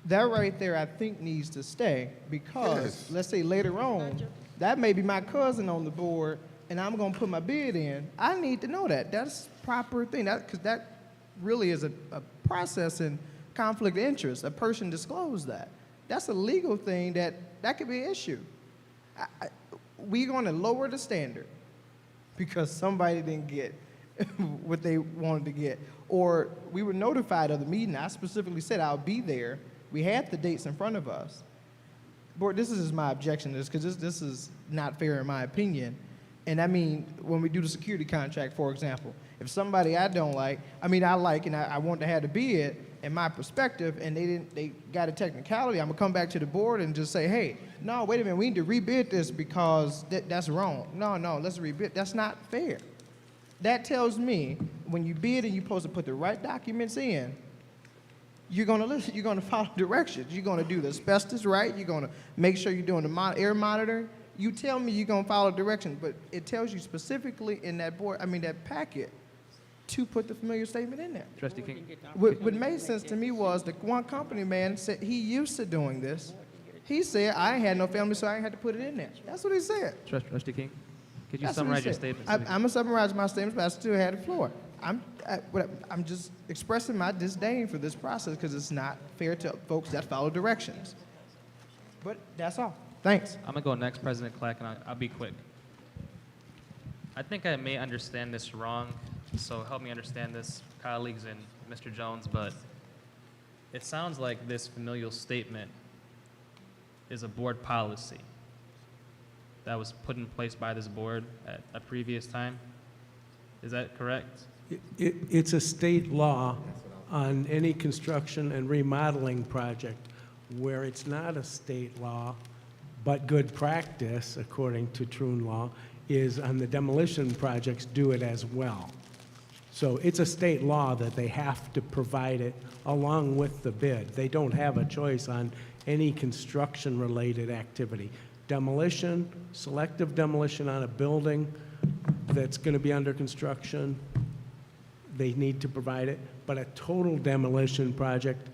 That right there, I think, needs to stay because, let's say later on, that may be my cousin on the board and I'm going to put my bid in. I need to know that. That's proper thing, because that really is a process in conflict of interest. A person disclosed that. That's a legal thing that could be an issue. We're going to lower the standard because somebody didn't get what they wanted to get. Or we were notified of the meeting. I specifically said I'll be there. We had the dates in front of us. Board, this is my objection to this, because this is not fair in my opinion. And I mean, when we do the security contract, for example, if somebody I don't like, I like and I want to have the bid in my perspective, and they got a technicality, I'm gonna come back to the board and just say, hey, no, wait a minute, we need to rebid this because that's wrong. No, let's rebid. That's not fair. That tells me when you bid and you're supposed to put the right documents in, you're gonna listen, you're gonna follow directions. You're gonna do the asbestos right, you're gonna make sure you're doing the air monitoring. You tell me you're gonna follow directions, but it tells you specifically in that that packet, to put the familiar statement in there. Trustee King. What made sense to me was the one company man said he used to doing this. He said, I ain't had no family, so I ain't had to put it in there. That's what he said. Trustee King, could you That's what he summarize your said. statement? I'm gonna summarize my statements, but I still had the floor. I'm just expressing my disdain for this process because it's not fair to folks that follow directions. But that's all. Thanks. I'm gonna go next, President Clack, and I'll be quick. I think I may understand this wrong, so help me understand this, colleagues and Mr. Jones, but it sounds like this familial statement is a board policy that was put in place by this board at a previous time. Is that correct? It's a state law on any construction and remodeling project where it's not a state law, but good practice, according to Troon law, is on the demolition projects, do it as well. So it's a state law that they have to provide it along with the bid. They don't have a choice on any construction-related activity. Demolition, selective demolition on a building that's going to be under construction, they need to provide it. But a total demolition project,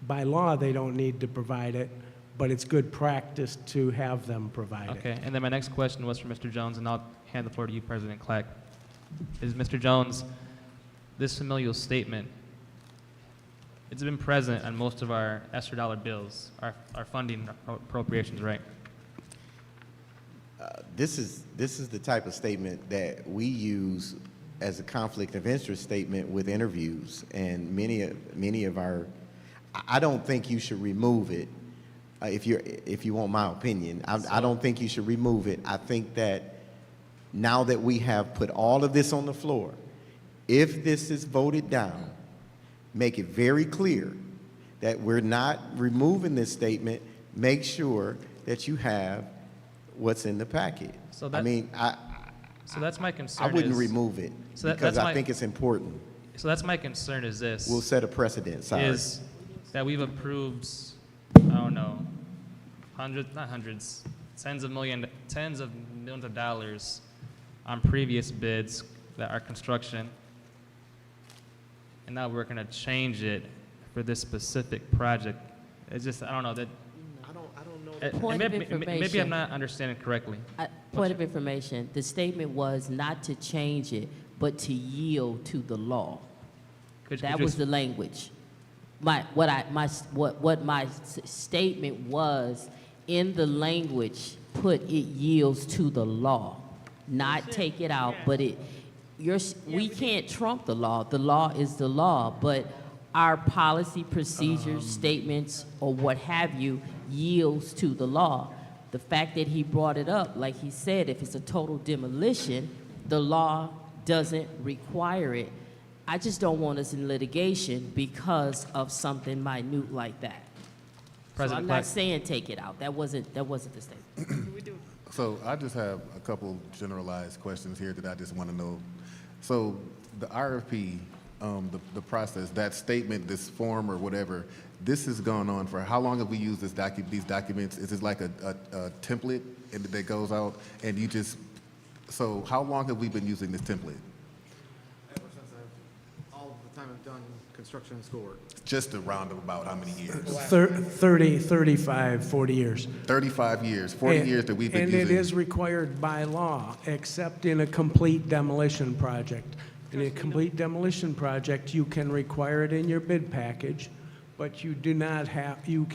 by law, they don't need to provide it, but it's good practice to have them provide it. Okay, and then my next question was for Mr. Jones, and I'll hand the floor to you, President Clack. Is Mr. Jones, this familial statement, it's been present on most of our ESSER dollar bills, our funding appropriations, right? This is the type of statement that we use as a conflict of interest statement with interviews, and many of our, I don't think you should remove it. If you want my opinion, I don't think you should remove it. I think that now that we have put all of this on the floor, if this is voted down, make it very clear that we're not removing this statement. Make sure that you have what's in the packet. So that, I mean, so that's my concern. I wouldn't is, remove it so that, because that's I my, think it's important. So that's my concern is this. We'll set a precedent, sorry. Is that we've approved, I don't know, not hundreds, tens of millions of dollars on previous bids that are construction. And now we're going to change it for this specific project. It's just, I don't know, that. I don't know. Point of information. Maybe I'm not understanding correctly. Point of information, the statement was not to change it, but to yield to the law. That was the language. What my statement was, in the language, put it yields to the law, not take it out, but we can't trump the law. The law is the law, but our policy, procedures, statements, or what have you, yields to the law. The fact that he brought it up, like he said, if it's a total demolition, the law doesn't require it. I just don't want us in litigation because of something minute like that. So I'm not saying take it out. That wasn't the statement. So I just have a couple generalized questions here that I just want to know. So the RFP, the process, that statement, this form or whatever, this has gone on for how long have we used these documents? Is this like a template that goes out and you just, so how long have we been using this template? Ever since all the time I've done construction and schoolwork. Just around about how many years? 30, 35, 40 years. 35 years, 40 years that we've been using. And it is required by law, except in a complete demolition project. In a complete demolition project, you can require it in your bid package, but you do not have, you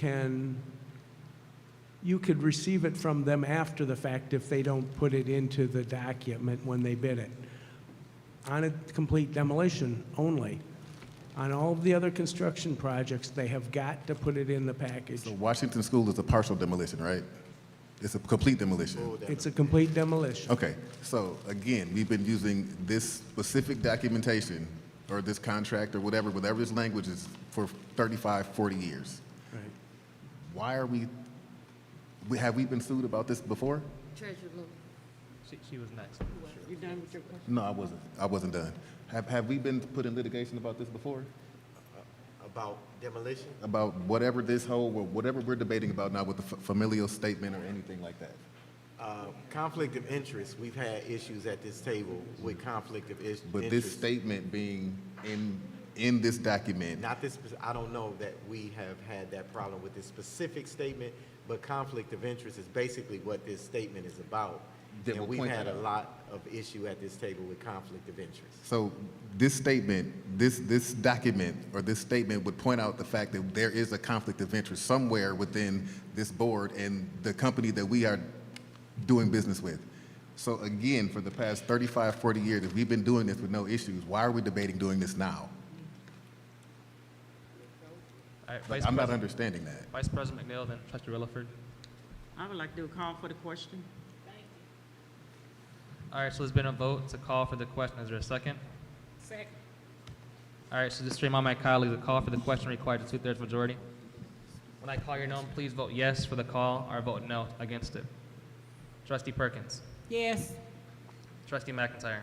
could receive it from them after the fact if they don't put it into the document when they bid it. On a complete demolition only. On all of the other construction projects, they have got to put it in the package. So Washington School is a partial demolition, right? It's a complete demolition. It's a complete demolition. Okay, so again, we've been using this specific documentation or this contract or whatever this language is for 35, 40 years. Right. Why are have we been sued about this before? Treasurer Lou. She was next. You done with your question? No, I wasn't done. Have we been put in litigation about this before? About demolition? About whatever whatever we're debating about now with the familial statement or anything like that? Conflict of interest, we've had issues at this table with conflict of interest. But this statement being in this document. Not this, I don't know that we have had that problem with this specific statement, but conflict of interest is basically what this statement is about. That And will we've point had that a out. lot of issue at this table with conflict of interest. So this statement, this document or this statement would point out the fact that there is a conflict of interest somewhere within this board and the company that we are doing business with. So again, for the past 35, 40 years, if we've been doing this with no issues, why are we debating doing this now? All right, I'm not understanding that. Vice President McNeil, then Trustee Rilliford. I would like to do a call for the question. All right, so there's been a vote to call for the question. Is there a second? Second. All right, so just to remind my colleagues, the call for the question requires a 2/3 majority. When I call your name, please vote yes for the call or vote no against it. Trustee Perkins. Yes. Trustee McIntyre.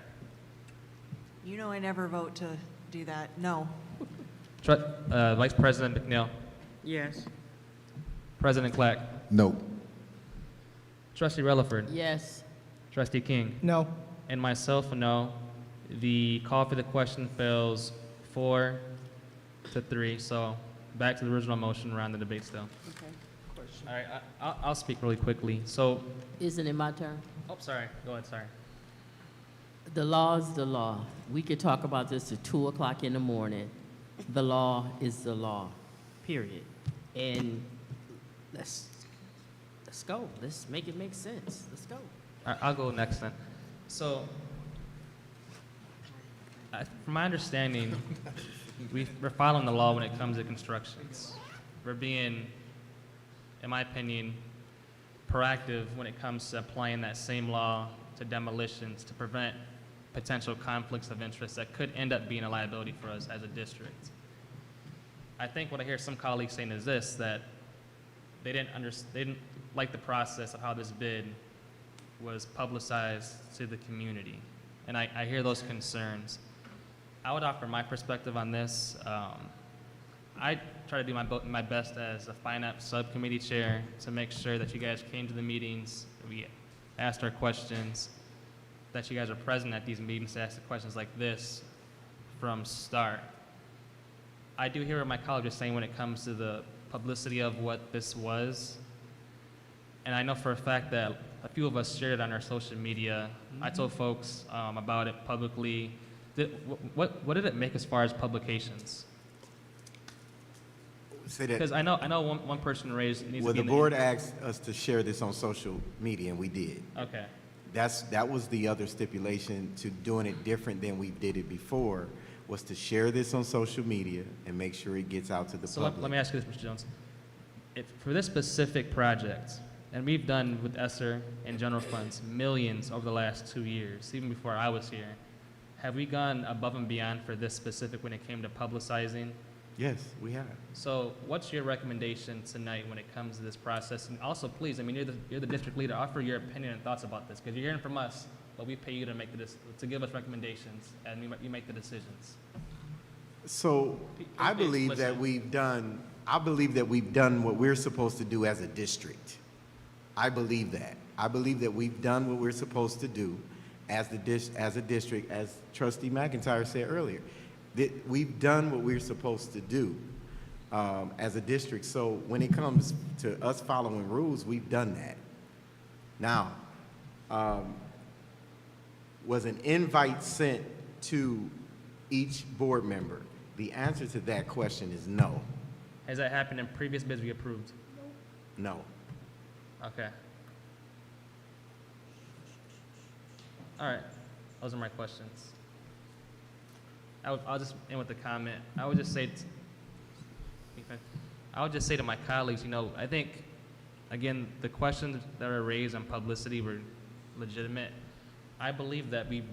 You know I never vote to do that. No. Vice President McNeil. Yes. President Clack. No. Trustee Rilliford. Yes. Trustee King. No. And myself, a no. The call for the question fails 4-3. So back to the original motion. We're on the debate still. Okay. All right, I'll speak really quickly. So, Isn't it my turn? oh, sorry. Go ahead. Sorry. The law is the law. We could talk about this at 2 o'clock in the morning. The law is the law, period. And let's go. Let's make it make sense. Let's go. I'll go next then. So, from my understanding, we're following the law when it comes to constructions. We're being, in my opinion, proactive when it comes to applying that same law to demolitions to prevent potential conflicts of interest that could end up being a liability for us as a district. I think what I hear some colleagues saying is this, that they didn't like the process of how this bid was publicized to the community. And I hear those concerns. I would offer my perspective on this. I try to do my best as a finance subcommittee chair to make sure that you guys came to the meetings, we asked our questions, that you guys are present at these meetings to ask the questions like this from start. I do hear what my colleagues are saying when it comes to the publicity of what this was. And I know for a fact that a few of us shared it on our social media. I told folks about it publicly. What did it make as far as publications? Because I know one person raised. Well, the board asked us to share this on social media, and we did. Okay. That was the other stipulation to doing it different than we did it before, was to share this on social media and make sure it gets out to the public. So let me ask you this, Mr. Jones. For this specific project, and we've done with ESSER and general funds millions over the last 2 years, even before I was here, have we gone above and beyond for this specific when it came to publicizing? Yes, we have. So what's your recommendation tonight when it comes to this process? And also, please, I mean, you're the district leader. Offer your opinion and thoughts about this, because you're hearing from us, but we pay you to give us recommendations, and you make the decisions. So I believe that we've done what we're supposed to do as a district. I believe that. I believe that we've done what we're supposed to do as a district, as Trustee McIntyre said earlier. That we've done what we're supposed to do as a district. So when it comes to us following rules, we've done that. Now, was an invite sent to each board member? The answer to that question is no. Has that happened in previous bids we approved? No. Okay. All right, those are my questions. I'll just end with a comment. I would just say to my colleagues, I think, again, the questions that are raised on publicity were legitimate. I believe that we've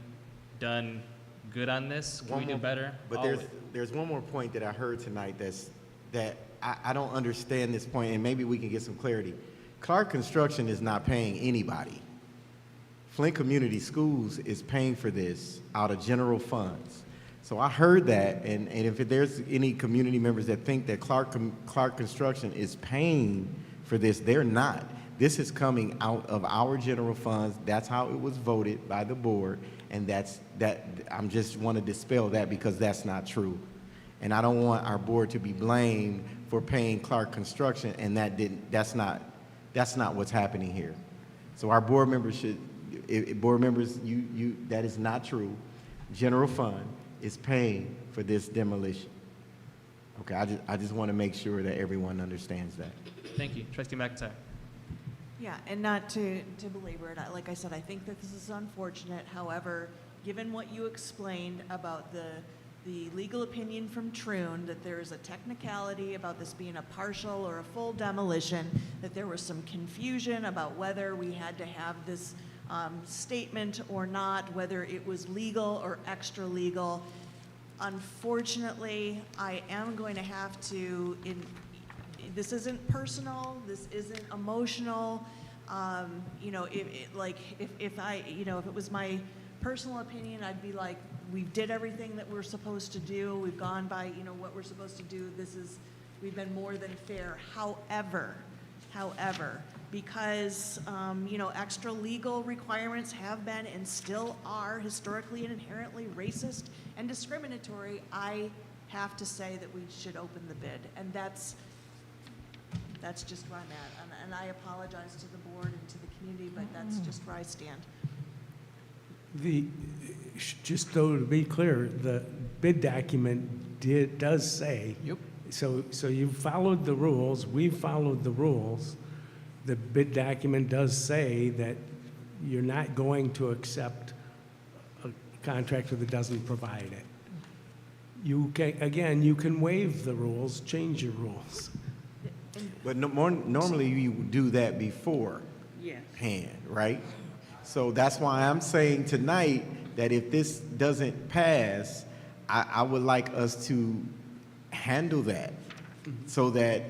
done good on this. Can we do better? But there's one more point that I heard tonight that I don't understand this point, and maybe we can get some clarity. Clark Construction is not paying anybody. Flint Community Schools is paying for this out of general funds. So I heard that, and if there's any community members that think that Clark Construction is paying for this, they're not. This is coming out of our general funds. That's how it was voted by the board, and I'm just want to dispel that, because that's not true. And I don't want our board to be blamed for paying Clark Construction, and that's not what's happening here. So our board members that is not true. General fund is paying for this demolition. Okay, I just want to make sure that everyone understands that. Thank you. Trustee McIntyre. Yeah, and not to belabor it, like I said, I think that this is unfortunate. However, given what you explained about the legal opinion from Troon, that there is a technicality about this being a partial or a full demolition, that there was some confusion about whether we had to have this statement or not, whether it was legal or extra legal. Unfortunately, I am going to have to, this isn't personal, this isn't emotional. If it was my personal opinion, I'd be like, we did everything that we're supposed to do. We've gone by, what we're supposed to do. We've been more than fair. However, because, extra legal requirements have been and still are historically and inherently racist and discriminatory, I have to say that we should open the bid. And that's just where I'm at. And I apologize to the board and to the community, but that's just where I stand. Just though, to be clear, the bid document does say. Yep. So you followed the rules, we followed the rules. The bid document does say that you're not going to accept a contractor that doesn't provide it. You can, again, you can waive the rules, change your rules. But normally you do that beforehand, Yes. right? So that's why I'm saying tonight that if this doesn't pass, I would like us to handle that so that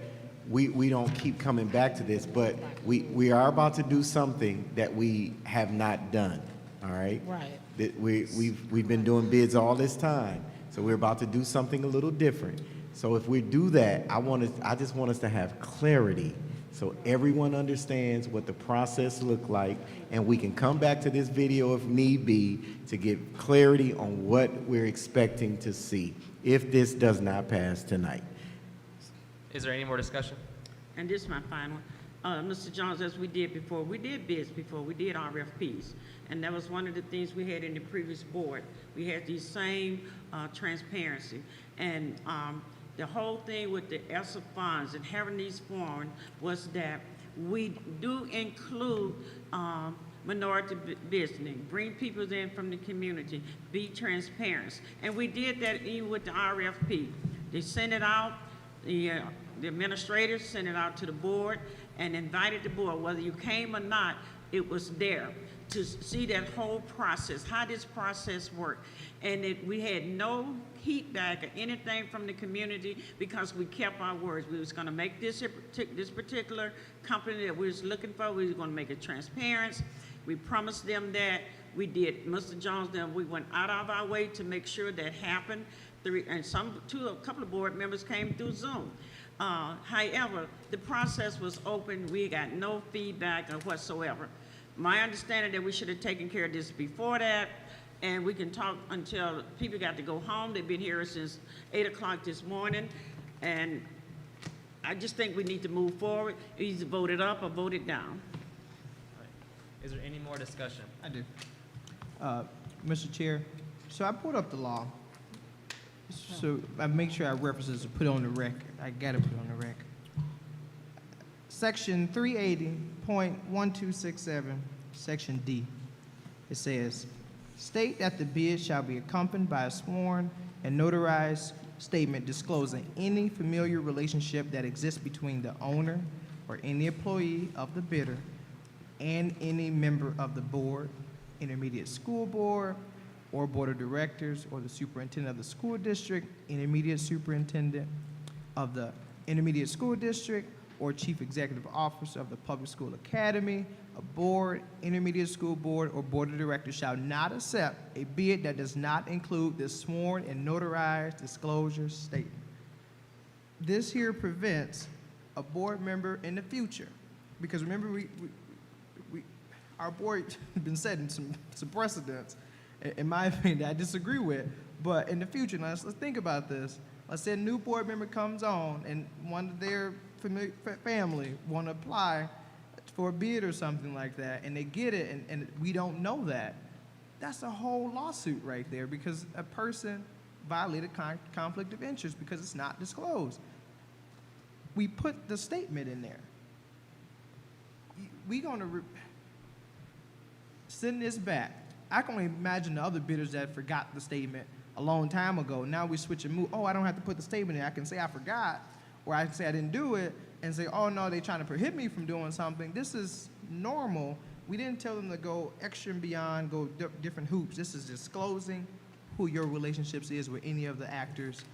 we don't keep coming back to this. But we are about to do something that we have not done, all right? Right. That we've been doing bids all this time, so we're about to do something a little different. So if we do that, I just want us to have clarity so everyone understands what the process looked like, and we can come back to this video if need be to give clarity on what we're expecting to see if this does not pass tonight. Is there any more discussion? And this is my final. Mr. Jones, as we did before, we did bids before, we did RFPs. And that was one of the things we had in the previous board. We had the same transparency. And the whole thing with the ESSER funds and having these forms was that we do include minority business, bring people in from the community, be transparent. And we did that even with the RFP. They sent it out, the administrators sent it out to the board and invited the board, whether you came or not, it was there to see that whole process, how this process worked. And we had no feedback or anything from the community because we kept our words. We was gonna make this particular company that we was looking for, we was gonna make it transparent. We promised them that. We did. Mr. Jones, then we went out of our way to make sure that happened. A couple of board members came through Zoom. However, the process was open. We got no feedback or whatsoever. My understanding that we should have taken care of this before that, and we can talk until people got to go home. They've been here since 8 o'clock this morning, and I just think we need to move forward. Either vote it up or vote it down. Is there any more discussion? I do. Mr. Chair, so I pulled up the law. So I make sure I references are put on the record. I gotta put it on the record. Section 380.1267, Section D. It says, state that the bid shall be accompanied by a sworn and notarized statement disclosing any familiar relationship that exists between the owner or any employee of the bidder and any member of the board, intermediate school board, or board of directors, or the superintendent of the school district, intermediate superintendent of the intermediate school district, or chief executive officer of the public school academy. A board, intermediate school board, or board of directors shall not accept a bid that does not include this sworn and notarized disclosure statement. This here prevents a board member in the future, because remember, our board has been setting some precedents, in my opinion, that I disagree with. But in the future, now let's think about this. Let's say a new board member comes on and one of their family want to apply for a bid or something like that, and they get it, and we don't know that. That's a whole lawsuit right there, because a person violated conflict of interest because it's not disclosed. We put the statement in there. We're going to send this back. I can only imagine the other bidders that forgot the statement a long time ago. Now we switch and move. Oh, I don't have to put the statement in. I can say I forgot, or I can say I didn't do it, and say, oh no, they're trying to prohibit me from doing something. This is normal. We didn't tell them to go extra and beyond, go different hoops. This is disclosing who your relationships is with any of the actors,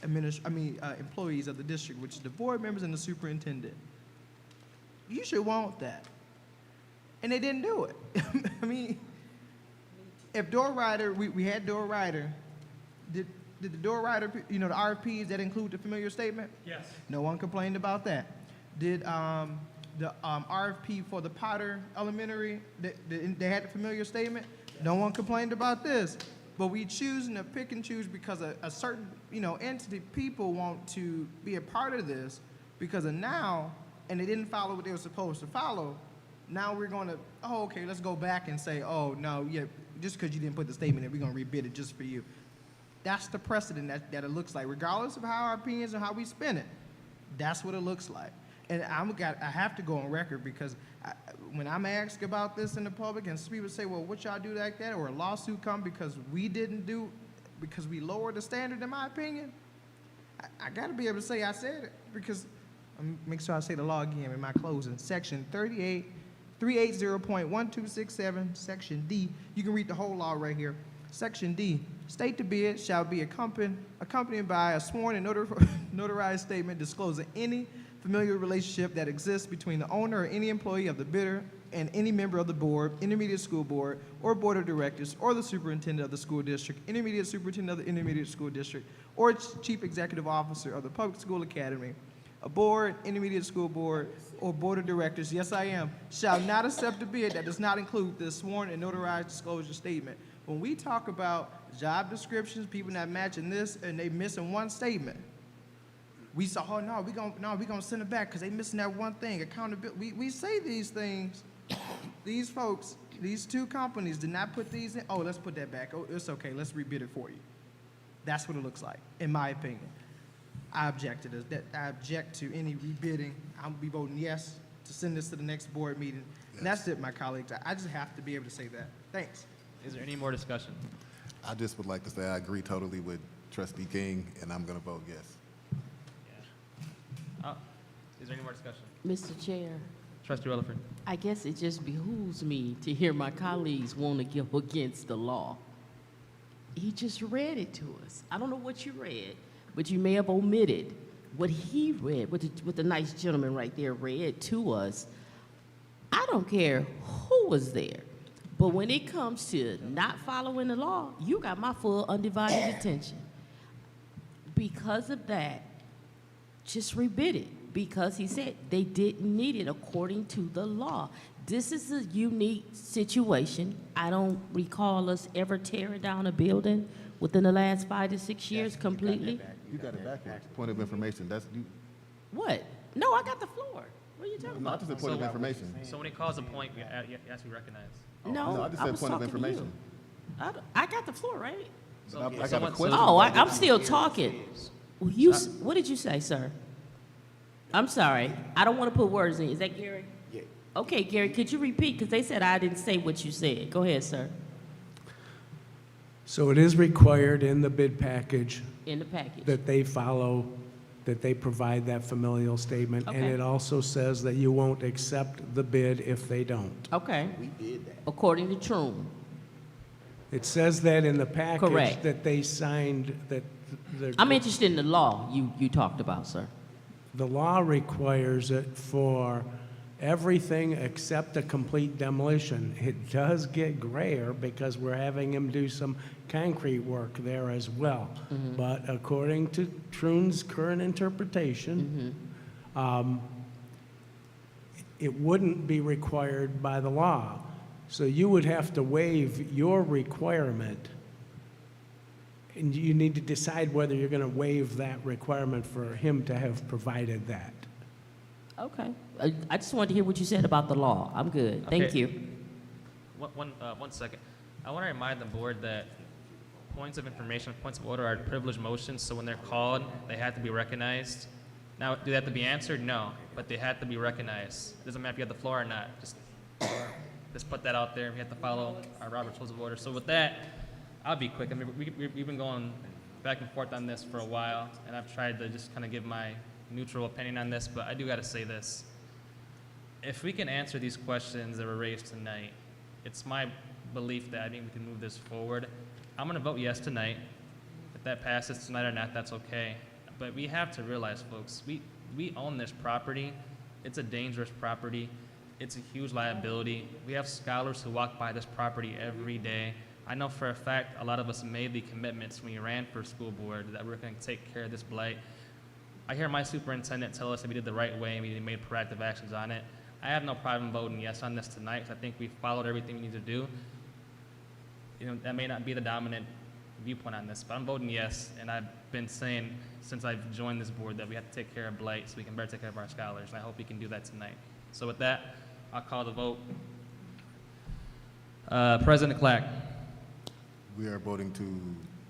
employees of the district, which is the board members and the superintendent. You should want that. And they didn't do it. I mean, if door rider, we had door rider, did the door rider, the RFPs that include the familiar statement? Yes. No one complained about that. Did the RFP for the Potter Elementary, they had the familiar statement? No one complained about this. But we choosing to pick and choose because a certain, entity, people want to be a part of this because of now, and they didn't follow what they were supposed to follow. Now we're going to, okay, let's go back and say, oh, no, yeah, just because you didn't put the statement in, we're going to rebid it just for you. That's the precedent that it looks like, regardless of how our opinions and how we spin it. That's what it looks like. And I have to go on record because when I'm asked about this in the public and people say, well, what y'all do like that? Or a lawsuit come because we lowered the standard, in my opinion, I got to be able to say I said it because, make sure I say the law again in my closing. Section 380.1267, Section D. You can read the whole law right here. Section D, state the bid shall be accompanied by a sworn and notarized statement disclosing any familiar relationship that exists between the owner or any employee of the bidder and any member of the board, intermediate school board, or board of directors, or the superintendent of the school district, intermediate superintendent of the intermediate school district, or chief executive officer of the public school academy. A board, intermediate school board, or board of directors, yes I am, shall not accept a bid that does not include this sworn and notarized disclosure statement. When we talk about job descriptions, people not matching this, and they missing one statement, we say, oh no, we gonna send it back because they missing that one thing. Accountability. We say these things. These folks, these two companies did not put these in. Oh, let's put that back. Oh, it's okay. Let's rebid it for you. That's what it looks like, in my opinion. I object to this. I object to any rebidding. I'm gonna be voting yes to send this to the next board meeting. Yes. And that's it, my colleagues. I just have to be able to say that. Thanks. Is there any more discussion? I just would like to say I agree totally with Trustee King, and I'm going to vote yes. Is there any more discussion? Mr. Chair, Trustee Rutherford. I guess it just behooves me to hear my colleagues want to go against the law. He just read it to us. I don't know what you read, but you may have omitted what he read, what the nice gentleman right there read to us. I don't care who was there, but when it comes to not following the law, you got my full undivided attention. Because of that, just rebid it. Because he said they didn't need it according to the law. This is a unique situation. I don't recall us ever tearing down a building within the last 5 to 6 years completely. You got it backwards. Point of information. That's you. What? No, I got the floor. What are you talking Not about? just a point of information. So when he calls a point, you have to be recognized. No, I just I said was point of talking to you. information. I got the floor, right? So, I got a someone- question. Oh, I'm still talking. Well, what did you say, sir? I'm sorry. I don't want to put words in. Is that Gary? Yeah. Okay, Gary, could you repeat? Because they said I didn't say what you said. Go ahead, sir. So it is required in the bid package In the package. that they follow, that they provide that familial statement. And Okay. it also says that you won't accept the bid if they don't. Okay. We did that. According to Troon. It says that in the package Correct. that they signed, that I'm interested in the law you talked about, sir. the law requires it for everything except a complete demolition. It does get grayer because we're having him do some concrete work there as well. But according to Troon's current interpretation, it wouldn't be required by the law. So you would have to waive your requirement. And you need to decide whether you're going to waive that requirement for him to have provided that. Okay. I just wanted to hear what you said about the law. I'm good. Thank Okay. you. One second. I want to remind the board that points of information, points of order are privileged motions, so when they're called, they have to be recognized. Now, do they have to be answered? No, but they have to be recognized. It doesn't matter if you have the floor or not. Just put that out there. We have to follow our Robert's Rules of Order. So with that, I'll be quick. I mean, we've been going back and forth on this for a while, and I've tried to just kind of give my neutral opinion on this, but I do got to say this. If we can answer these questions that were raised tonight, it's my belief that I think we can move this forward. I'm going to vote yes tonight. If that passes tonight or not, that's okay. But we have to realize, folks, we own this property. It's a dangerous property. It's a huge liability. We have scholars who walk by this property every day. I know for a fact a lot of us made the commitments when we ran for school board that we're going to take care of this blight. I hear my superintendent tell us that we did the right way and we made proactive actions on it. I have no problem voting yes on this tonight because I think we followed everything we need to do. You know, that may not be the dominant viewpoint on this, but I'm voting yes, and I've been saying since I've joined this board that we have to take care of blight so we can better take care of our scholars, and I hope we can do that tonight. So with that, I'll call the vote. President Clack. We are voting to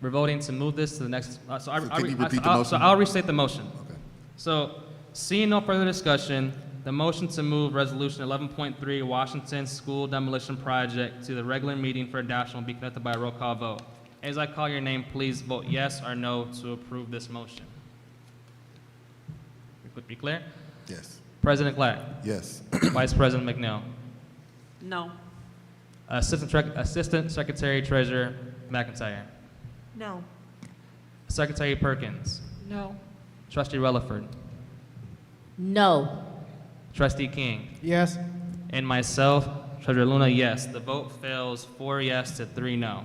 We're voting to move this to the next, So can you repeat the motion? So I'll restate the motion. Okay. So, seeing no further discussion, the motion to move Resolution 11.3 Washington School Demolition Project to the regular meeting for adoption will be conducted by a roll call vote. As I call your name, please vote yes or no to approve this motion. Be clear? Yes. President Clark. Yes. Vice President McNeil. No. Assistant Secretary Treasurer McIntyre. No. Secretary Perkins. No. Trustee Rutherford. No. Trustee King. Yes. And myself, Treasurer Luna, yes. The vote fails 4 yes to 3 no.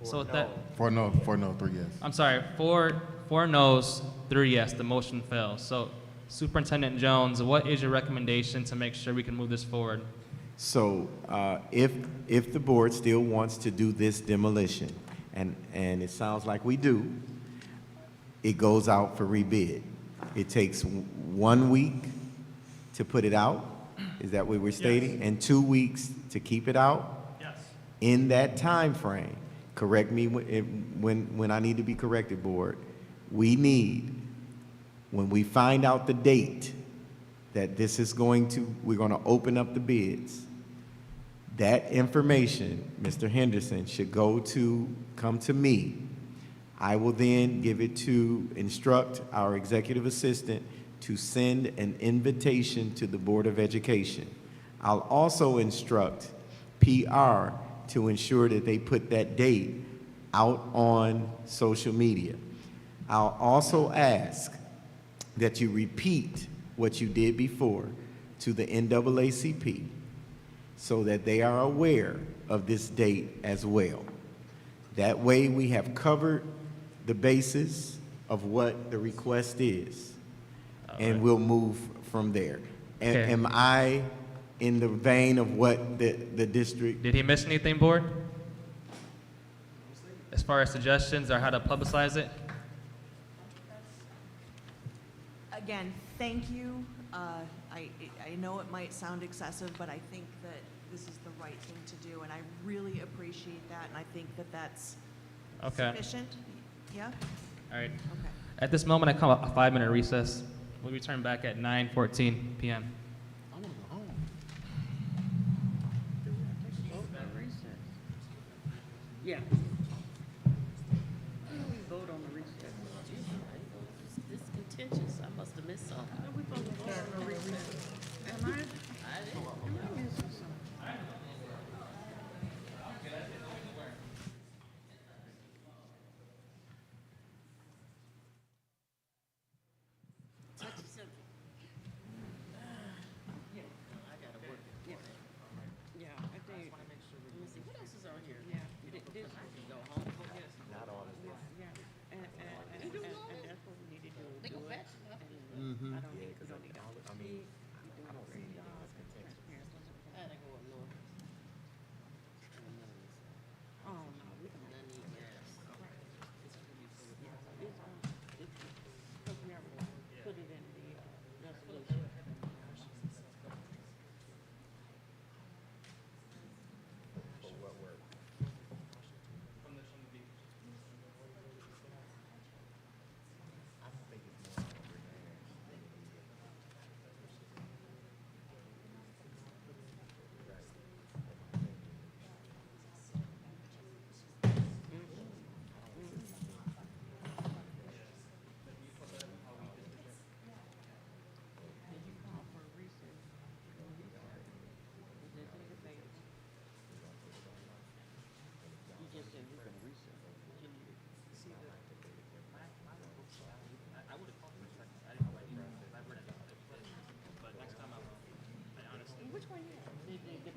So with that, 4 no, 3 yes. I'm sorry, four no's, 3 yes, the motion fails. So Superintendent Jones, what is your recommendation to make sure we can move this forward? So if the board still wants to do this demolition, and it sounds like we do, it goes out for rebid. It takes 1 week to put it out. Is that what we're stating? And 2 weeks to keep it out? Yes. In that time frame, correct me when I need to be corrected, board, we need, when we find out the date that this is we're going to open up the bids, that information, Mr. Henderson, should come to me. I will then give it to instruct our executive assistant to send an invitation to the Board of Education. I'll also instruct PR to ensure that they put that date out on social media. I'll also ask that you repeat what you did before to the NAACP so that they are aware of this date as well. That way we have covered the basis of what the request is, and we'll move from there. Okay. Am I in the vein of what the district? Did he miss anything, board? As far as suggestions or how to publicize it? Again, thank you. I know it might sound excessive, but I think that this is the right thing to do, and I really appreciate that, and I think that that's Okay. sufficient. Yeah? All right. Okay. At this moment, I call a 5-minute recess. We'll return back at 9:14 p.m. Yeah. We vote on the recess. This contentious, I must have missed something. We supposed to start a recess. Am I? Am I missing something? Yeah, I think. Let me see, what else is on here? Yeah. This, go home. Not all of it. Yeah, and that's what we need to do. They go fetch. I don't need, we don't need all this. I mean, you doing a great job. I had to go up north. Oh, no, we don't. And I need gas. Because we never put it in the resolution.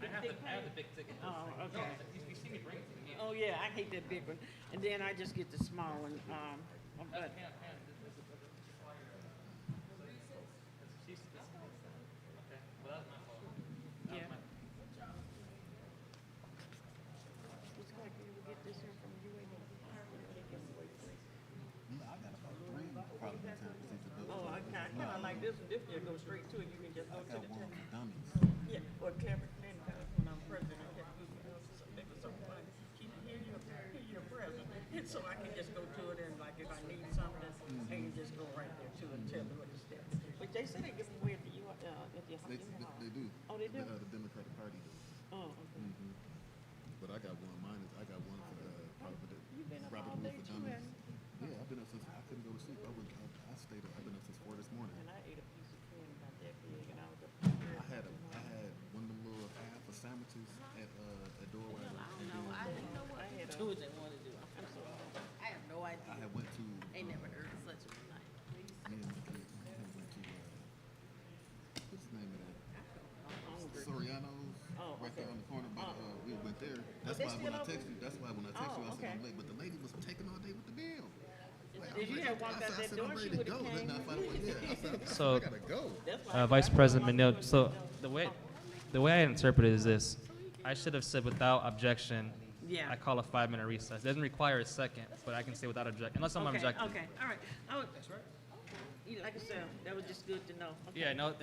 I have the big ticket. Oh, okay. You see me bring it to me. Oh, yeah, I hate that big one. And then I just get the small one, but, yeah. Looks like we will get this here from UAB. Oh, I kinda like this one. This just goes straight to it. You can just go to the top. Yeah, or clever, when I'm president, I get to do something so funny. Keep hear your breath. Oh, okay. But I got one, I got one for, You've been up Robert all Rule day for too, Dummies. haven't you? Yeah, I've been up since, I couldn't go to sleep. I stayed up, I've been up since 4 this morning. And I ate a piece of cream about that big, and I was up. I had one of them little half of sandwiches at Doorway. I didn't know what to do. They wanted to do. I'm so sorry. I have no idea. I had went to, Ain't never heard of such a night. me and the kid, I had went to, what's the name of that? Soriano's, Oh, right there okay. on the corner, but we went there. That's they why when still I open? texted you, that's why when I texted you, I Oh, said I'm okay. late, but the lady was taking all day with the bill. Like, If you had walked out that door, I'm she ready to would've go. came. Then I found out, yeah, I said, So, I gotta go. Vice President McNeil, so the way I interpret it is this. I should have said without objection. Yeah. I call a 5-minute recess. It doesn't require a second, but I can say without objection, unless I'm Okay, objecting. okay, all right. That's right. Like I said, that was just good to know. Okay. Yeah, no,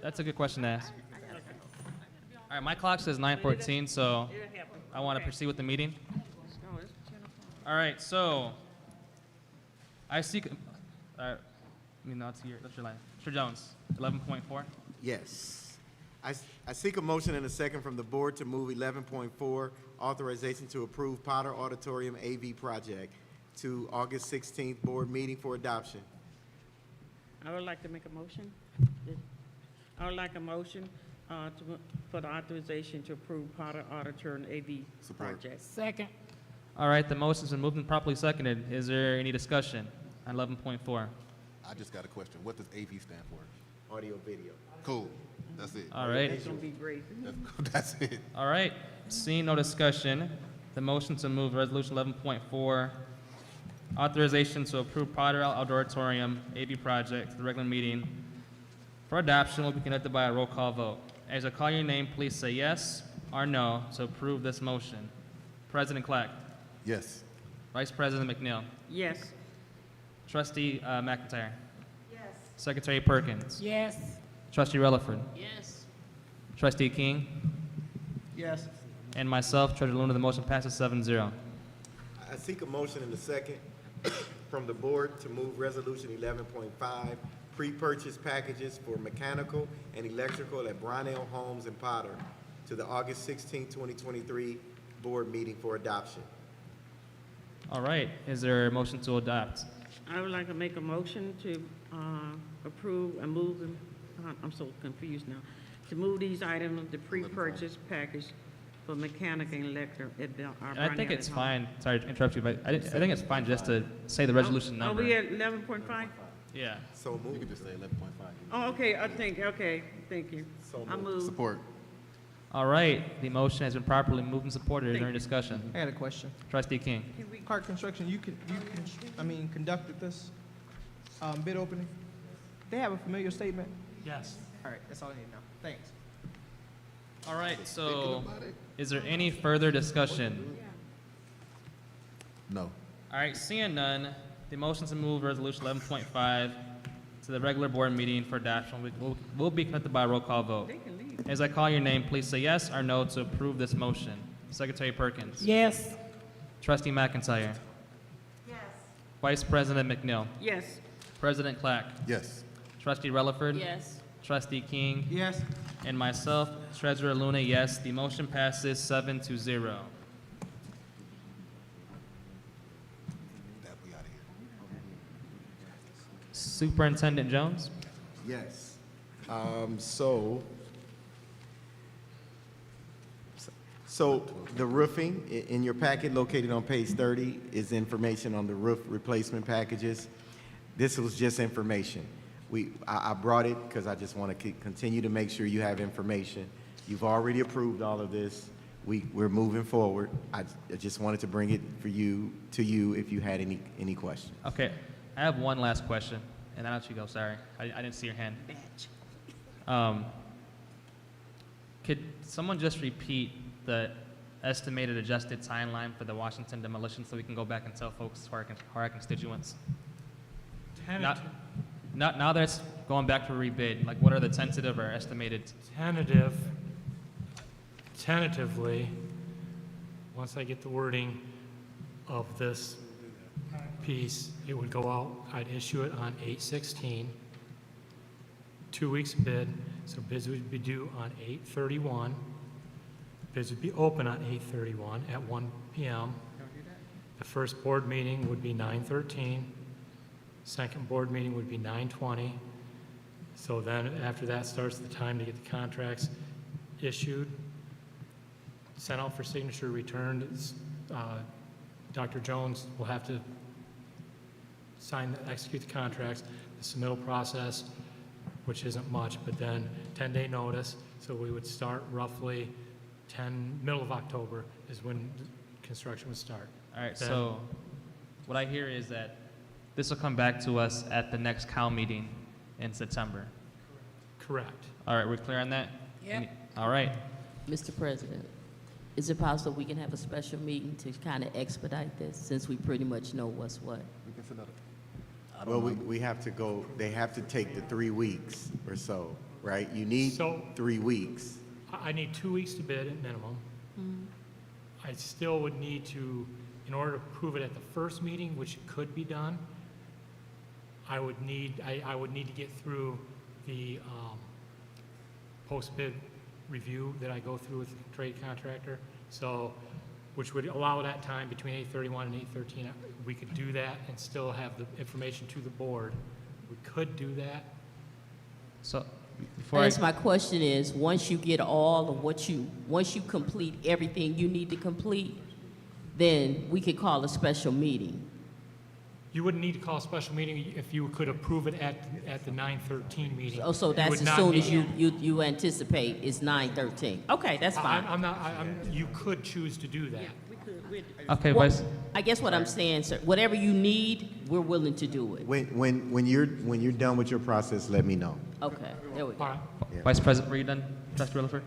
that's a good question to ask. All right, my clock says 9:14, so It'll happen. I want to Okay. proceed with the meeting. Oh, it's 10 o'clock. All right, so I seek. That's your line. Mr. Jones, 11.4. Yes. I seek a motion and a second from the board to move 11.4, authorization to approve Potter Auditorium AV project to August 16th board meeting for adoption. I would like to make a motion. I would like a motion for the authorization to approve Potter Auditorium AV Support. project. Second. All right, the motion's been moved and properly seconded. Is there any discussion on 11.4? I just got a question. What does AV stand for? Audio video. Cool. That's it. All right. It's gonna be great. That's it. All right, seeing no discussion, the motion to move resolution 11.4, authorization to approve Potter Auditorium AV project to the regular meeting for adoption will be conducted by a roll call vote. As I call your name, please say yes or no to approve this motion. President Clack, Yes. Vice President McNeil, Yes. Trustee McIntyre, Yes. Secretary Perkins, Yes. Trustee Relaford, Yes. Trustee King, Yes. and myself, Treasurer Luna. The motion passes 7-0. I seek a motion and a second from the board to move resolution 11.5, pre-purchase packages for mechanical and electrical at Brownell Homes and Potter to the August 16, 2023 board meeting for adoption. All right, is there a motion to adopt? I would like to make a motion to approve and move them, I'm so confused now, to move these items, the pre-purchase package for mechanic and electric at our And I think Brownell it's Home. fine, sorry to interrupt you, but I think it's fine just to say the resolution Are number. we at 11.5? Yeah. So You moved. can just say 11.5. Oh, okay, okay, thank you. So I move. Support. All right, the motion has been properly moved and supported. Is there any discussion? I got a question. Trustee King. Clark Construction, conducted this bid opening. They have a familiar statement? Yes. All right, that's all I need to know. Thanks. All right, so is there any further discussion? No. All right, seeing none, the motion to move resolution 11.5 to the regular board meeting for adoption will be conducted by a roll call vote. They can leave. As I call your name, please say yes or no to approve this motion. Secretary Perkins. Yes. Trustee McIntyre. Yes. Vice President McNeil. Yes. President Clack. Yes. Trustee Relaford. Yes. Trustee King. Yes. And myself, Treasurer Luna, yes. The motion passes 7-0. That we out of here. Superintendent Jones. Yes. So the roofing, in your packet located on page 30 is information on the roof replacement packages. This was just information. I brought it because I just want to continue to make sure you have information. You've already approved all of this. We're moving forward. I just wanted to bring it to you if you had any questions. Okay, I have one last question, and I'll let you go, sorry. I didn't see your hand. Could someone just repeat the estimated adjusted timeline for the Washington demolition so we can go back and tell folks who are our constituents? Now that it's going back for rebid, like what are the tentative or estimated? Tentatively, once I get the wording of this piece, it would go out, I'd issue it on 8/16, 2 weeks bid, so bids would be due on 8/31. Bids would be open on 8/31 at 1 PM. The first board meeting would be 9/13. Second board meeting would be 9/20. So then, after that starts the time to get the contracts issued, sent out for signature, returned. Dr. Jones will have to execute the contracts, the submittal process, which isn't much, but then 10-day notice. So we would start roughly middle of October is when construction would start. All right, Then- so what I hear is that this will come back to us at the next COW meeting in September. Correct. All right, we're clear on that? Yep. All right. Mr. President, is it possible we can have a special meeting to kind of expedite this, since we pretty much know what's what? Well, we have to go, they have to take the 3 weeks or so, right? You need So- 3 weeks. I need 2 weeks to bid at minimum. I still would need to, in order to prove it at the first meeting, which could be done, I would need to get through the post-bid review that I go through with the trade contractor, so, which would allow that time between 8/31 and 8/13. We could do that and still have the information to the board. We could do that. So I before guess my question is, once you get all of once you complete everything you need to complete, then we could call a special meeting. You wouldn't need to call a special meeting if you could approve it at the 9/13 meeting. Oh, so You that's would as not soon as need- you anticipate is 9/13. Okay, that's fine. You could choose to do that. Okay, Well, Vice. I guess what I'm saying, sir, whatever you need, we're willing to do it. When you're done with your process, let me know. Okay, there we go. All right. Yeah. Vice President, were you done? Trustee Rutherford?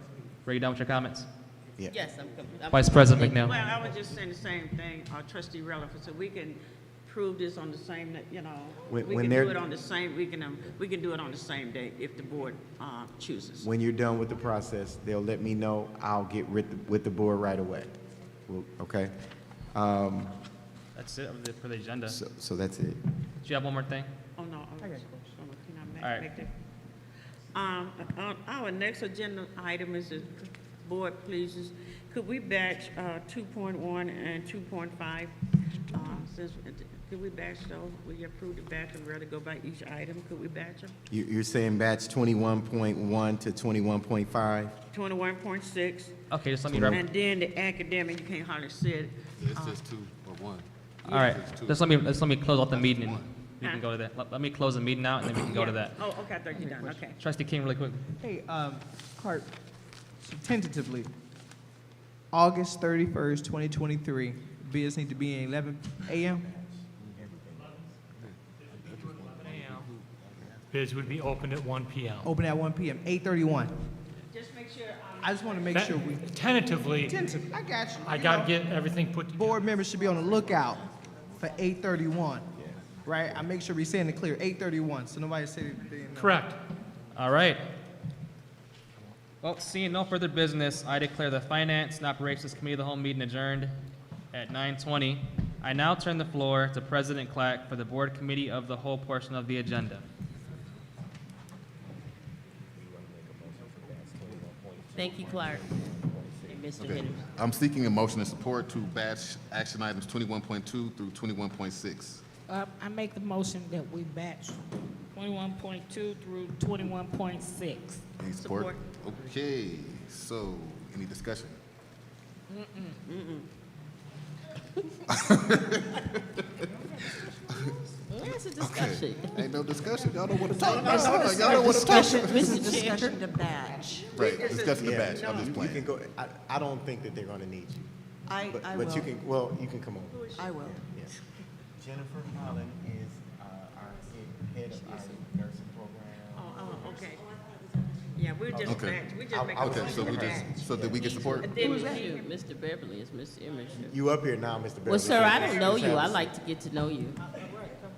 Were you done with your comments? Yeah. Yes, I'm Vice President McNeil? Well, I was just saying the same thing, trustee Relaford, so we can prove this on the same, you know, we When can they're- do it on the same, we can do it on the same day if the board chooses. When you're done with the process, they'll let me know. I'll get with the board right away. Okay? That's it for the agenda. So that's it. Do you have one more thing? Oh, no. Can I All right. make that? Our next agenda item is the board pleases. Could we batch 2.1 and 2.5? Could we batch those? We approved the batch and rather go by each item. Could we batch them? You're saying batch 21.1 to 21.5? 21.6. Okay, just let me And then the academic, you can't hardly say it. It's just 2 or 1. All right, It's 2. just let me close out the meeting and we can go to that. Let me close the meeting out and then we can go to that. Oh, okay, I thought you done, okay. Trustee King, really quick. Hey, Clark, so tentatively, August 31st, 2023, bids need to be in 11 a.m.? Bids would be opened at 1 PM. Open at 1 p.m., 8:31. Just make sure. I just want to make That- sure we... Tentatively, I got you. I gotta get everything put together. Board members should be on the lookout for 8:31, right? I make sure we saying it clear, 8:31, so nobody say they didn't know. Correct. All right. Well, seeing no further business, I declare the Finance and Operations Committee of the Whole meeting adjourned at 9:20. I now turn the floor to President Clack for the Board Committee of the Whole portion of the agenda. Thank you, Clark. And Mr. Okay. Henry. I'm seeking a motion of support to batch action items 21.2 through 21.6. I make the motion that we batch 21.2 through 21.6. Any support? Okay, so any discussion? It's a discussion. Ain't no discussion. Y'all don't want to talk. No, Y'all don't want to talk. Mr. Chair. Discussion to batch. Right, discussing the Yeah, batch. I'm just you playing. can go. I don't think that they're going to need you. I But will. you can. Well, you can come on. I will. Yeah. Jennifer Holland is our head of our nursing program. Oh, okay. Yeah, we're just Okay. batch, we just make a Okay, so motion we to just, batch. so did we get support? And then Who is we- you? Mr. Beverly is Mr. Emerson. You up here now, Mr. Beverly. Well, sir, I don't know Let's you. have I a like to get to know you.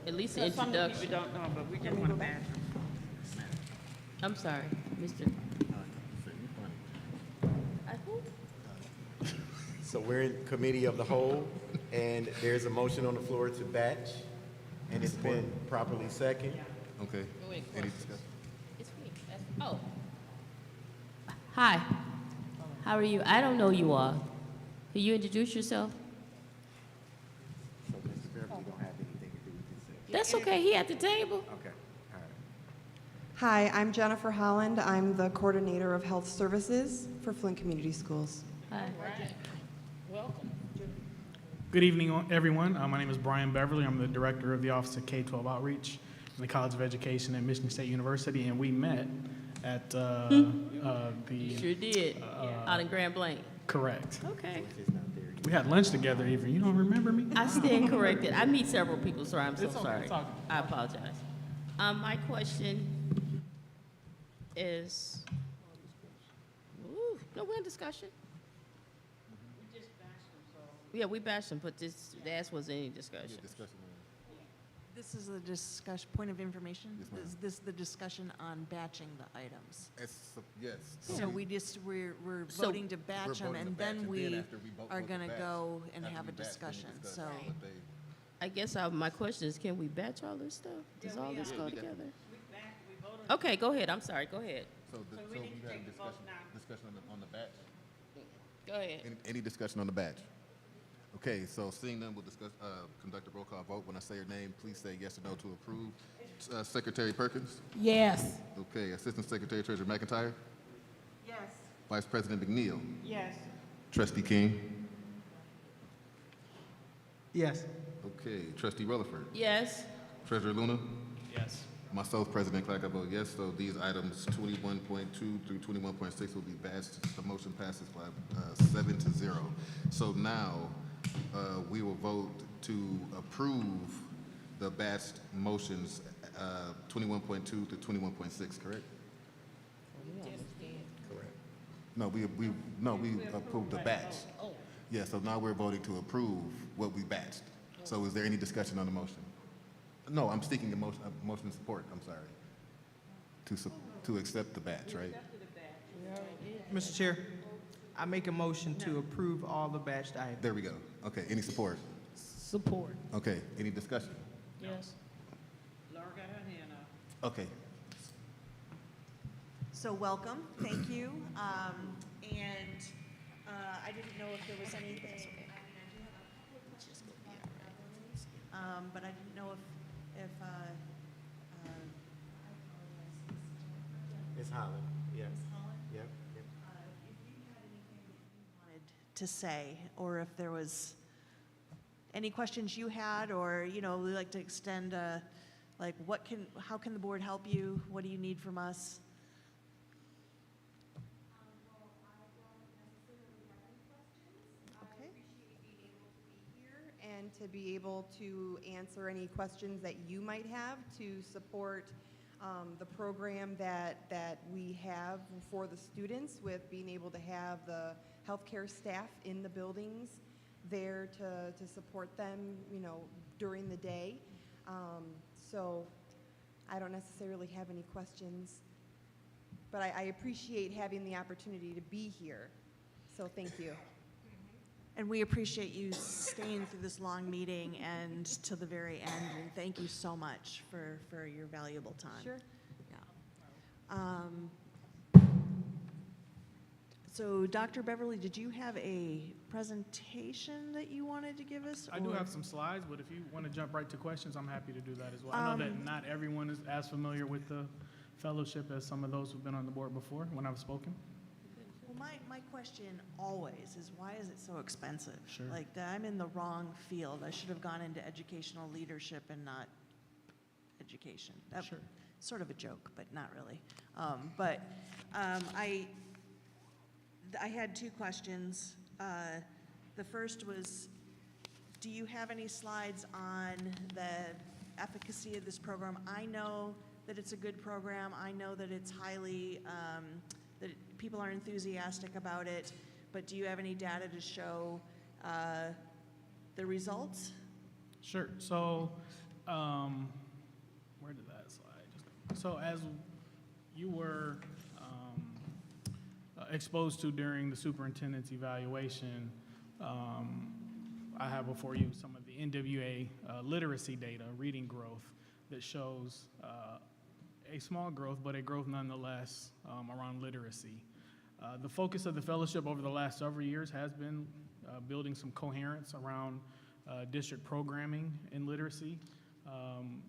At least an Some introduction. people don't know, but we just want to batch them. I'm sorry, Mr. So we're in committee of the whole, and there's a motion on the floor to batch, and it's been properly second. Okay. Any discussion? It's me. Oh. Hi. How are you? I don't know you all. Can you introduce yourself? So Mr. Beverly don't have anything to do with this. That's okay, he at the table. Okay, all right. Hi, I'm Jennifer Holland. I'm the Coordinator of Health Services for Flint Community Schools. Hi. Welcome. Good evening, everyone. My name is Brian Beverly. I'm the Director of the Office of K-12 Outreach in the College of Education at Michigan State University, and we met at the... Sure did, out in Grand Blanc. Correct. Okay. We had lunch together even. You don't remember me? I stand corrected. I meet several people, so I'm so It's okay, sorry. it's all good. I apologize. My question is, no, we're in discussion. Yeah, we bashed them, but that wasn't any discussion. This is a discussion, point of information? Yes, ma'am. Is this the discussion on batching the items? Yes. So we're So- voting to batch them, and then we after we vote are to gonna batch, go and after have we a batch, then we discussion, discuss so. what they- I guess my question is, can we batch all this stuff? Does all this go together? We voted. Okay, go ahead. I'm sorry. Go ahead. So we we need to had a take the vote discussion on the batch? Go ahead. Any discussion on the batch? Okay, so seeing none, we'll conduct a roll call vote. When I say your name, please say yes or no to approve. Secretary Perkins? Yes. Okay, Assistant Secretary Treasurer McIntyre? Yes. Vice President McNeil? Yes. Trustee King? Yes. Okay, Trustee Rutherford? Yes. Treasurer Luna? Yes. Myself, President Clark, I vote yes. So these items 21.2 through 21.6 will be batched. The motion passes by 7-0. So now we will vote to approve the batched motions 21.2 to 21.6, correct? Correct. No, we approved the batch. Yeah, so now we're voting to approve what we batched. So is there any discussion on the motion? No, I'm seeking a motion of support, I'm sorry. To accept the batch, right? Mr. Chair, I make a motion to approve all the batched items. There we go. Okay, any support? Support. Okay, any discussion? Yes. Laura got her hand up. Okay, So welcome, thank you. And I didn't know if there was anything. But I didn't know if Ms. Holland, yes. Yep. if you had anything that you wanted to say, or if there was any questions you had, or, we like to extend, how can the board help you? What do you need from us? Okay. And to be able to answer any questions that you might have to support the program that we have for the students, with being able to have the healthcare staff in the buildings there to support them, during the day. So I don't necessarily have any questions, but I appreciate having the opportunity to be here. So thank you. And we appreciate you staying through this long meeting and to the very end, and thank you so much for your valuable time. Sure. Yeah. So, Dr. Beverly, did you have a presentation that you wanted to give us? I do or- have some slides, but if you want to jump right to questions, I'm happy to do that as well. I know that not everyone is as familiar with the fellowship as some of those who've been on the board before when I've spoken. Well, my question always is, why is it so expensive? Sure. Like, I'm in the wrong field. I should have gone into educational leadership and not education. That's Sure. sort of a joke, but not really. I had two questions. The first was, do you have any slides on the efficacy of this program? I know that it's a good program. I know that it's highly, that people are enthusiastic about it, but do you have any data to show the results? Sure. So, where did that slide? So, as you were exposed to during the superintendent's evaluation, I have before you some of the NWA literacy data, reading growth, that shows a small growth, but a growth nonetheless around literacy. The focus of the fellowship over the last several years has been building some coherence around district programming in literacy.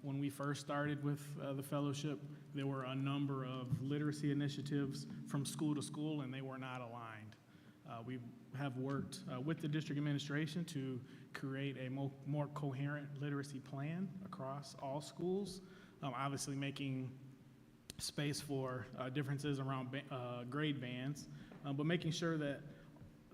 When we first started with the fellowship, there were a number of literacy initiatives from school to school, and they were not aligned. We have worked with the district administration to create a more coherent literacy plan across all schools, obviously making space for differences around grade bands, but making sure that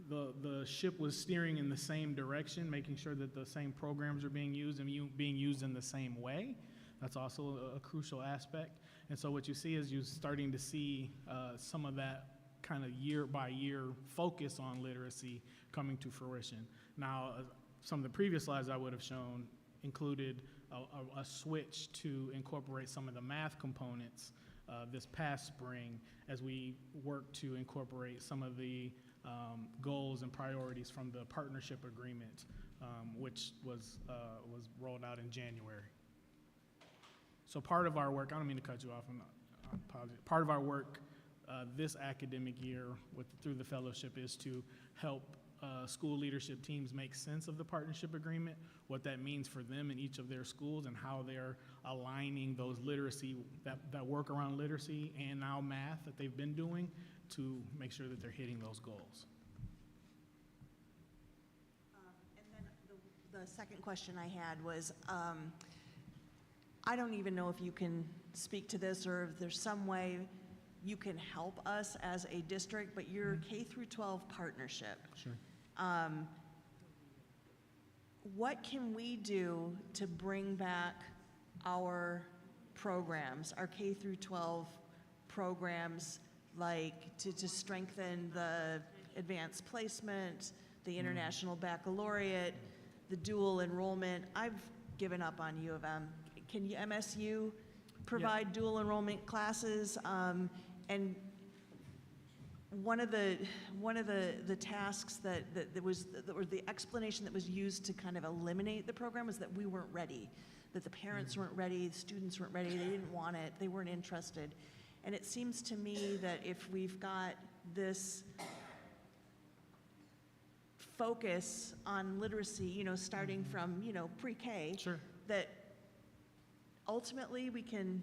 the ship was steering in the same direction, making sure that the same programs are being used and being used in the same way. That's also a crucial aspect. And so what you see is you're starting to see some of that kind of year by year focus on literacy coming to fruition. Now, some of the previous slides I would have shown included a switch to incorporate some of the math components this past spring as we work to incorporate some of the goals and priorities from the partnership agreement, which was rolled out in January. So part of our work, I don't mean to cut you off, I'm positive. Part of our work this academic year through the fellowship is to help school leadership teams make sense of the partnership agreement, what that means for them in each of their schools, and how they're aligning those literacy, that work around literacy and now math that they've been doing to make sure that they're hitting those goals. And then the second question I had was, I don't even know if you can speak to this or if there's some way you can help us as a district, but your K through 12 partnership. Sure. What can we do to bring back our programs, our K through 12 programs, like to strengthen the advanced placement, the international baccalaureate, the dual enrollment? I've given up on U of M. Can MSU provide dual enrollment classes? And one of the tasks that was the explanation that was used to kind of eliminate the program was that we weren't ready, that the parents weren't ready, the students weren't ready, they didn't want it, they weren't interested. And it seems to me that if we've got this focus on literacy, starting from, pre-K, Sure. that ultimately we can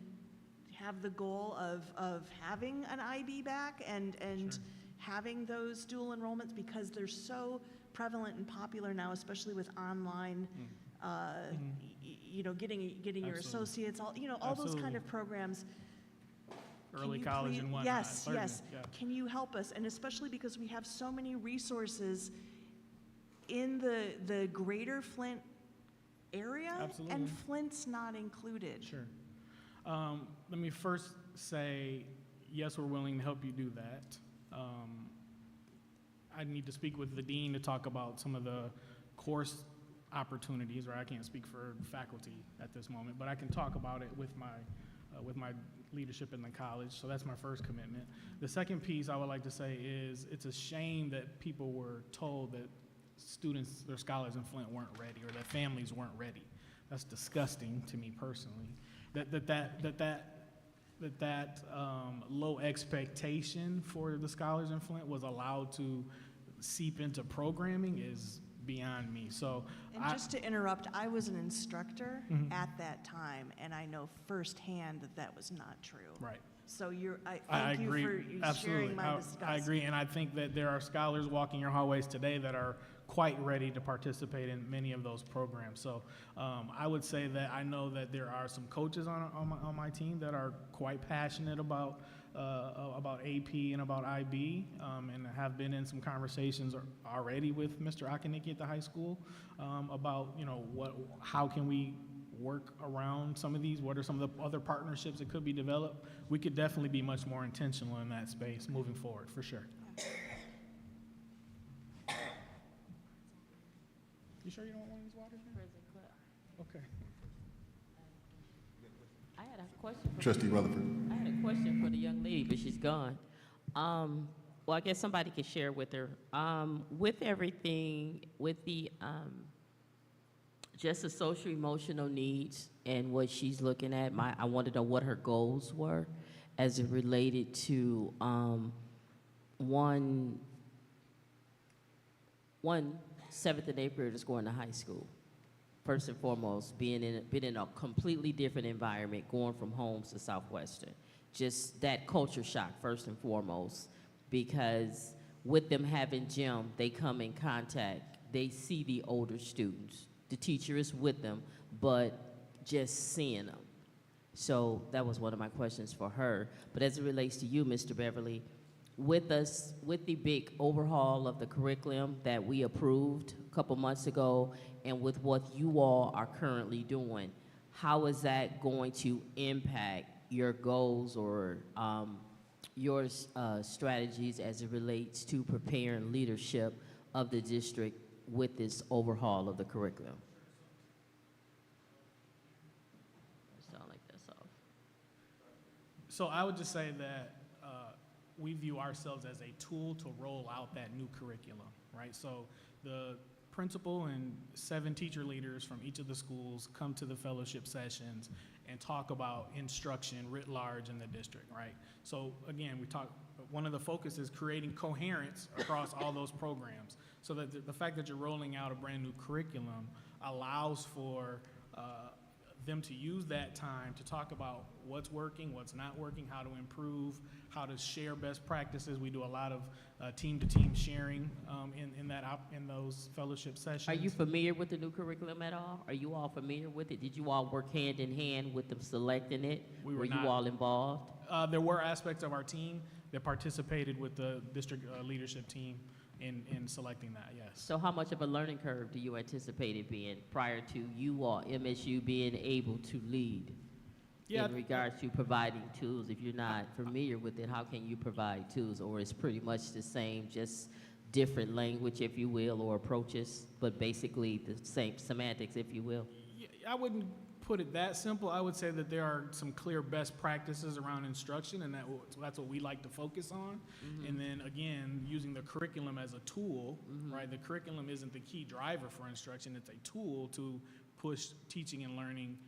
have the goal of having an IB back and Sure. having those dual enrollments, because they're so prevalent and popular now, especially with online, getting your Absolutely. associates, all those kind of programs. Early Can you college and whatnot. Yes, Certainly, yes. yeah. Can you help us? And especially because we have so many resources in the greater Flint area. Absolutely. And Flint's not included. Sure. Let me first say, yes, we're willing to help you do that. I need to speak with the dean to talk about some of the course opportunities, or I can't speak for faculty at this moment, but I can talk about it with my leadership in the college. So that's my first commitment. The second piece I would like to say is it's a shame that people were told that students or scholars in Flint weren't ready, or that families weren't ready. That's disgusting to me personally. That low expectation for the scholars in Flint was allowed to seep into programming is beyond me. So, And just to interrupt, I was an instructor at that time, and I know firsthand that was not true. Right. So I thank you agree. for you Absolutely. sharing my disgust. I agree, and I think that there are scholars walking your hallways today that are quite ready to participate in many of those programs. So I would say that I know that there are some coaches on my team that are quite passionate about AP and about IB, and have been in some conversations already with Mr. Akanicki at the high school about how can we work around some of these? What are some of the other partnerships that could be developed? We could definitely be much more intentional in that space moving forward, for sure. You sure you don't want one of these waters? Okay. I had a question. Trustee Rutherford. I had a question for the young lady, but she's gone. Well, I guess somebody could share with her. With everything, with the just the social emotional needs and what she's looking at, I wanted to know what her goals were as it related to one 7th and 8th graders going to high school. First and foremost, been in a completely different environment, going from Holmes to Southwestern. Just that culture shock, first and foremost, because with them having gym, they come in contact, they see the older students. The teacher is with them, but just seeing them. So that was one of my questions for her. But as it relates to you, Mr. Beverly, with the big overhaul of the curriculum that we approved a couple months ago, and with what you all are currently doing, how is that going to impact your goals or your strategies as it relates to preparing leadership of the district with this overhaul of the curriculum? Sound like that's off. So I would just say that we view ourselves as a tool to roll out that new curriculum, right? So the principal and 7 teacher leaders from each of the schools come to the fellowship sessions and talk about instruction writ large in the district, right? So again, one of the focus is creating coherence across all those programs, so that the fact that you're rolling out a brand new curriculum allows for them to use that time to talk about what's working, what's not working, how to improve, how to share best practices. We do a lot of team-to-team sharing in those fellowship sessions. Are you familiar with the new curriculum at all? Are you all familiar with it? Did you all work hand in hand with them selecting it? Were you all involved? There were aspects of our team that participated with the district leadership team in selecting that, yes. So how much of a learning curve do you anticipate it being prior to you all, MSU, being able to lead in regards to providing tools? If you're not familiar with it, how can you provide tools? Or it's pretty much the same, just different language, if you will, or approaches, but basically the same semantics, if you will? Yeah, I wouldn't put it that simple. I would say that there are some clear best practices around instruction, and that's what we like to focus on. Mm-hmm. And then again, using the curriculum as a tool, right? The curriculum isn't the key driver for instruction. It's a tool to push teaching and learning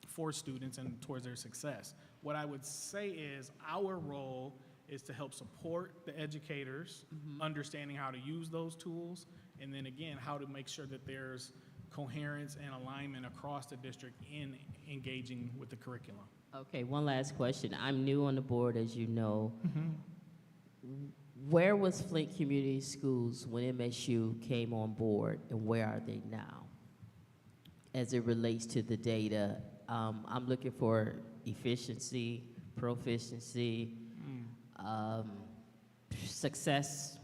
for students and towards their success. What I would say is our role is to help support the educators, understanding how to use those tools, and then again, how to make sure that there's coherence and alignment across the district in engaging with the curriculum. Okay, one last question. I'm new on the board, as you know. Where was Flint Community Schools when MSU came on board, and where are they now as it relates to the data? I'm looking for efficiency, proficiency, success,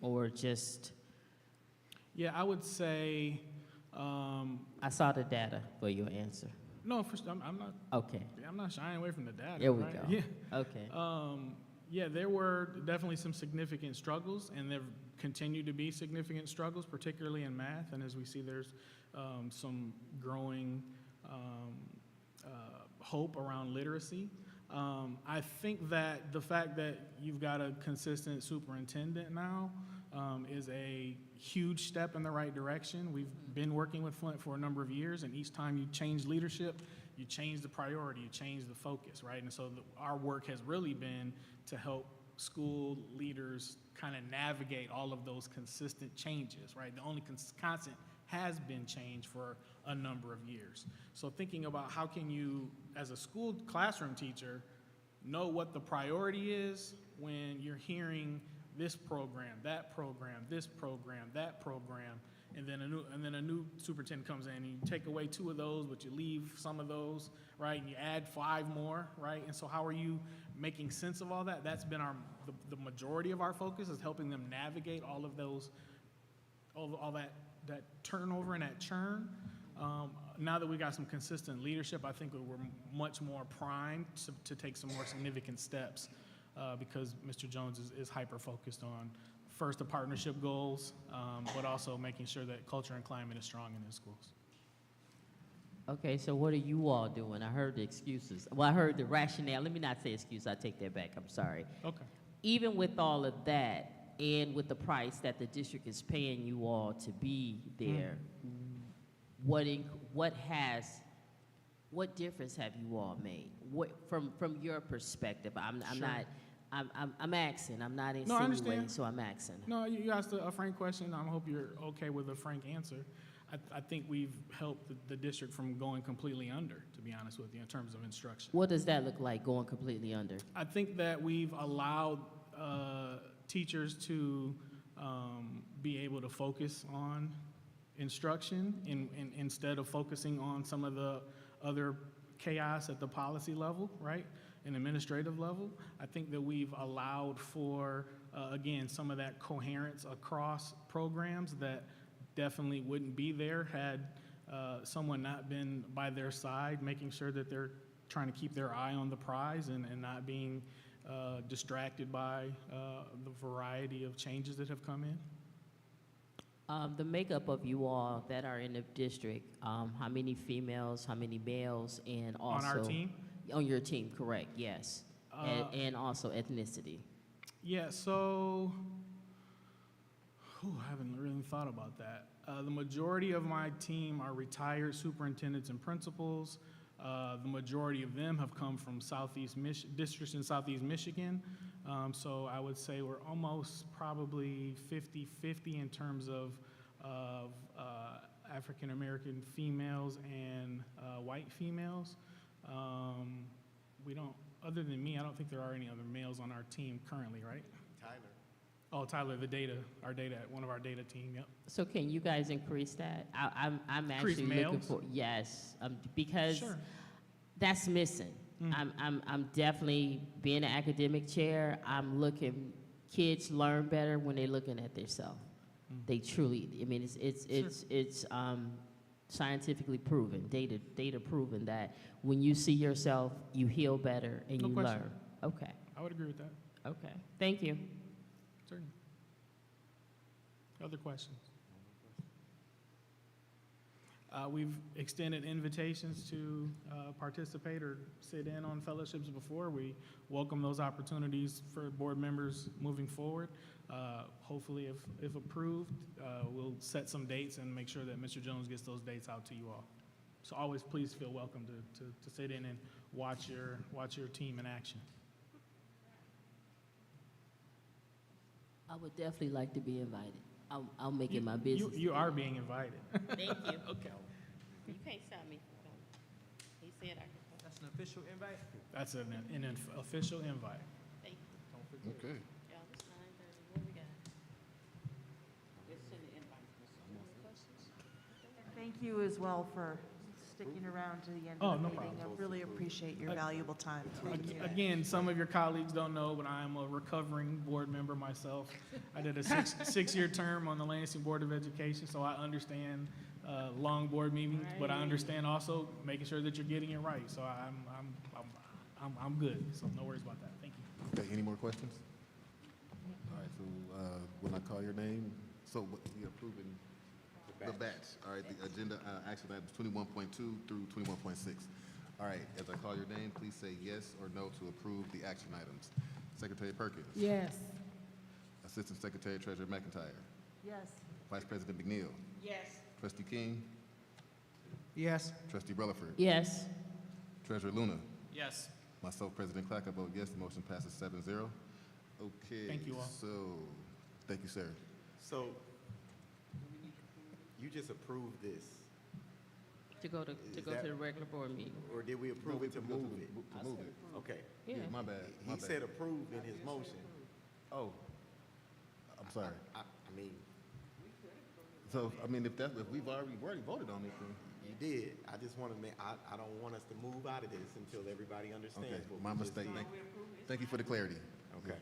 or just... Yeah, I would say... I saw the data for your answer. No, I'm not. Okay. I'm not shying away from the data. There we right? go. Yeah. Okay. Yeah, there were definitely some significant struggles, and there continue to be significant struggles, particularly in math. And as we see, there's some growing hope around literacy. I think that the fact that you've got a consistent superintendent now is a huge step in the right direction. We've been working with Flint for a number of years, and each time you change leadership, you change the priority, you change the focus, right? And so our work has really been to help school leaders kind of navigate all of those consistent changes, right? The only constant has been change for a number of years. So thinking about how can you, as a school classroom teacher, know what the priority is when you're hearing this program, that program, this program, that program, and then a new superintendent comes in and you take away 2 of those, but you leave some of those, right? And you add 5 more, right? And so how are you making sense of all that? That's been the majority of our focus, is helping them navigate all of those, all that turnover and that churn. Now that we got some consistent leadership, I think we're much more primed to take some more significant steps. Because Mr. Jones is hyper-focused on, first, the partnership goals, but also making sure that culture and climate is strong in his schools. Okay, so what are you all doing? I heard the excuses. Well, I heard the rationale. Let me not say excuse. I take that back. I'm sorry. Okay. Even with all of that, and with the price that the district is paying you all to be there, what difference have you all made? What, from your perspective, I'm Sure. not I'm asking, I'm not No, I insinuating, understand. so I'm asking. No, you asked a frank question. I hope you're okay with a frank answer. I think we've helped the district from going completely under, to be honest with you, in terms of instruction. What does that look like, going completely under? I think that we've allowed teachers to be able to focus on instruction instead of focusing on some of the other chaos at the policy level, right, and administrative level. I think that we've allowed for, again, some of that coherence across programs that definitely wouldn't be there had someone not been by their side, making sure that they're trying to keep their eye on the prize and not being distracted by the variety of changes that have come in. The makeup of you all that are in the district, how many females, how many males, and also... On our team? On your team, correct, yes. And also ethnicity. Yeah, so I haven't really thought about that. The majority of my team are retired superintendents and principals. The majority of them have come from districts in Southeast Michigan. So I would say we're almost probably 50-50 in terms of African-American females and white females. We don't, other than me, I don't think there are any other males on our team currently, right? Tyler. Oh, Tyler, one of our data team, yep. So can you guys increase that? I'm Increase actually looking males? for, yes, because Sure. that's missing. I'm definitely, being an academic chair, I'm looking, kids learn better when they're looking at themselves. They truly, I mean, it's scientifically proven, data proven that when you see yourself, you heal better and No you question. learn. Okay, I would agree with that, okay, thank you. certainly. Other questions? We've extended invitations to participate or sit in on fellowships before. We welcome those opportunities for board members moving forward. Hopefully, if approved, we'll set some dates and make sure that Mr. Jones gets those dates out to you all. So always please feel welcome to sit in and watch your team in action. I would definitely like to be invited. I'll make it my business. You are being invited. Thank you. Okay. You can't stop me from coming. He said I could come. That's an official invite? That's an official invite. Thank you. Okay. Y'all, it's 9:30. What we got? Let's send the invite. Any questions? Thank you as well for sticking around to the end Oh, of the no meeting. problem. I really appreciate your valuable time. Thank you. Again, some of your colleagues don't know, but I am a recovering board member myself. I did a six-year term on the Lansing Board of Education, so I understand long board meetings, but I understand also making sure that you're getting it right. So I'm good. So no worries about that. Thank you. Okay, any more questions? All right, so when I call your name, so we approving the batch. All right, the agenda action items 21.2 through 21.6. All right, as I call your name, please say yes or no to approve the action items. Secretary Perkins. Yes. Assistant Secretary Treasurer McIntyre. Yes. Vice President McNeil. Yes. Trustee King. Yes. Trustee Relaford. Yes. Treasurer Luna. Yes. Myself, President Clark, I vote yes. The motion passes 7-0. Okay. Thank you all. So, thank you, sir. So, you just approved this, To go to the regular board meeting. or did we approve it to move it? To move it. Okay. Yeah. My bad. My He bad. said approved in his motion. Oh, I'm sorry. I mean, So, I mean, if we've already voted on it, then. you did. I just want to make, I don't want us to move out of this until everybody understands. Okay, what my we just mistake. did. Thank you for the clarity. Okay.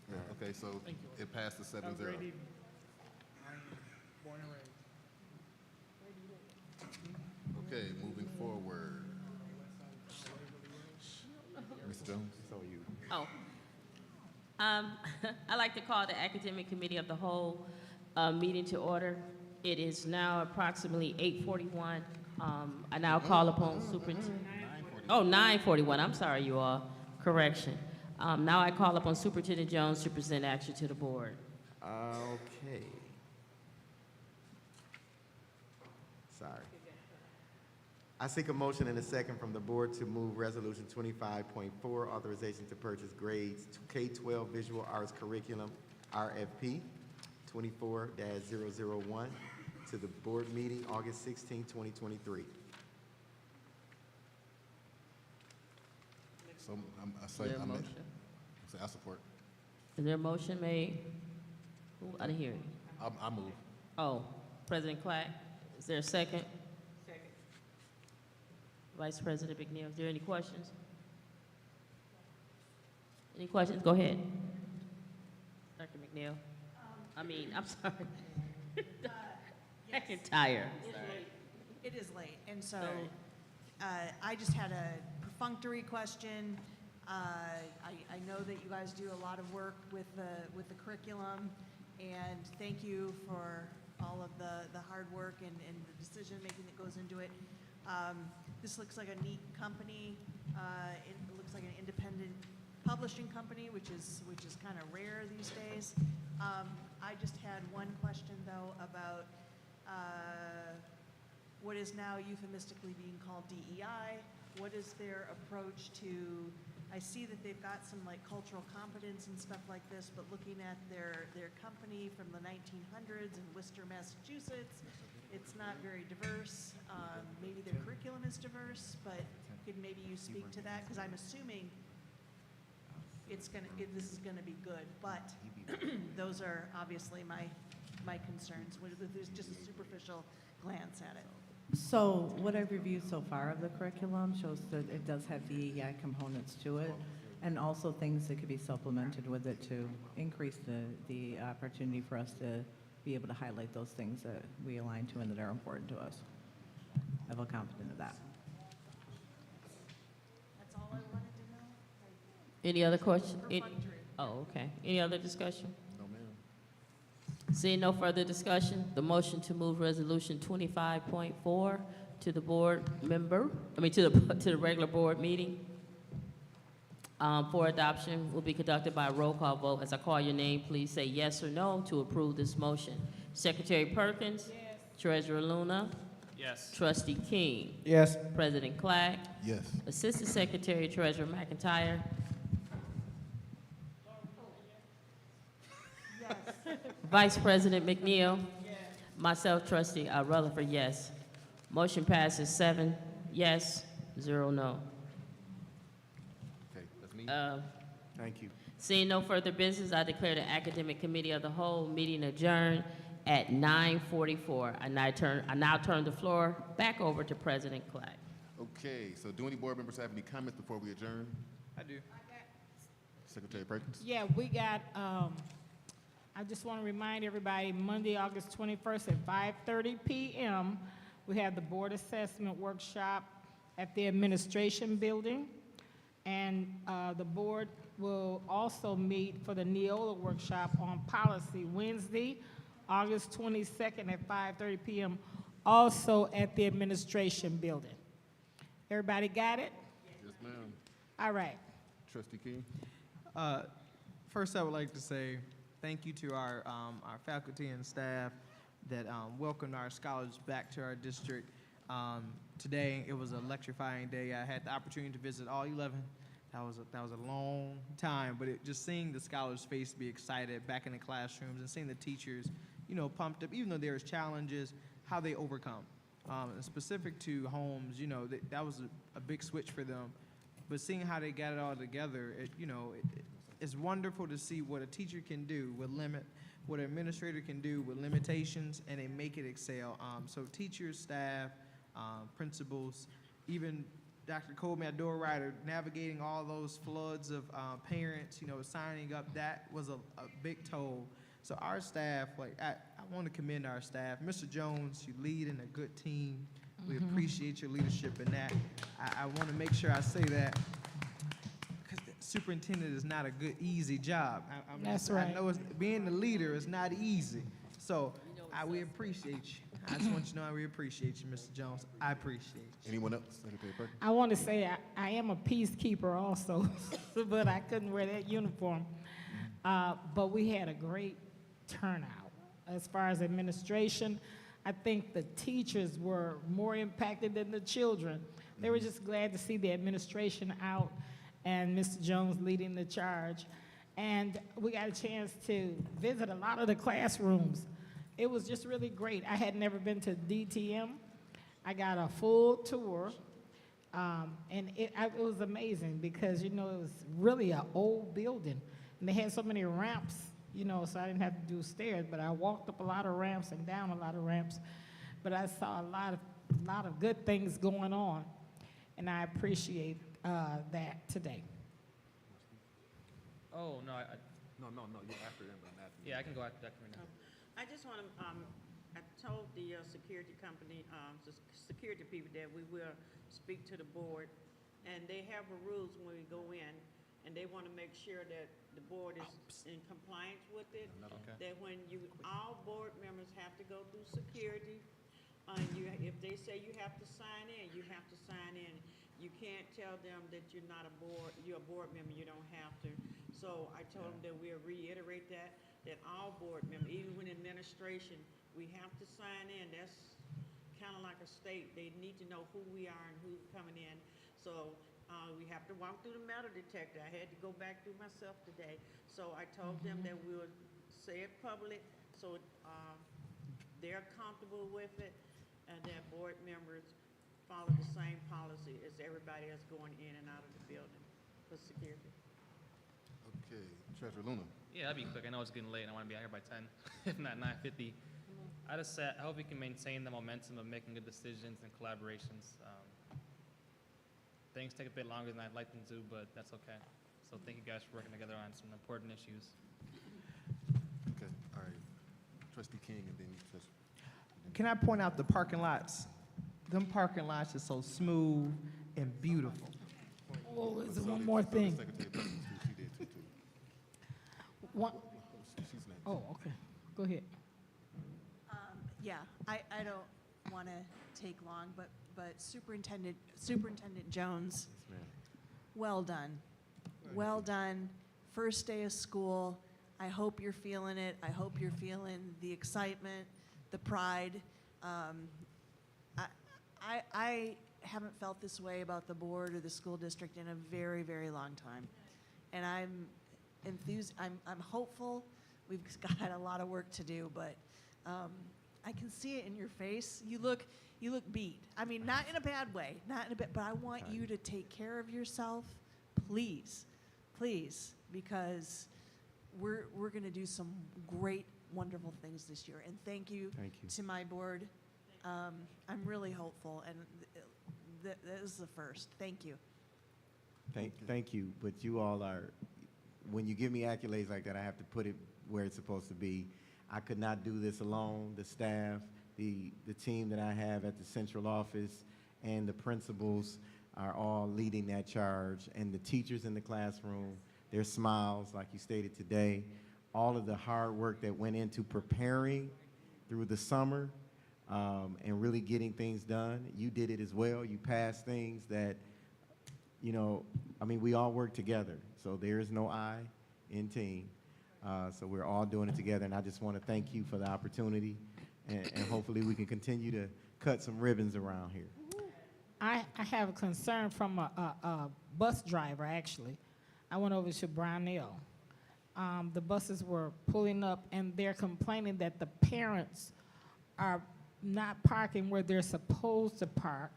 Yeah, okay, so Thank you. it passes 7-0. Have a great evening. Born and raised. Okay, moving forward. Mr. Jones? So you. Oh. I'd like to call the Academic Committee of the Whole meeting to order. It is now approximately 8:41. I now call upon Superintendent. 9:41. I'm sorry, you all. Correction. Now I call upon Superintendent Jones to present action to the board. Okay. Sorry. I seek a motion and a second from the board to move Resolution 25.4, authorization to purchase grades K-12 Visual Arts Curriculum, RFP 24-001, to the board meeting August 16, 2023. So I Is there a motion? I support. Is there a motion made? Ooh, I didn't hear it. I move. Oh, President Clack, is there a second? Second. Vice President McNeil, is there any questions? Any questions? Go ahead. Dr. McNeil. I'm sorry. Yes. I'm tired. It is late, and so Sorry. I just had a perfunctory question. I know that you guys do a lot of work with the curriculum, and thank you for all of the hard work and the decision-making that goes into it. This looks like a neat company. It looks like an independent publishing company, which is kind of rare these days. I just had one question, though, about what is now euphemistically being called DEI. What is their approach to, I see that they've got some like cultural competence and stuff like this, but looking at their company from the 1900s in Worcester, Massachusetts, it's not very diverse. Maybe their curriculum is diverse, but could maybe you speak to that? Because I'm assuming this is gonna be good, but those are obviously my concerns. There's just a superficial glance at it. So what I've reviewed so far of the curriculum shows that it does have DEI components to it, and also things that could be supplemented with it to increase the opportunity for us to be able to highlight those things that we align to and that are important to us. I feel confident of that. That's all I wanted to know. Any other questions? Perfunctory. Oh, okay. Any other discussion? No, ma'am. Seeing no further discussion, the motion to move resolution 25.4 to the board to the regular board meeting for adoption will be conducted by a roll call vote. As I call your name, please say yes or no to approve this motion. Secretary Perkins? Yes. Treasurer Luna? Yes. Trustee King? Yes. President Clack? Yes. Assistant Secretary Treasurer McIntyre? Vice President McNeil? Yes. Myself, Trustee Rutherford, yes. Motion passes 7 yes, 0 no. Okay, that's me. Thank you. Seeing no further business, I declare the Academic Committee of the Whole meeting adjourned at 9:44. I now turn the floor back over to President Clack. Okay, so do any board members have any comments before we adjourn? I do. Secretary Perkins? Yeah, we got, I just want to remind everybody, Monday, August 21st at 5:30 p.m., we have the board assessment workshop at the administration building. And the board will also meet for the NEOLA workshop on policy Wednesday, August 22nd at 5:30 p.m., also at the administration building. Everybody got it? Yes, ma'am. All right. Trustee King? First, I would like to say thank you to our faculty and staff that welcomed our scholars back to our district. Today, it was an electrifying day. I had the opportunity to visit all 11. That was a long time, but just seeing the scholars' face be excited back in the classrooms and seeing the teachers, pumped up, even though there's challenges, how they overcome. And specific to Holmes, that was a big switch for them. But seeing how they got it all together, it's wonderful to see what a teacher can do with what an administrator can do with limitations, and they make it excel. So teachers, staff, principals, even Dr. Coleman, our door rider, navigating all those floods of parents, signing up, that was a big toll. So our staff, I want to commend our staff. Mr. Jones, you lead in a good team. We appreciate your leadership in that. I want to make sure I say that, because superintendent is not a good, easy job. That's right. I know being the leader is not easy. So we appreciate you. I just want you to know we appreciate you, Mr. Jones. I appreciate you. Anyone else? Secretary Perkins? I want to say I am a peacekeeper also, but I couldn't wear that uniform. But we had a great turnout as far as administration. I think the teachers were more impacted than the children. They were just glad to see the administration out and Mr. Jones leading the charge. And we got a chance to visit a lot of the classrooms. It was just really great. I had never been to DTM. I got a full tour, and it was amazing because, you know, it was really an old building. And they had so many ramps, you know, so I didn't have to do stairs, but I walked up a lot of ramps and down a lot of ramps. But I saw a lot of good things going on, and I appreciate that today. Oh, no, No, you're after them, but I'm after yeah, I can go after that right now. I just want to, I told the security company, security people that we will speak to the board, and they have a rules when we go in, and they want to make sure that the board is in compliance with it. Okay. That when all board members have to go through security, if they say you have to sign in, you have to sign in. You can't tell them that you're not you're a board member, you don't have to. So I told them that we'll reiterate that all board members, even when administration, we have to sign in. That's kind of like a state. They need to know who we are and who's coming in. So we have to walk through the metal detector. I had to go back through myself today. So I told them that we'll say it public so they're comfortable with it, and that board members follow the same policy as everybody else going in and out of the building for security. Okay, Treasurer Luna. Yeah, that'd be quick. I know it's getting late and I want to be out here by 10, if not 9:50. I hope we can maintain the momentum of making good decisions and collaborations. Things take a bit longer than I'd like them to, but that's okay. So thank you guys for working together on some important issues. Okay, all right. Trustee King and then Trustee. Can I point out the parking lots? Them parking lots are so smooth and beautiful. Oh, is there one more thing? Secretary, she did too. One, She's next. oh, okay. Go ahead. Yeah, I don't want to take long, but Superintendent Jones, Yes, ma'am. well done. Well done. First day of school. I hope you're feeling it. I hope you're feeling the excitement, the pride. I haven't felt this way about the board or the school district in a very, very long time. And I'm enthused. I'm hopeful. We've got a lot of work to do, but I can see it in your face. You look beat. I mean, not in a bad way, but I want you to take care of yourself, please, because we're going to do some great, wonderful things this year. And thank you to my board. I'm really hopeful, and this is the first. Thank you. Thank you, but you all are, when you give me accolades like that, I have to put it where it's supposed to be. I could not do this alone. The staff, the team that I have at the central office, and the principals are all leading that charge, and the teachers in the classroom, their smiles, like you stated today, all of the hard work that went into preparing through the summer, and really getting things done. You did it as well. You passed things that, you know, I mean, we all work together, so there is no I in team. So we're all doing it together, and I just want to thank you for the opportunity, and hopefully we can continue to cut some ribbons around here. I have a concern from a bus driver, actually. I went over to Brownell. The buses were pulling up, and they're complaining that the parents are not parking where they're supposed to park,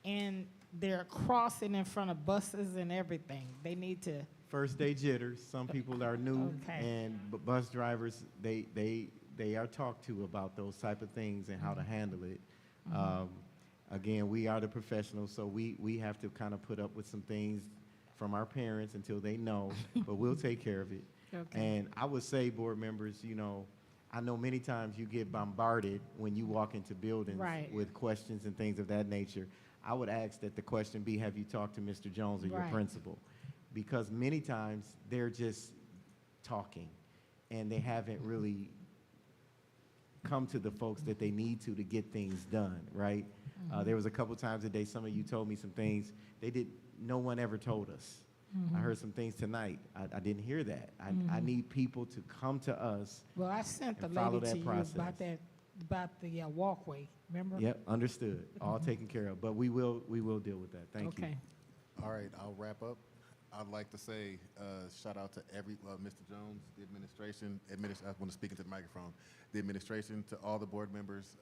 and they're crossing in front of buses and everything. They need to. First day jitters. Some people are new, Okay. and bus drivers, they are talked to about those type of things and how to handle it. Again, we are the professionals, so we have to kind of put up with some things from our parents until they know, but we'll take care of it. Okay. And I would say, board members, you know, I know many times you get bombarded when you walk into buildings Right. with questions and things of that nature. I would ask that the question be, have you talked to Mr. Jones or your Right. principal? Because many times they're just talking and they haven't really come to the folks that they need to get things done, right? There was a couple times today, some of you told me some things no one ever told us. I heard some things tonight. I didn't hear that. I need people to come to us. Well, I sent the and follow lady to that you process. about that about the walkway, remember? Yep, understood. All taken care of. But we will deal with that. Thank you. Okay. All right, I'll wrap up. I'd like to say, shout out to Mr. Jones, the administration, I want to speak into the microphone, the administration, to all the board members.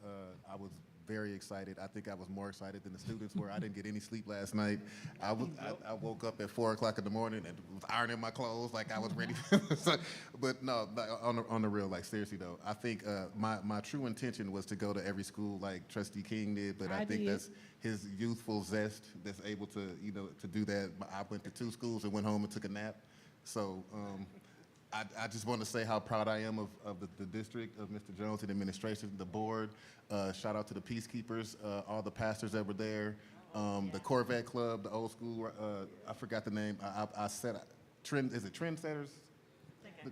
I was very excited. I think I was more excited than the students were. I didn't get any sleep last night. I woke up at 4 o'clock in the morning and was ironing my clothes like I was ready. But no, on the real, like seriously though, I think my true intention was to go to every school like Trustee King did, but I think that's his youthful zest that's able to, to do that. I went to 2 schools and went home and took a nap. So I just want to say how proud I am of the district, of Mr. Jones and the administration, the board. Shout out to the peacekeepers, all the pastors that were there, the Corvette Club, the old school, I forgot the name. I said, is it Trendsetters?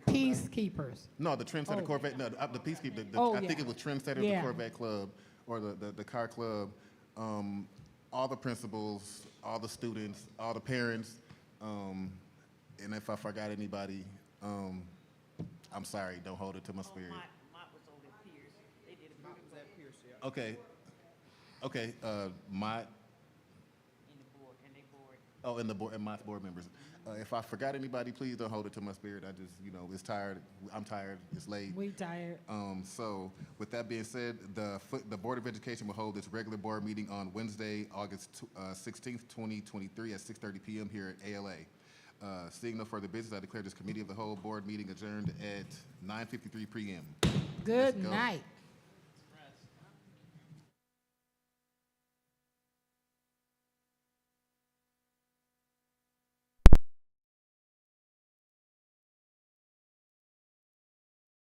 Peacekeepers. No, the Trendsetter Corvette, no, the Peacekeeper. I think it was Trendsetters, the Corvette Club, or the car club. All the principals, all the students, all the parents, and if I forgot anybody, I'm sorry, don't hold it to my spirit. Okay, Mott. Oh, and Mott's board members. If I forgot anybody, please don't hold it to my spirit. I just, it's tired. I'm tired. It's late. We tired. So with that being said, the Board of Education will hold its regular board meeting on Wednesday, August 16th, 2023 at 6:30 p.m. here at ALA. Seeing no further business, I declare this committee of the whole board meeting adjourned at 9:53 p.m. Good night.